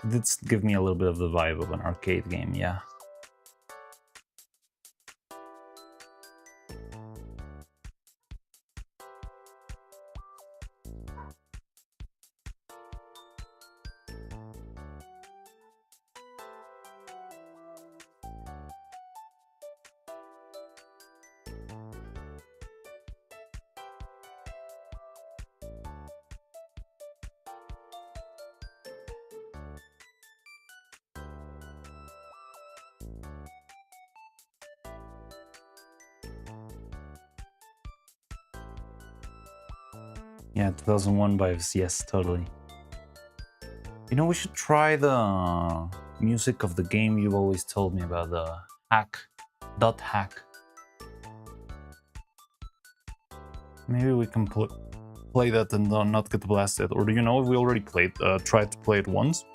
did give me a little bit of the vibe of an arcade game, yeah. Yeah, 2001 vibes, yes, totally. You know, we should try the music of the game you've always told me about, the hack. Maybe we can play that and not get blasted. Or do you know if we already tried to play it once?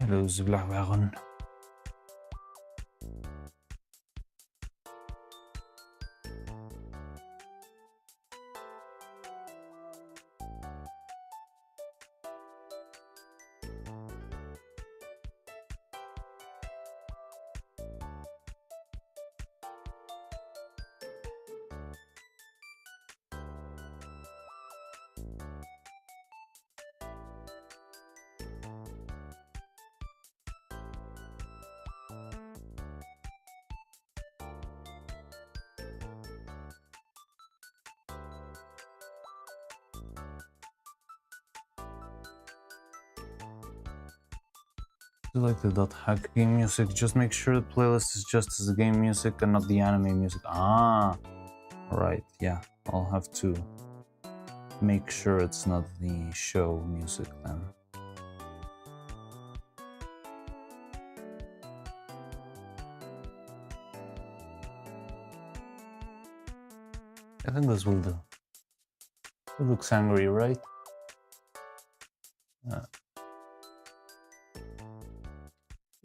Hello, Zublawaron. I like the .hack game music. Just make sure the playlist is just as the game music and not the anime music. Ah, right, yeah. I'll have to make sure it's not the show music then. I think this will do. It looks angry, right?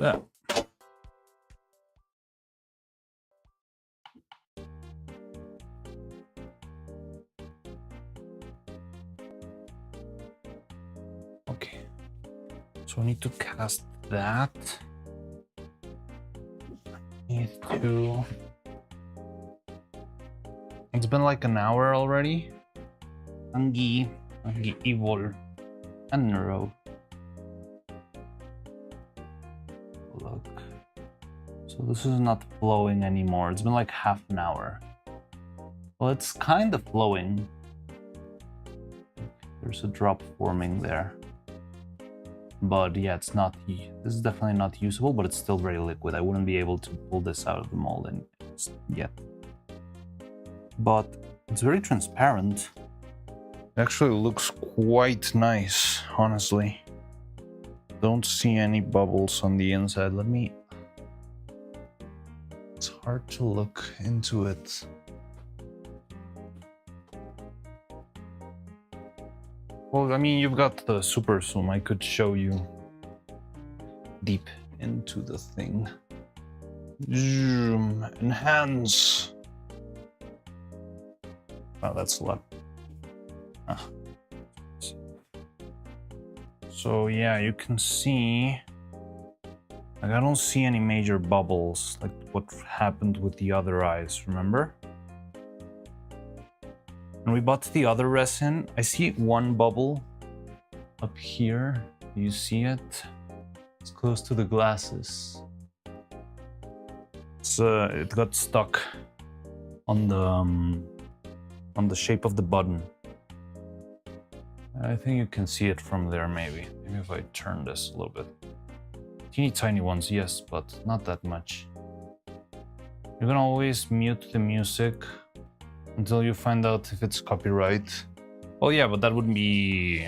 Yeah. Okay. So I need to cast that. Need to. It's been like an hour already. Angi Evil, and Neuro. Look. So this is not flowing anymore. It's been like half an hour. Well, it's kind of flowing. There's a drop forming there. But yeah, it's not. This is definitely not usable, but it's still very liquid. I wouldn't be able to pull this out of the mold yet. But it's very transparent. It actually looks quite nice, honestly. Don't see any bubbles on the inside. It's hard to look into it. Well, I mean, you've got the super zoom. I could show you deep into the thing. Zoom, enhance. Wow, that's a lot. So yeah, you can see, like, I don't see any major bubbles, like what happened with the other eyes, remember? When we bought the other resin, I see one bubble up here. Do you see it? It's close to the glasses. It got stuck on the shape of the button. I think you can see it from there, maybe. Maybe if I turn this a little bit. Teeny tiny ones, yes, but not that much. You can always mute the music until you find out if it's copyright. Oh yeah, but that would be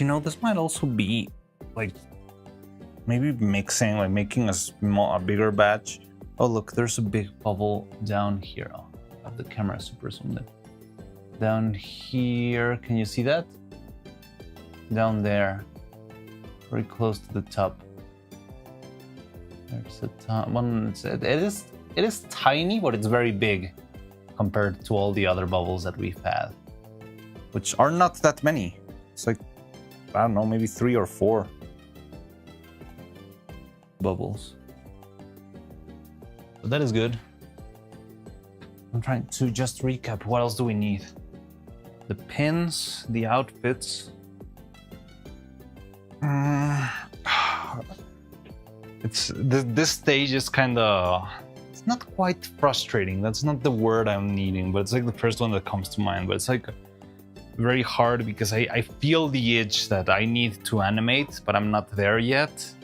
You know, this might also be like maybe mixing, like making a bigger batch. Oh, look, there's a big bubble down here. I'll have the camera super zoomed in. Down here, can you see that? Down there, very close to the top. There's a top one. It is tiny, but it's very big compared to all the other bubbles that we've had, which are not that many. It's like, I don't know, maybe 3 or 4 bubbles. So that is good. I'm trying to just recap. What else do we need? The pins, the outfits. This stage is kind of, it's not quite frustrating. That's not the word I'm needing, but it's like the first one that comes to mind. But it's like very hard because I feel the itch that I need to animate, but I'm not there yet.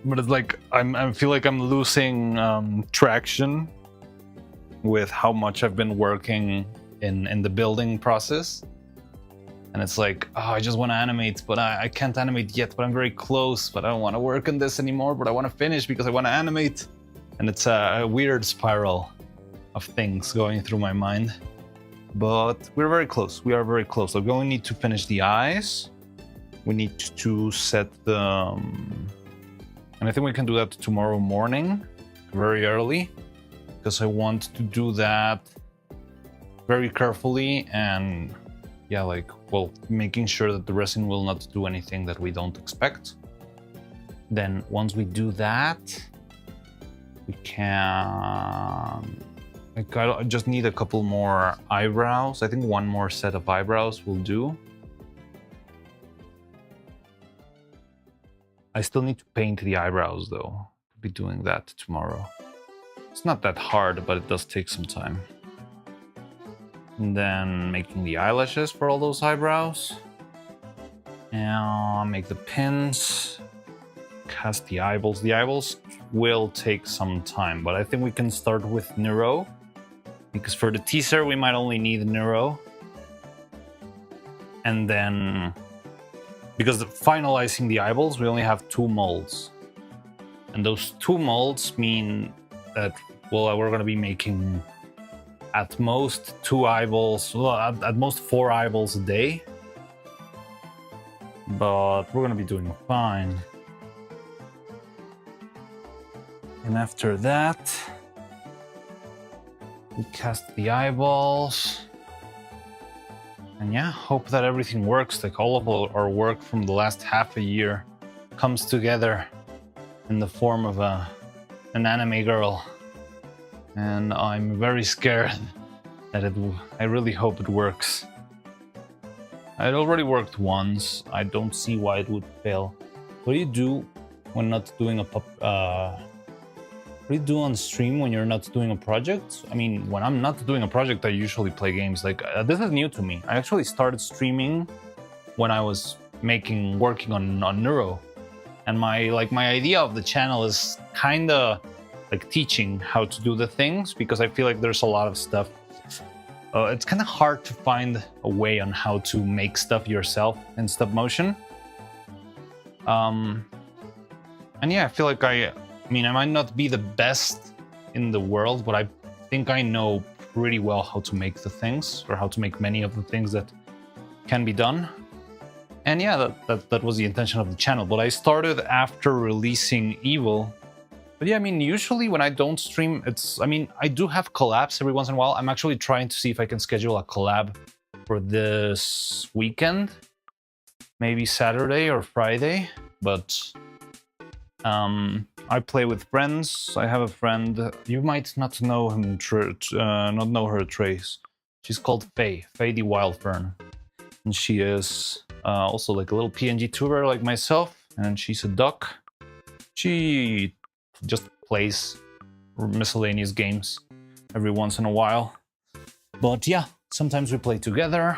But it's like I feel like I'm losing traction with how much I've been working in the building process. And it's like, oh, I just want to animate, but I can't animate yet, but I'm very close, but I don't want to work on this anymore, but I want to finish because I want to animate. And it's a weird spiral of things going through my mind. But we're very close. We are very close. So we only need to finish the eyes. We need to set the... and I think we can do that tomorrow morning, very early, because I want to do that very carefully and, yeah, like, well, making sure that the resin will not do anything that we don't expect. Then once we do that, we can... like, I just need a couple more eyebrows. I think one more set of eyebrows will do. I still need to paint the eyebrows though. I'll be doing that tomorrow. It's not that hard, but it does take some time. And then making the eyelashes for all those eyebrows. And make the pins. Cast the eyeballs. The eyeballs will take some time, but I think we can start with Neuro. Because for the teaser, we might only need Neuro. And then... because finalizing the eyeballs, we only have 2 molds. And those 2 molds mean that, well, we're going to be making at most 2 eyeballs, well, at most 4 eyeballs a day. But we're going to be doing fine. And after that, we cast the eyeballs. And yeah, hope that everything works, like all of our work from the last half a year comes together in the form of an anime girl. And I'm very scared that I really hope it works. It already worked once. I don't see why it would fail. What do you do when not doing what do you do on stream when you're not doing a project? I mean, when I'm not doing a project, I usually play games. Like, this is new to me. I actually started streaming when I was working on Neuro. And my idea of the channel is kind of like teaching how to do the things, because I feel like there's a lot of stuff. It's kind of hard to find a way on how to make stuff yourself in stop motion. And yeah, I feel like I might not be the best in the world, but I think I know pretty well how to make the things, or how to make many of the things that can be done. And yeah, that was the intention of the channel. But I started after releasing Evil. But yeah, I mean, usually when I don't stream, I do have collabs every once in a while. I'm actually trying to see if I can schedule a collab for this weekend. Maybe Saturday or Friday. But I play with friends. I have a friend, you might not know him, not know her, Trace. She's called Faye the Wildfern. And she is also like a little PNG tuber like myself, and she's a duck. She just plays miscellaneous games every once in a while. But yeah, sometimes we play together,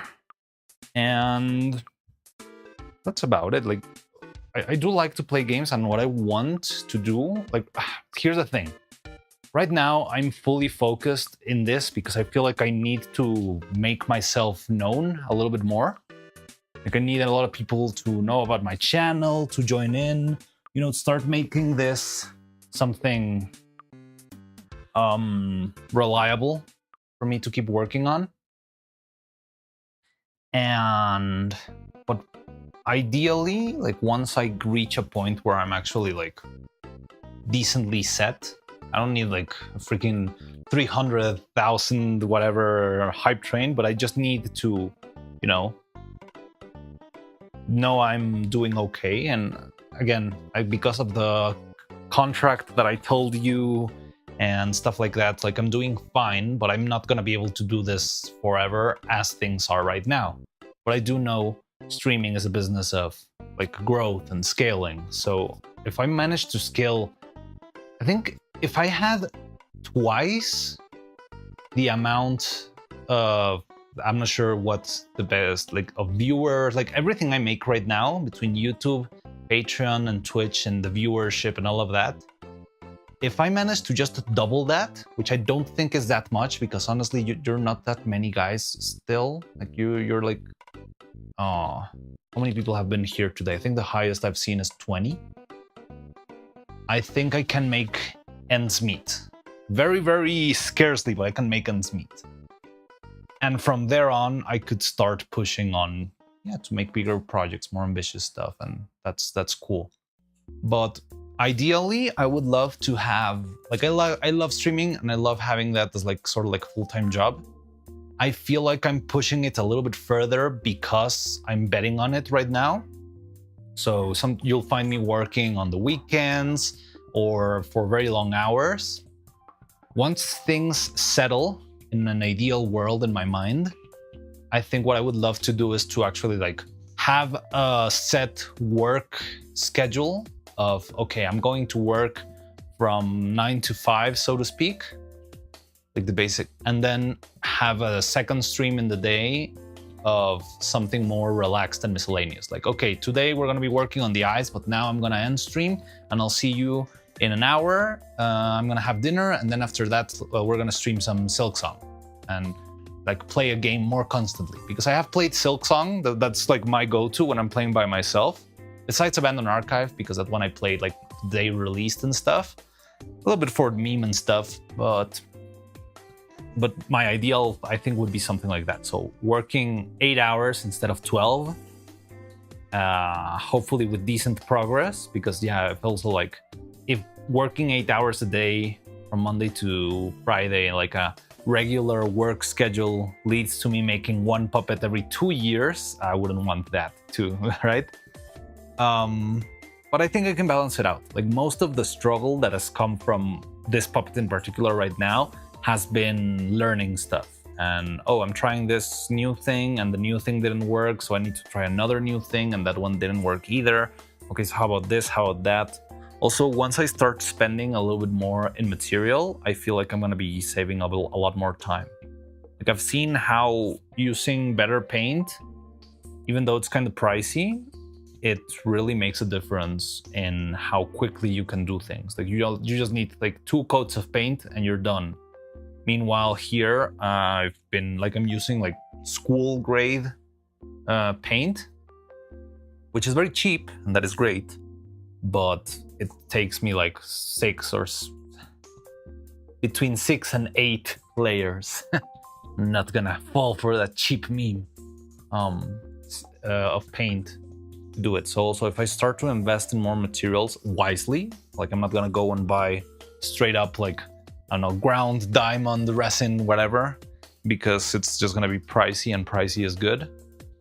and that's about it. Like, I do like to play games, and what I want to do, like, here's the thing. Right now, I'm fully focused in this because I feel like I need to make myself known a little bit more. Like I need a lot of people to know about my channel, to join in, you know, start making this something reliable for me to keep working on. And but ideally, like once I reach a point where I'm actually like decently set, I don't need like a freaking 300,000 whatever hype train, but I just need to, you know I'm doing okay. And again, because of the contract that I told you and stuff like that, like I'm doing fine, but I'm not gonna be able to do this forever as things are right now. But I do know streaming is a business of like growth and scaling. So if I manage to scale, I think if I had twice the amount of, I'm not sure what's the best, like of viewers, like everything I make right now between YouTube, Patreon, and Twitch, and the viewership and all of that. If I manage to just double that, which I don't think is that much, because honestly, you're not that many guys still. Like you're like, oh, how many people have been here today? I think the highest I've seen is 20. I think I can make ends meet. Very, very scarcely, but I can make ends meet. And from there on, I could start pushing on, to make bigger projects, more ambitious stuff, and that's cool. But ideally, I would love to have, like, I love streaming, and I love having that as like sort of like a full-time job. I feel like I'm pushing it a little bit further because I'm betting on it right now. So you'll find me working on the weekends or for very long hours. Once things settle in an ideal world in my mind, I think what I would love to do is to actually like have a set work schedule of, okay, I'm going to work from 9 to 5, so to speak, like the basic, and then have a second stream in the day of something more relaxed and miscellaneous. Like, okay, today we're gonna be working on the eyes, but now I'm gonna end stream and I'll see you in an hour. I'm gonna have dinner, and then after that, we're gonna stream some Silksong and like play a game more constantly, because I have played Silksong. That's like my go-to when I'm playing by myself. Besides Abandoned Archive, because that one I played like they released and stuff, a little bit for meme and stuff, but my ideal, I think, would be something like that. So working 8 hours instead of 12, hopefully with decent progress, because I feel also like if working 8 hours a day from Monday to Friday, like a regular work schedule, leads to me making one puppet every 2 years, I wouldn't want that too, right? But I think I can balance it out. Like most of the struggle that has come from this puppet in particular right now has been learning stuff. And, oh, I'm trying this new thing and the new thing didn't work, so I need to try another new thing and that one didn't work either. Okay, so how about this, how about that? Also, once I start spending a little bit more in material, I feel like I'm gonna be saving up a lot more time. Like I've seen how using better paint, even though it's kind of pricey, it really makes a difference in how quickly you can do things. Like you just need like 2 coats of paint and you're done. Meanwhile, here I'm using like school grade paint, which is very cheap, and that is great, but it takes me like between 6 and 8 layers. I'm not gonna fall for that cheap meme of paint to do it. So also, if I start to invest in more materials wisely, like I'm not gonna go and buy straight up like, I don't know, ground diamond resin, whatever, because it's just gonna be pricey, and pricey is good.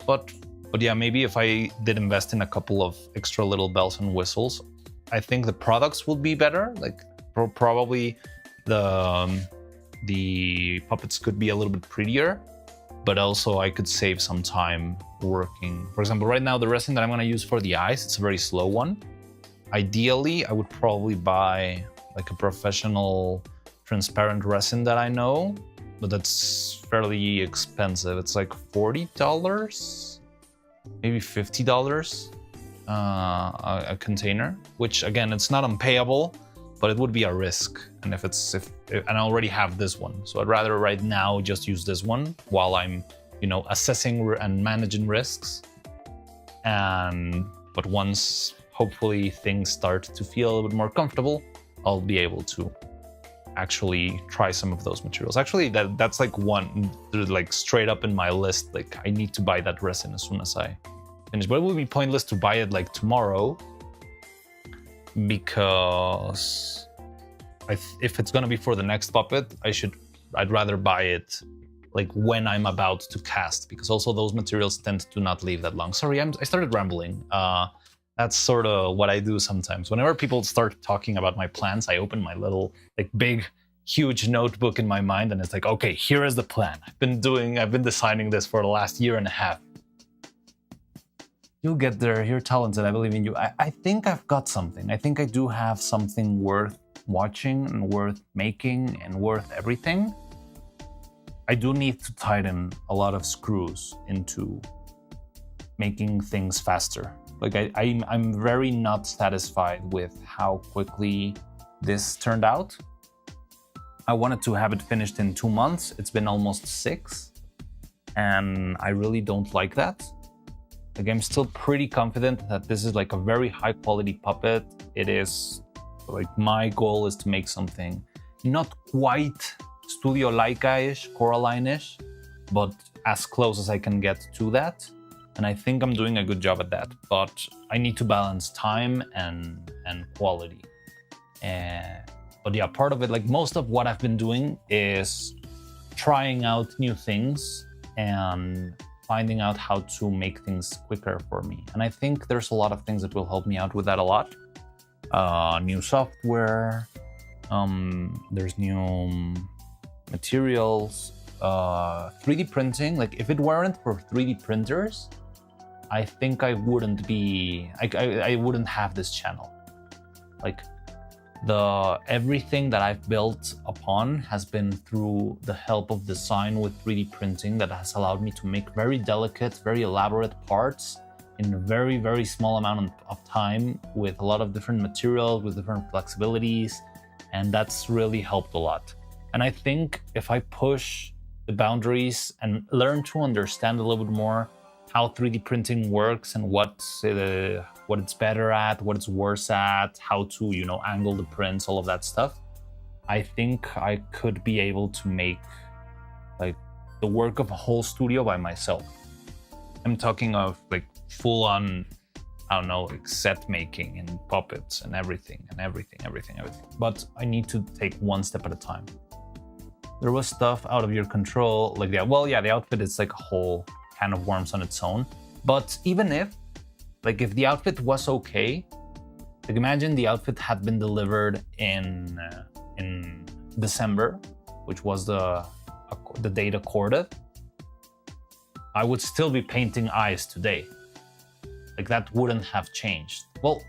But yeah, maybe if I did invest in a couple of extra little bells and whistles, I think the products would be better. Like probably the puppets could be a little bit prettier, but also I could save some time working. For example, right now the resin that I'm gonna use for the eyes, it's a very slow one. Ideally, I would probably buy like a professional transparent resin that I know, but that's fairly expensive. It's like $40, maybe $50 a container, which again, it's not unpayable, but it would be a risk. And and I already have this one, so I'd rather right now just use this one while I'm, assessing and managing risks. But once hopefully things start to feel a little bit more comfortable, I'll be able to actually try some of those materials. Actually, that's like one like straight up in my list. Like I need to buy that resin as soon as I finish. But it would be pointless to buy it like tomorrow, because if it's gonna be for the next puppet, I'd rather buy it like when I'm about to cast, because also those materials tend to not leave that long. Sorry, I started rambling. That's sort of what I do sometimes. Whenever people start talking about my plans, I open my little, like, big, huge notebook in my mind, and it's like, okay, here is the plan. I've been designing this for the last year and a half. You'll get there. You're talented. I believe in you. I think I've got something. I think I do have something worth watching and worth making and worth everything. I do need to tighten a lot of screws into making things faster. Like I'm very not satisfied with how quickly this turned out. I wanted to have it finished in 2 months. It's been almost 6, and I really don't like that. Like I'm still pretty confident that this is like a very high quality puppet. It is like, my goal is to make something not quite Studio Laika-ish, Coraline-ish, but as close as I can get to that. And I think I'm doing a good job at that, but I need to balance time and quality. But yeah, part of it, like most of what I've been doing is trying out new things and finding out how to make things quicker for me. And I think there's a lot of things that will help me out with that a lot. New software, there's new materials, 3D printing. Like if it weren't for 3D printers, I think I wouldn't have this channel. Like everything that I've built upon has been through the help of design with 3D printing that has allowed me to make very delicate, very elaborate parts in a very, very small amount of time with a lot of different materials, with different flexibilities, and that's really helped a lot. And I think if I push the boundaries and learn to understand a little bit more how 3D printing works and what it's better at, what it's worse at, how to, angle the prints, all of that stuff, I think I could be able to make like the work of a whole studio by myself. I'm talking of like full on, I don't know, like set making and puppets and everything. But I need to take one step at a time. There was stuff out of your control, like the outfit is like a whole can of worms on its own. But even if the outfit was okay, like imagine the outfit had been delivered in December, which was the date accorded, I would still be painting eyes today. Like that wouldn't have changed. Well,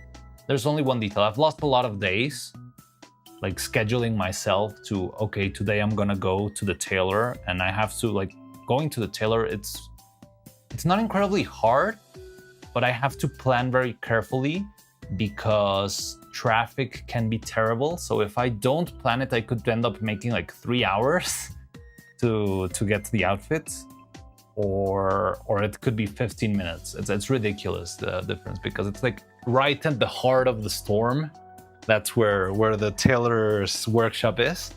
there's only one detail. I've lost a lot of days, like scheduling myself to, okay, today I'm gonna go to the tailor, and I have to, like, going to the tailor, it's not incredibly hard, but I have to plan very carefully because traffic can be terrible. So if I don't plan it, I could end up making like 3 hours to get to the outfit, or it could be 15 minutes. It's ridiculous, the difference, because it's like right at the heart of the storm. That's where the tailor's workshop is.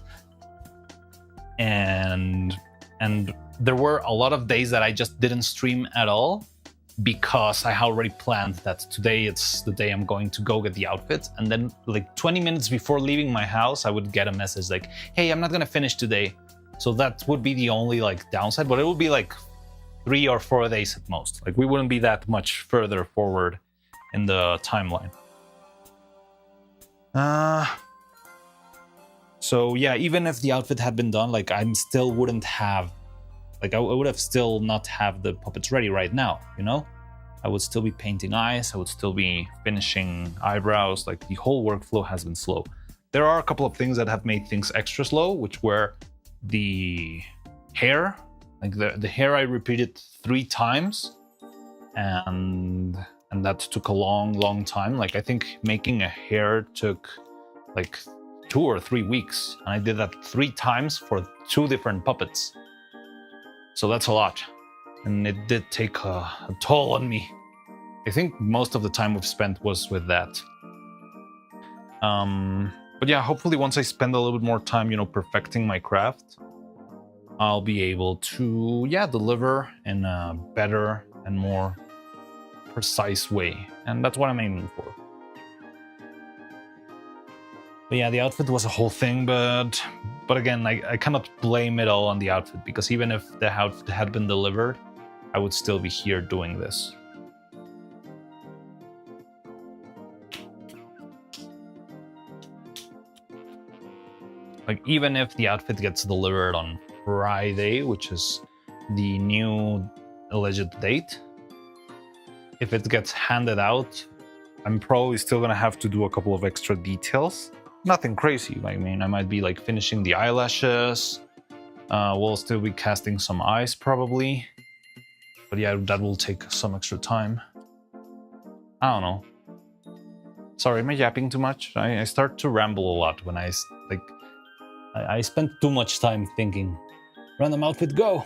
And there were a lot of days that I just didn't stream at all because I already planned that today it's the day I'm going to go get the outfit. And then like 20 minutes before leaving my house, I would get a message like, hey, I'm not gonna finish today. So that would be the only like downside, but it would be like 3 or 4 days at most. Like we wouldn't be that much further forward in the timeline. So yeah, even if the outfit had been done, like I still wouldn't have, like I would have still not have the puppets ready right now, I would still be painting eyes, I would still be finishing eyebrows, like the whole workflow has been slow. There are a couple of things that have made things extra slow, which were the hair. Like the hair I repeated 3 times, and that took a long time. Like I think making a hair took like 2 or 3 weeks, and I did that 3 times for 2 different puppets. So that's a lot, and it did take a toll on me. I think most of the time we've spent was with that. But yeah, hopefully once I spend a little bit more time, you know, perfecting my craft, I'll be able to, yeah, deliver in a better and more precise way. And that's what I'm aiming for. But yeah, the outfit was a whole thing, but again, I cannot blame it all on the outfit, because even if the outfit had been delivered, I would still be here doing this. Like, even if the outfit gets delivered on Friday, which is the new alleged date, if it gets handed out, I'm probably still gonna have to do a couple of extra details. Nothing crazy. I mean, I might be like finishing the eyelashes. We'll still be casting some eyes probably. But yeah, that will take some extra time. I don't know. Sorry, am I yapping too much? I start to ramble a lot when I spent too much time thinking. Random outfit, go!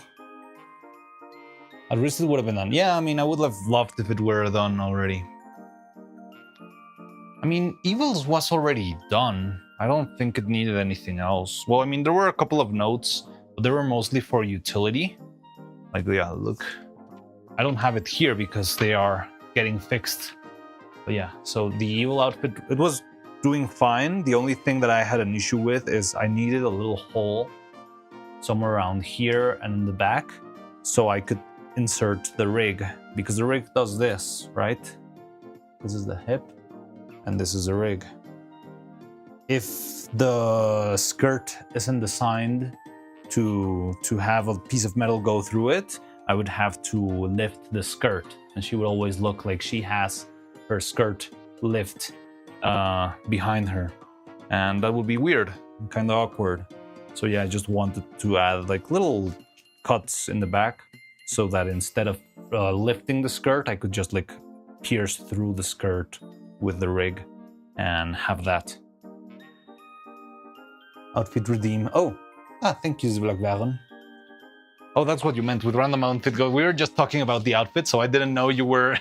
At least it would have been done. Yeah, I mean, I would have loved if it were done already. I mean, Evils was already done. I don't think it needed anything else. Well, I mean, there were a couple of notes, but they were mostly for utility. Like, yeah, look. I don't have it here because they are getting fixed. But yeah, so the Evil outfit, it was doing fine. The only thing that I had an issue with is I needed a little hole somewhere around here and in the back so I could insert the rig, because the rig does this, right? This is the hip and this is the rig. If the skirt isn't designed to have a piece of metal go through it, I would have to lift the skirt, and she would always look like she has her skirt lift behind her, and that would be weird, kind of awkward. So yeah, I just wanted to add like little cuts in the back so that instead of lifting the skirt, I could just like pierce through the skirt with the rig and have that. Outfit redeem. Thank you, Zvlagvaren. Oh, that's what you meant with random outfit go. We were just talking about the outfit, so I didn't know you were...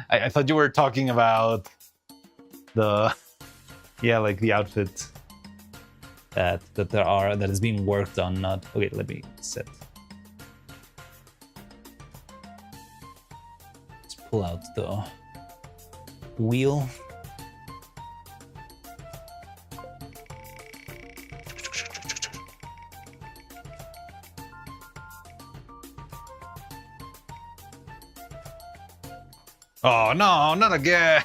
I thought you were talking about the... Yeah, like the outfit that is being worked on, not... Okay, let me set. Let's pull out the wheel. Oh no, not again!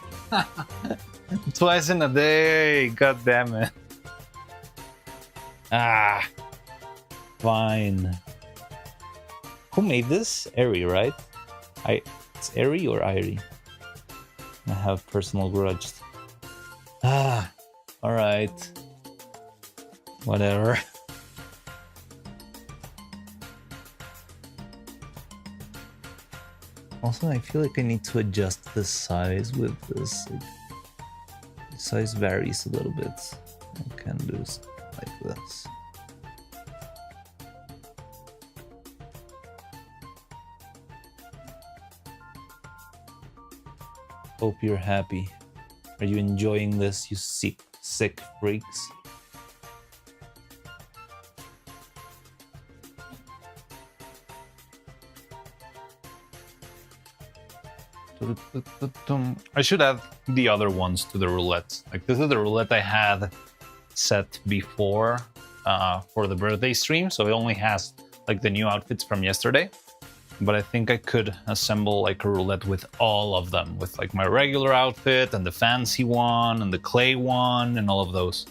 Twice in a day, god damn it. Fine. Who made this? Eri, right? It's Eri or Irie? I have personal grudge. Alright. Whatever. Also, I feel like I need to adjust the size with this. Like, the size varies a little bit. I can do stuff like this. Hope you're happy. Are you enjoying this, you sick freaks? I should add the other ones to the roulette. Like, this is the roulette I had set before for the birthday stream, so it only has like the new outfits from yesterday. But I think I could assemble like a roulette with all of them, with like my regular outfit and the fancy one and the clay one and all of those.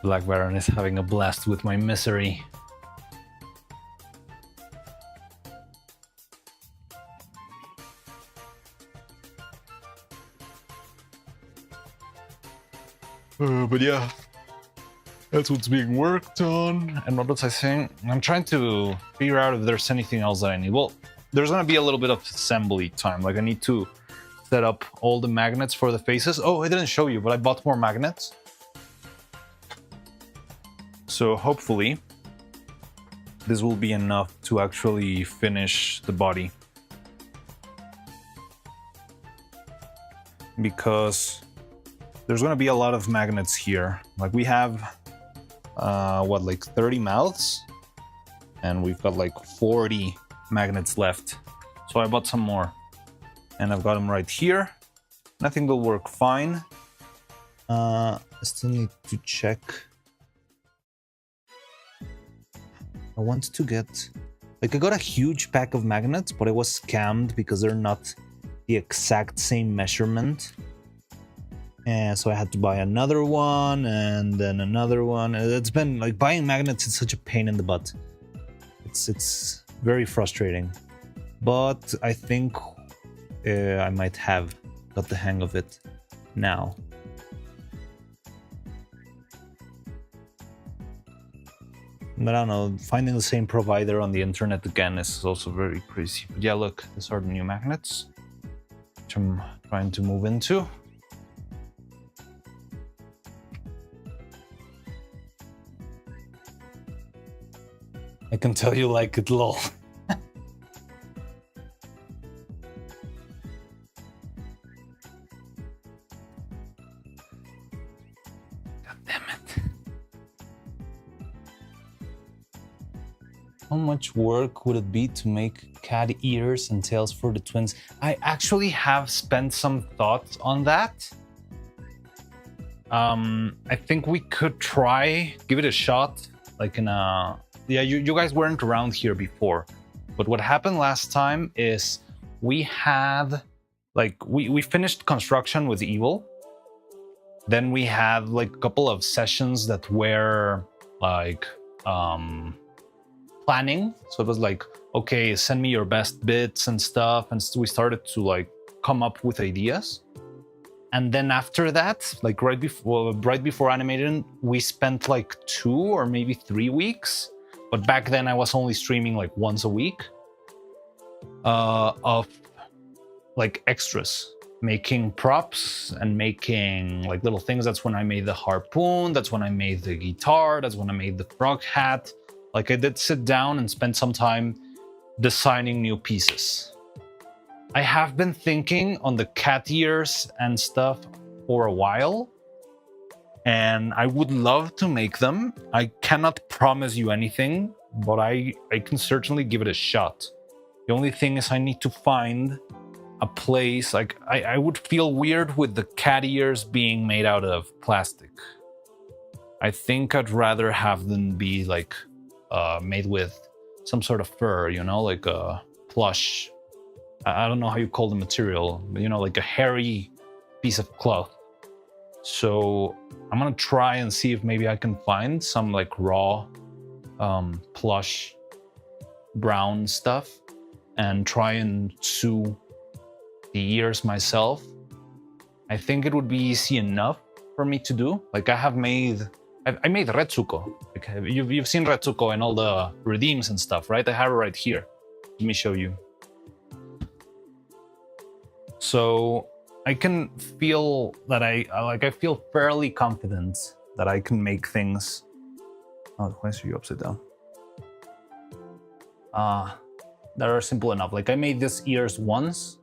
Black Baron is having a blast with my misery. But yeah, that's what's being worked on. And what was I saying? I'm trying to figure out if there's anything else that I need. Well, there's gonna be a little bit of assembly time. Like, I need to set up all the magnets for the faces. Oh, I didn't show you, but I bought more magnets. So hopefully this will be enough to actually finish the body. Because there's going to be a lot of magnets here. Like we have, like 30 mouths? And we've got like 40 magnets left. So I bought some more. And I've got them right here. And I think they'll work fine. I still need to check. I want to get... Like I got a huge pack of magnets, but I was scammed because they're not the exact same measurement. And so I had to buy another one and then another one. It's been like buying magnets is such a pain in the butt. It's very frustrating. But I think I might have got the hang of it now. But I don't know, finding the same provider on the internet again is also very crazy. But yeah, look, these are the new magnets, which I'm trying to move into. I can tell you like it, lol. God damn it. How much work would it be to make cat ears and tails for the twins? I actually have spent some thoughts on that. I think we could try, give it a shot, like in a... Yeah, you guys weren't around here before, but what happened last time is we had, like, we finished construction with Evil. Then we had like a couple of sessions that were like planning. So it was like, okay, send me your best bits and stuff. And we started to like come up with ideas. And then after that, like right before animating, we spent like 2 or maybe 3 weeks. But back then I was only streaming like once a week of like extras, making props and making like little things. That's when I made the harpoon. That's when I made the guitar. That's when I made the frog hat. Like I did sit down and spend some time designing new pieces. I have been thinking on the cat ears and stuff for a while. And I would love to make them. I cannot promise you anything, but I can certainly give it a shot. The only thing is I need to find a place. Like I would feel weird with the cat ears being made out of plastic. I think I'd rather have them be like made with some sort of fur, you know, like a plush. I don't know how you call the material, but you know, like a hairy piece of cloth. So I'm gonna try and see if maybe I can find some like raw plush brown stuff and try and sew the ears myself. I think it would be easy enough for me to do. Like I made Retsuko. Like you've seen Retsuko in all the redeems and stuff, right? I have it right here. Let me show you. So I can feel that I feel fairly confident that I can make things. Oh, why is you upside down? That are simple enough. Like I made these ears once.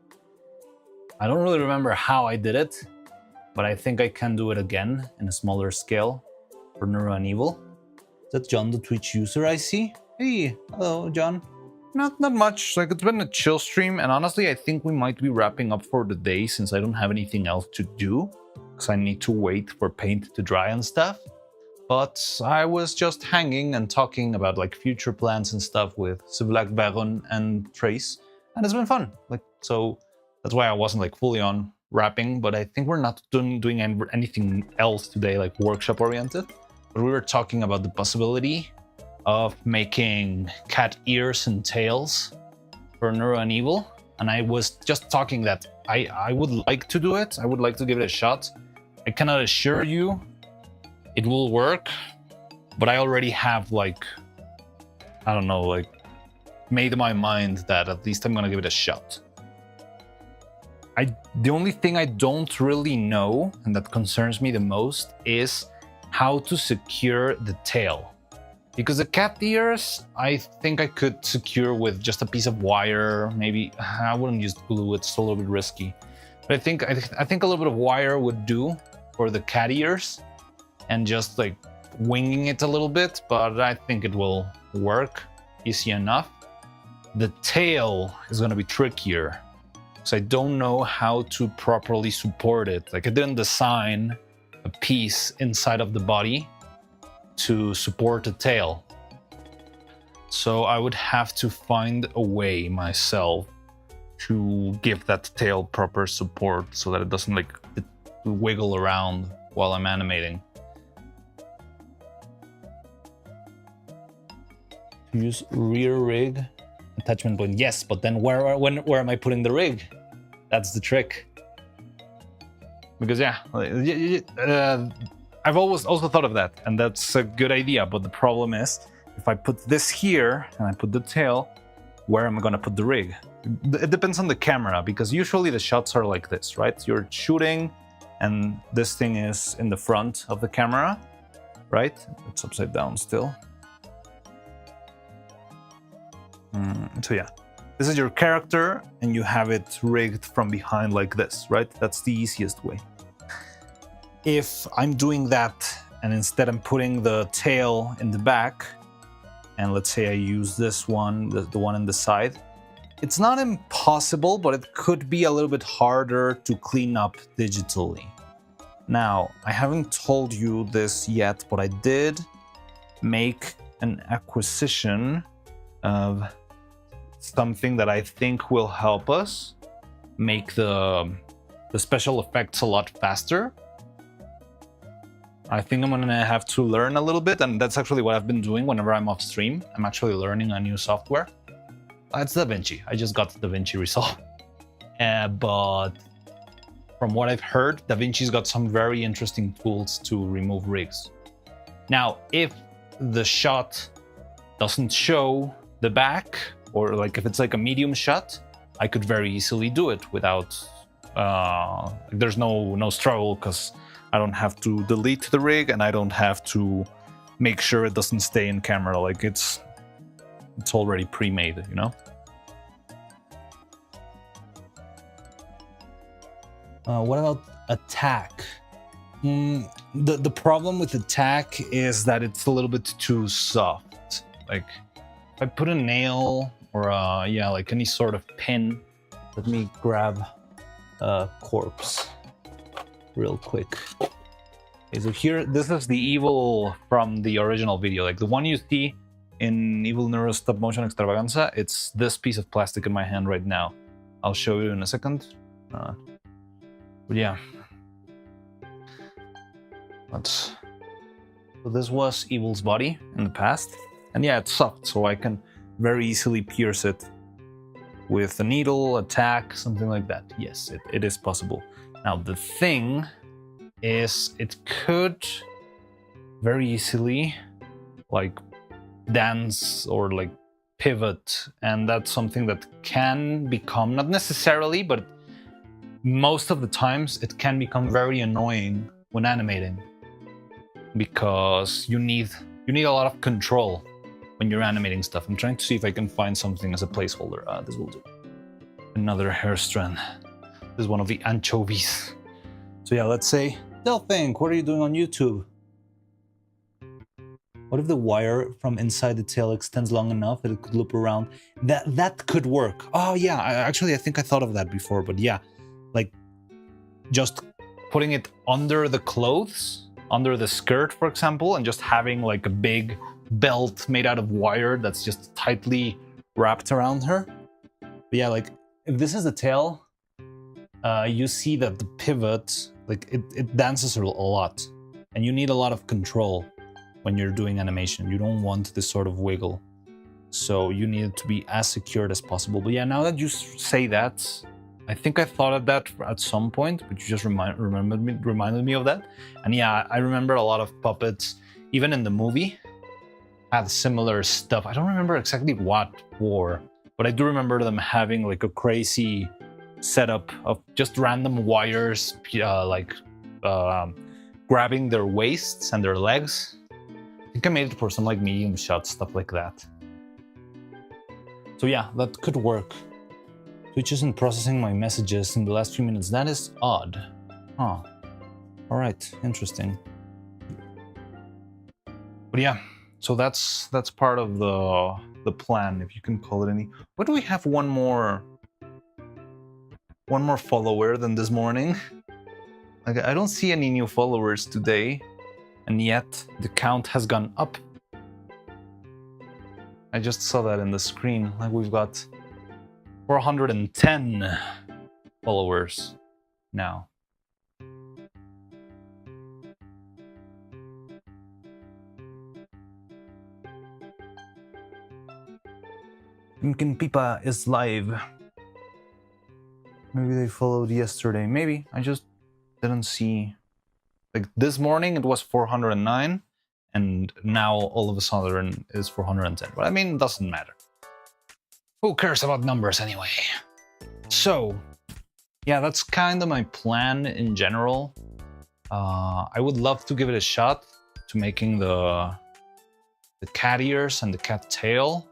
I don't really remember how I did it, but I think I can do it again in a smaller scale for Neuro and Evil. Is that John, the Twitch user I see? Hey, hello, John. Not much. Like it's been a chill stream, and honestly, I think we might be wrapping up for the day since I don't have anything else to do, because I need to wait for paint to dry and stuff. But I was just hanging and talking about like future plans and stuff with Black Baron and Trace, and it's been fun. Like so, that's why I wasn't like fully on wrapping. But I think we're not doing anything else today, like workshop oriented. But we were talking about the possibility of making cat ears and tails for Neuro and Evil. And I was just talking that I would like to do it. I would like to give it a shot. I cannot assure you it will work, but I already have like, I don't know, like made my mind that at least I'm gonna give it a shot. The only thing I don't really know and that concerns me the most is how to secure the tail. Because the cat ears, I think I could secure with just a piece of wire. Maybe I wouldn't use glue; it's a little bit risky. But I think a little bit of wire would do for the cat ears, and just like winging it a little bit. But I think it will work easy enough. The tail is going to be trickier, so I don't know how to properly support it. Like I didn't design a piece inside of the body to support the tail. So I would have to find a way myself to give that tail proper support so that it doesn't like wiggle around while I'm animating. Use rear rig attachment point. Yes, but then where am I putting the rig? That's the trick. Because yeah, I've always also thought of that, and that's a good idea. But the problem is, if I put this here and I put the tail, where am I gonna put the rig? It depends on the camera, because usually the shots are like this, right? You're shooting, and this thing is in the front of the camera, right? It's upside down still. So yeah, this is your character, and you have it rigged from behind like this, right? That's the easiest way. If I'm doing that, and instead I'm putting the tail in the back, and let's say I use this one, the one in the side, it's not impossible, but it could be a little bit harder to clean up digitally. Now, I haven't told you this yet, but I did make an acquisition of something that I think will help us make the special effects a lot faster. I think I'm gonna have to learn a little bit, and that's actually what I've been doing whenever I'm off stream. I'm actually learning a new software. It's DaVinci. I just got DaVinci Resolve. But from what I've heard, DaVinci's got some very interesting tools to remove rigs. Now, if the shot doesn't show the back, or like if it's like a medium shot, I could very easily do it without, there's no struggle, because I don't have to delete the rig, and I don't have to make sure it doesn't stay in camera. Like it's already pre-made, you know? What about attack? The problem with attack is that it's a little bit too soft. Like if I put a nail or yeah, like any sort of pin. Let me grab a corpse real quick. Okay, so here, this is the evil from the original video. Like the one you see in Evil Neuro Stop Motion Extravaganza, it's this piece of plastic in my hand right now. I'll show you in a second. But yeah. So this was Evil's body in the past. And yeah, it's soft, so I can very easily pierce it with a needle, a tack, something like that. Yes, it is possible. Now, the thing is, it could very easily like dance or like pivot, and that's something that can become, not necessarily, but most of the times it can become very annoying when animating, because you need a lot of control when you're animating stuff. I'm trying to see if I can find something as a placeholder. This will do. Another hair strand. This is one of the anchovies. So yeah, let's say, they'll think, what are you doing on YouTube? What if the wire from inside the tail extends long enough that it could loop around? That could work. Oh yeah, I think I thought of that before, but yeah, like just putting it under the clothes, under the skirt, for example, and just having like a big belt made out of wire that's just tightly wrapped around her. But yeah, like if this is the tail, you see that the pivot, like it dances a lot, and you need a lot of control when you're doing animation. You don't want this sort of wiggle, so you need it to be as secured as possible. But yeah, now that you say that, I think I thought of that at some point, but you just reminded me of that. And yeah, I remember a lot of puppets, even in the movie, had similar stuff. I don't remember exactly what for, but I do remember them having like a crazy setup of just random wires, grabbing their waists and their legs. think I made it for some like medium shots, stuff like that. So yeah, that could work. Twitch isn't processing my messages in the last few minutes. That is odd. Huh. All right, interesting. But yeah, so that's part of the plan, if you can call it any. What do we have? One more follower than this morning. Like, I don't see any new followers today, and yet the count has gone up. I just saw that in the screen. Like, we've got 410 followers now. Thinking Pipa is live. Maybe they followed yesterday. Maybe. I just didn't see. Like, this morning it was 409, and now all of a sudden it's 410. But I mean, it doesn't matter. Who cares about numbers anyway? So, yeah, that's kind of my plan in general. I would love to give it a shot to making the cat ears and the cat tail.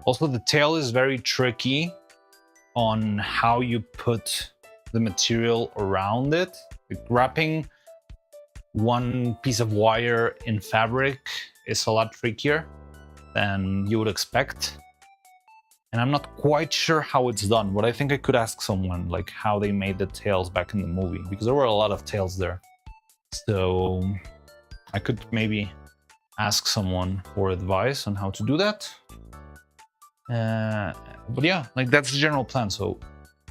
Also, the tail is very tricky on how you put the material around it. Like, wrapping one piece of wire in fabric is a lot trickier than you would expect. And I'm not quite sure how it's done, but I think I could ask someone like how they made the tails back in the movie, because there were a lot of tails there. So I could maybe ask someone for advice on how to do that. But yeah, like, that's the general plan. So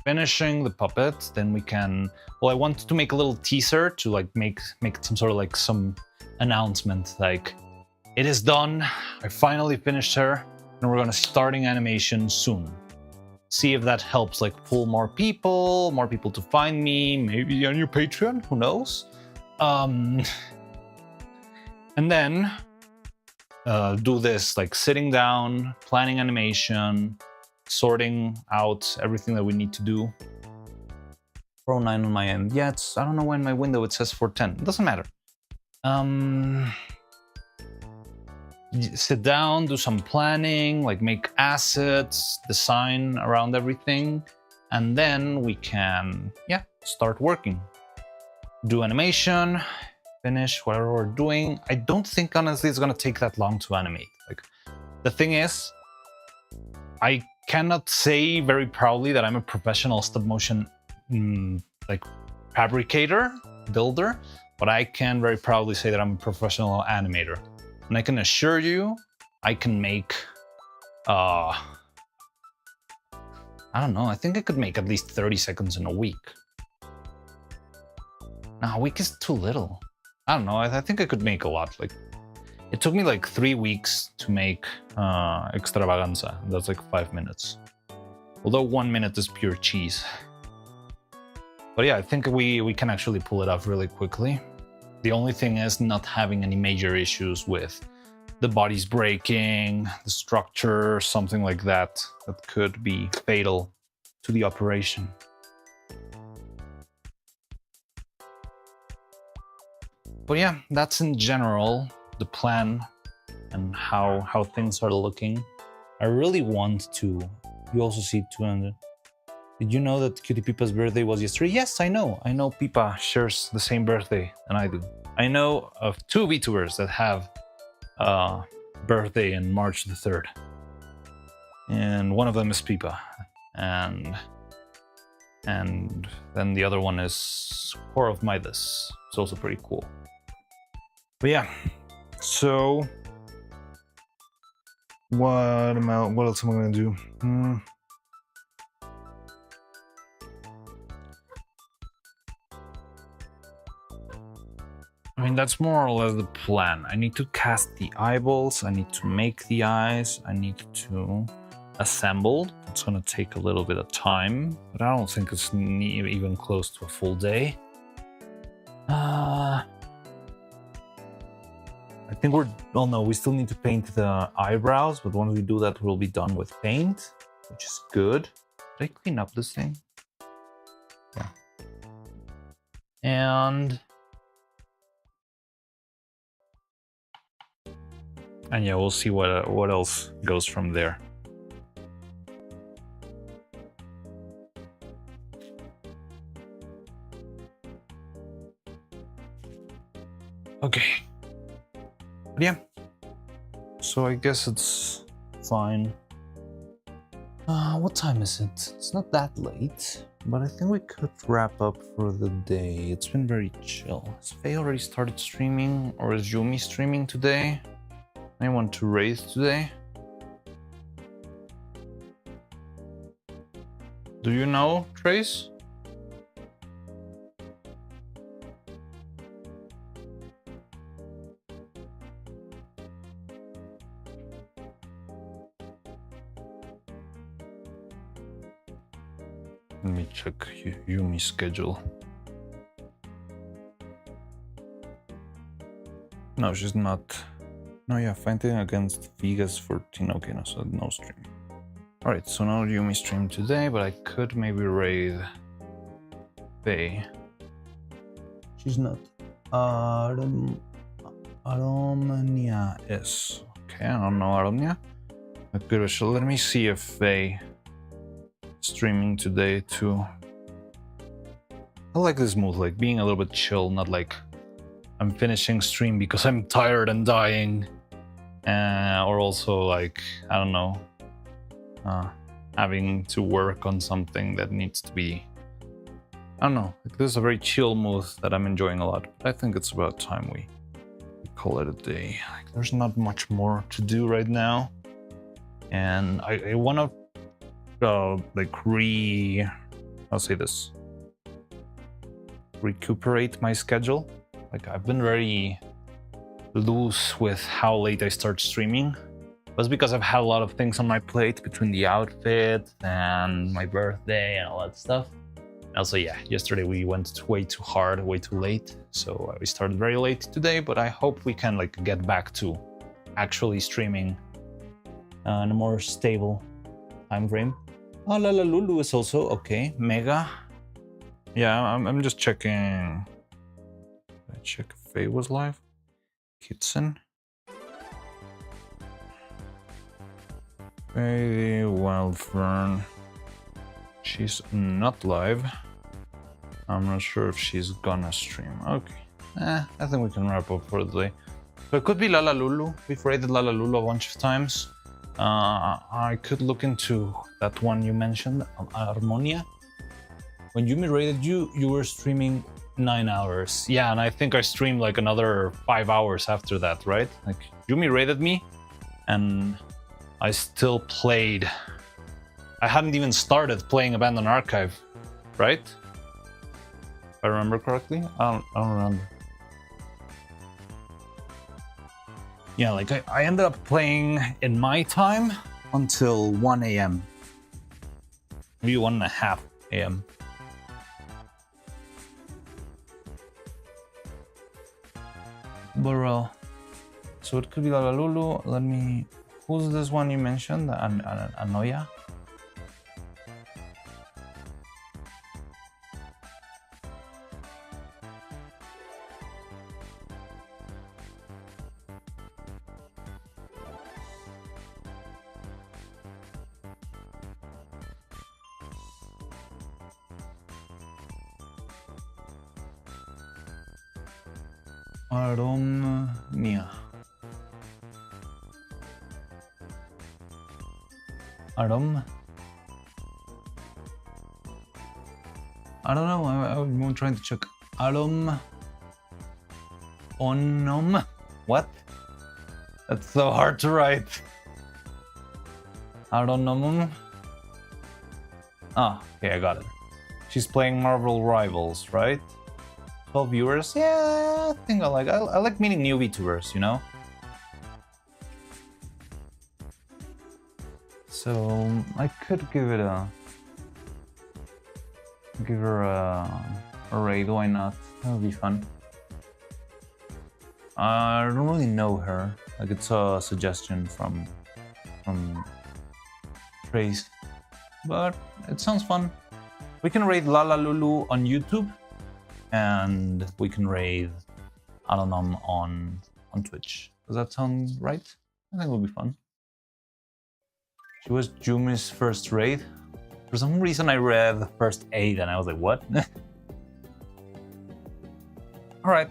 finishing the puppet, then we can, well, I wanted to make a little teaser to like make some sort of like some announcement, like, it is done, I finally finished her, and we're gonna starting animation soon. See if that helps like pull more people to find me, maybe on your Patreon, who knows. And then do this, like sitting down, planning animation, sorting out everything that we need to do. 409 on my end. Yeah, I don't know why in my window it says 410. It doesn't matter. Sit down, do some planning, like make assets, design around everything, and then we can, yeah, start working. Do animation, finish whatever we're doing. I don't think, honestly, it's gonna take that long to animate. Like, the thing is, I cannot say very proudly that I'm a professional stop motion like fabricator, builder, but I can very proudly say that I'm a professional animator. And I can assure you, I can make, I don't know, I think I could make at least 30 seconds in a week. No, a week is too little. I don't know, I think I could make a lot. Like, it took me like 3 weeks to make Extravaganza. That's like 5 minutes. Although 1 minute is pure cheese. But yeah, I think we can actually pull it off really quickly. The only thing is not having any major issues with the bodies breaking, the structure, something like that, that could be fatal to the operation. But yeah, that's in general the plan and how things are looking. I really want to. You also see 200. Did you know that Cutie Pipa's birthday was yesterday? Yes, I know. I know Pipa shares the same birthday than I do. I know of 2 VTubers that have birthday in March the 3rd. And one of them is Pipa. And then the other one is Core of Midas. It's also pretty cool. But yeah, so what else am I gonna do? I mean, that's more or less the plan. I need to cast the eyeballs, I need to make the eyes, I need to assemble. It's gonna take a little bit of time, but I don't think it's even close to a full day. I think oh no, we still need to paint the eyebrows, but once we do that, we'll be done with paint, which is good. Did I clean up this thing? Yeah. And And yeah, we'll see what else goes from there. Okay. But yeah. So I guess it's fine. What time is it? It's not that late, but I think we could wrap up for the day. It's been very chill. Has Faye already started streaming, or is Yumi streaming today? Anyone to raise today? Do you know, Trace? Let me check Yumi's schedule. No, she's not. No, yeah, fighting against Vegas 14. Okay, no, so no stream. Alright, so no Yumi stream today, but I could maybe raid Faye. She's not. Aromnia is. Okay, I don't know Aromnia. But so let me see if Faye streaming today too. I like this mood, like being a little bit chill, not like I'm finishing stream because I'm tired and dying, or also like, I don't know, having to work on something that needs to be, I don't know, like this is a very chill mood that I'm enjoying a lot. But I think it's about time we call it a day. Like, there's not much more to do right now, and I want to I'll say this, recuperate my schedule. Like, I've been very loose with how late I start streaming. That's because I've had a lot of things on my plate between the outfit and my birthday and all that stuff. Also, yeah, yesterday we went way too hard, way too late. So we started very late today, but I hope we can like get back to actually streaming in a more stable time frame. Oh, Lala Lulu is also okay. Mega. Yeah, I'm just checking. I check if Faye was live. Kitson. Faye Wildfern. She's not live. I'm not sure if she's gonna stream. Okay. I think we can wrap up for the day. So it could be Lala Lulu. We've raided Lala Lulu a bunch of times. I could look into that one you mentioned, Harmonia. When Yumi raided you, you were streaming 9 hours. Yeah, and I think I streamed like another 5 hours after that, right? Like, Yumi raided me, and I still played. I hadn't even started playing Abandoned Archive, right? If I remember correctly? I don't remember. Yeah, like I ended up playing in my time until 1 a.m. Maybe 1:30 a.m. But so it could be Lala Lulu. Let me. Who's this one you mentioned? Anoya? Aromnia. Arom. I don't know. I'm trying to check. Arom. Onom. What? That's so hard to write. Aronomum. Ah, okay, I got it. She's playing Marvel Rivals, right? 12 viewers. Yeah, I think I like meeting new VTubers, you know? So I could give her a raid. Why not? That would be fun. I don't really know her. Like, it's a suggestion from Trace, but it sounds fun. We can raid Lala Lulu on YouTube, and we can raid Alanom on Twitch. Does that sound right? I think it will be fun. She was Jumi's first raid. For some reason, I read the first 8 and I was like, what? Alright.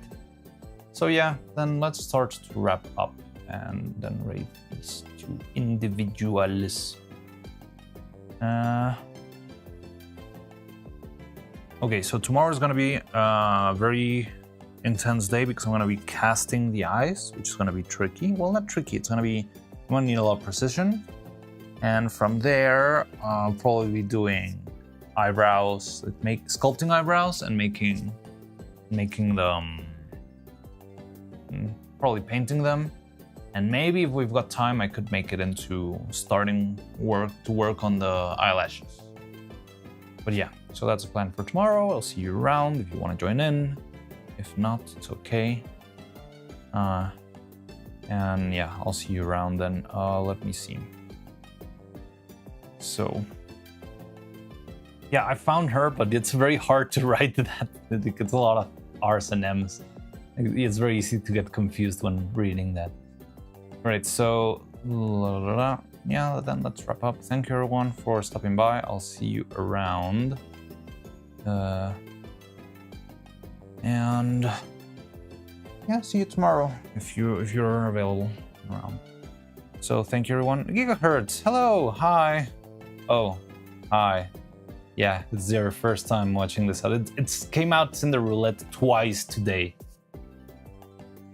So yeah, then let's start to wrap up and then raid these 2 individuals. Okay, so tomorrow is gonna be a very intense day because I'm gonna be casting the eyes, which is gonna be tricky. Well, not tricky, it's gonna be, I'm gonna need a lot of precision. And from there, I'll probably be doing eyebrows, sculpting eyebrows and making them, probably painting them. And maybe if we've got time, I could make it into starting to work on the eyelashes. But yeah, so that's the plan for tomorrow. I'll see you around if you want to join in. If not, it's okay. And yeah, I'll see you around then. Let me see. So yeah, I found her, but it's very hard to write that. It's a lot of R's and M's. It's very easy to get confused when reading that. Right, so yeah, then let's wrap up. Thank you everyone for stopping by. I'll see you around. And yeah, see you tomorrow if you're available around. So thank you everyone. Gigahertz, hello, hi. Oh, hi. Yeah, it's their first time watching this. It came out in the roulette twice today.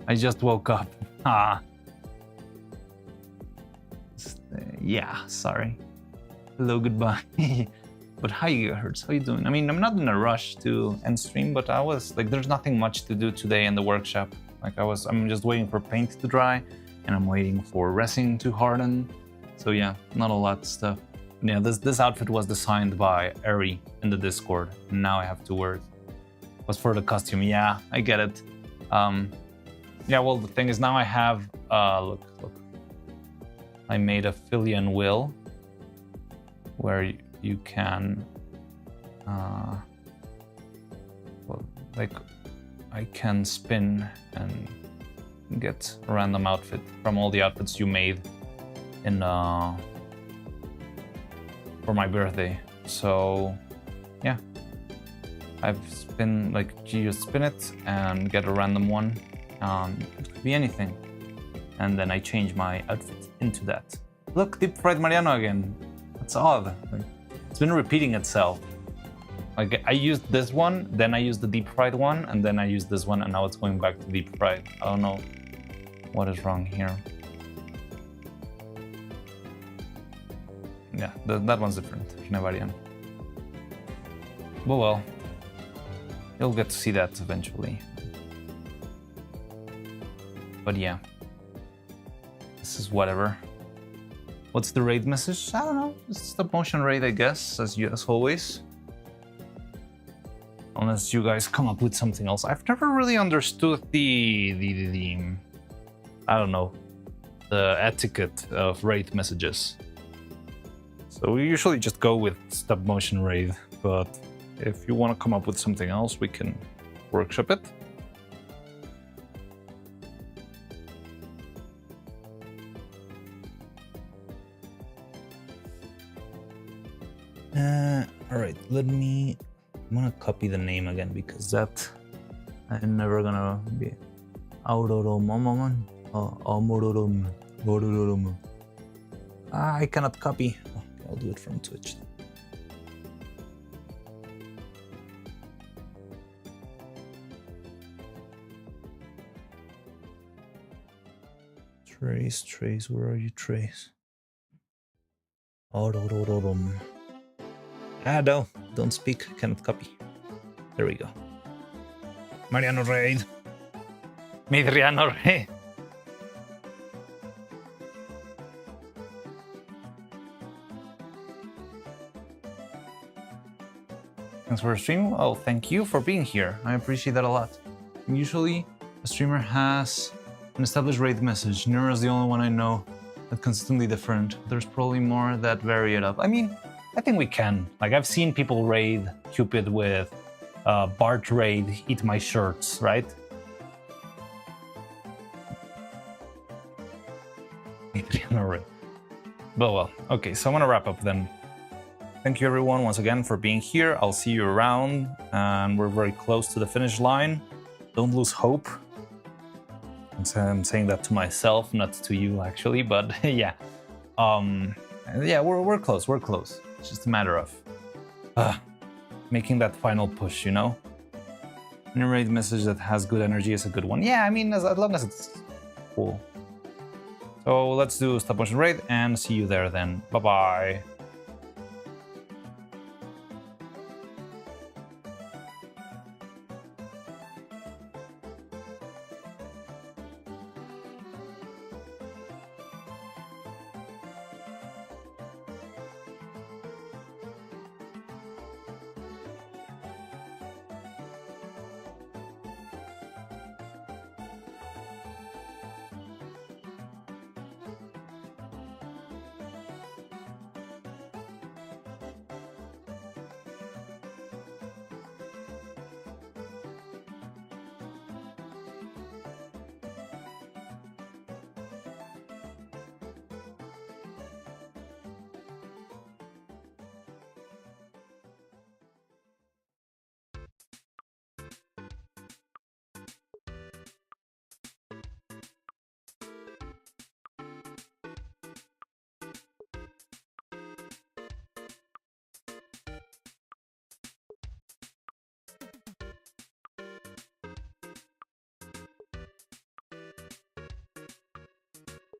I just woke up. Yeah, sorry. Hello, goodbye. But hi, Gigahertz, how you doing? I mean, I'm not in a rush to end stream, but I was like, there's nothing much to do today in the workshop. Like I'm just waiting for paint to dry, and I'm waiting for resin to harden. So yeah, not a lot of stuff. Yeah, this outfit was designed by Eri in the Discord, and now I have to wear it. Was for the costume, yeah, I get it. Yeah, well, the thing is now I have, look. I made a Filian wheel where you can, well, like I can spin and get a random outfit from all the outfits you made in for my birthday. So yeah, I've spin, like you just spin it and get a random one. It could be anything. And then I change my outfit into that. Look, deep fried Mariano again. That's odd. Like, it's been repeating itself. Like I used this one, then I used the deep fried one, and then I used this one, and now it's going back to deep fried. I don't know what is wrong here. Yeah, that one's different. Mariano. But well, you'll get to see that eventually. But yeah. This is whatever. What's the raid message? I don't know. It's stop motion raid, I guess, as always. Unless you guys come up with something else. I've never really understood the I don't know, the etiquette of raid messages. So we usually just go with stop motion raid, but if you want to come up with something else, we can workshop it. Alright, I'm gonna copy the name again because I'm never gonna be I cannot copy. Oh, I'll do it from Twitch. Trace, where are you, Trace? Ah, no, don't speak, cannot copy. There we go. Mariano raid. Midriano raid. Thanks for the stream. Oh, thank you for being here. I appreciate that a lot. Usually, a streamer has an established raid message. Neuro is the only one I know that's consistently different. There's probably more that vary it up. I mean, I think we can. Like, I've seen people raid Cupid with Bart raid, eat my shirts, right? No way. But well, okay, so I'm gonna wrap up then. Thank you everyone once again for being here. I'll see you around, and we're very close to the finish line. Don't lose hope. I'm saying that to myself, not to you actually, but yeah. Yeah, we're close, we're close. It's just a matter of making that final push, you know? Generate a message that has good energy is a good one. Yeah, I mean, as long as it's cool. So let's do stop motion rate and see you there then. Bye-bye.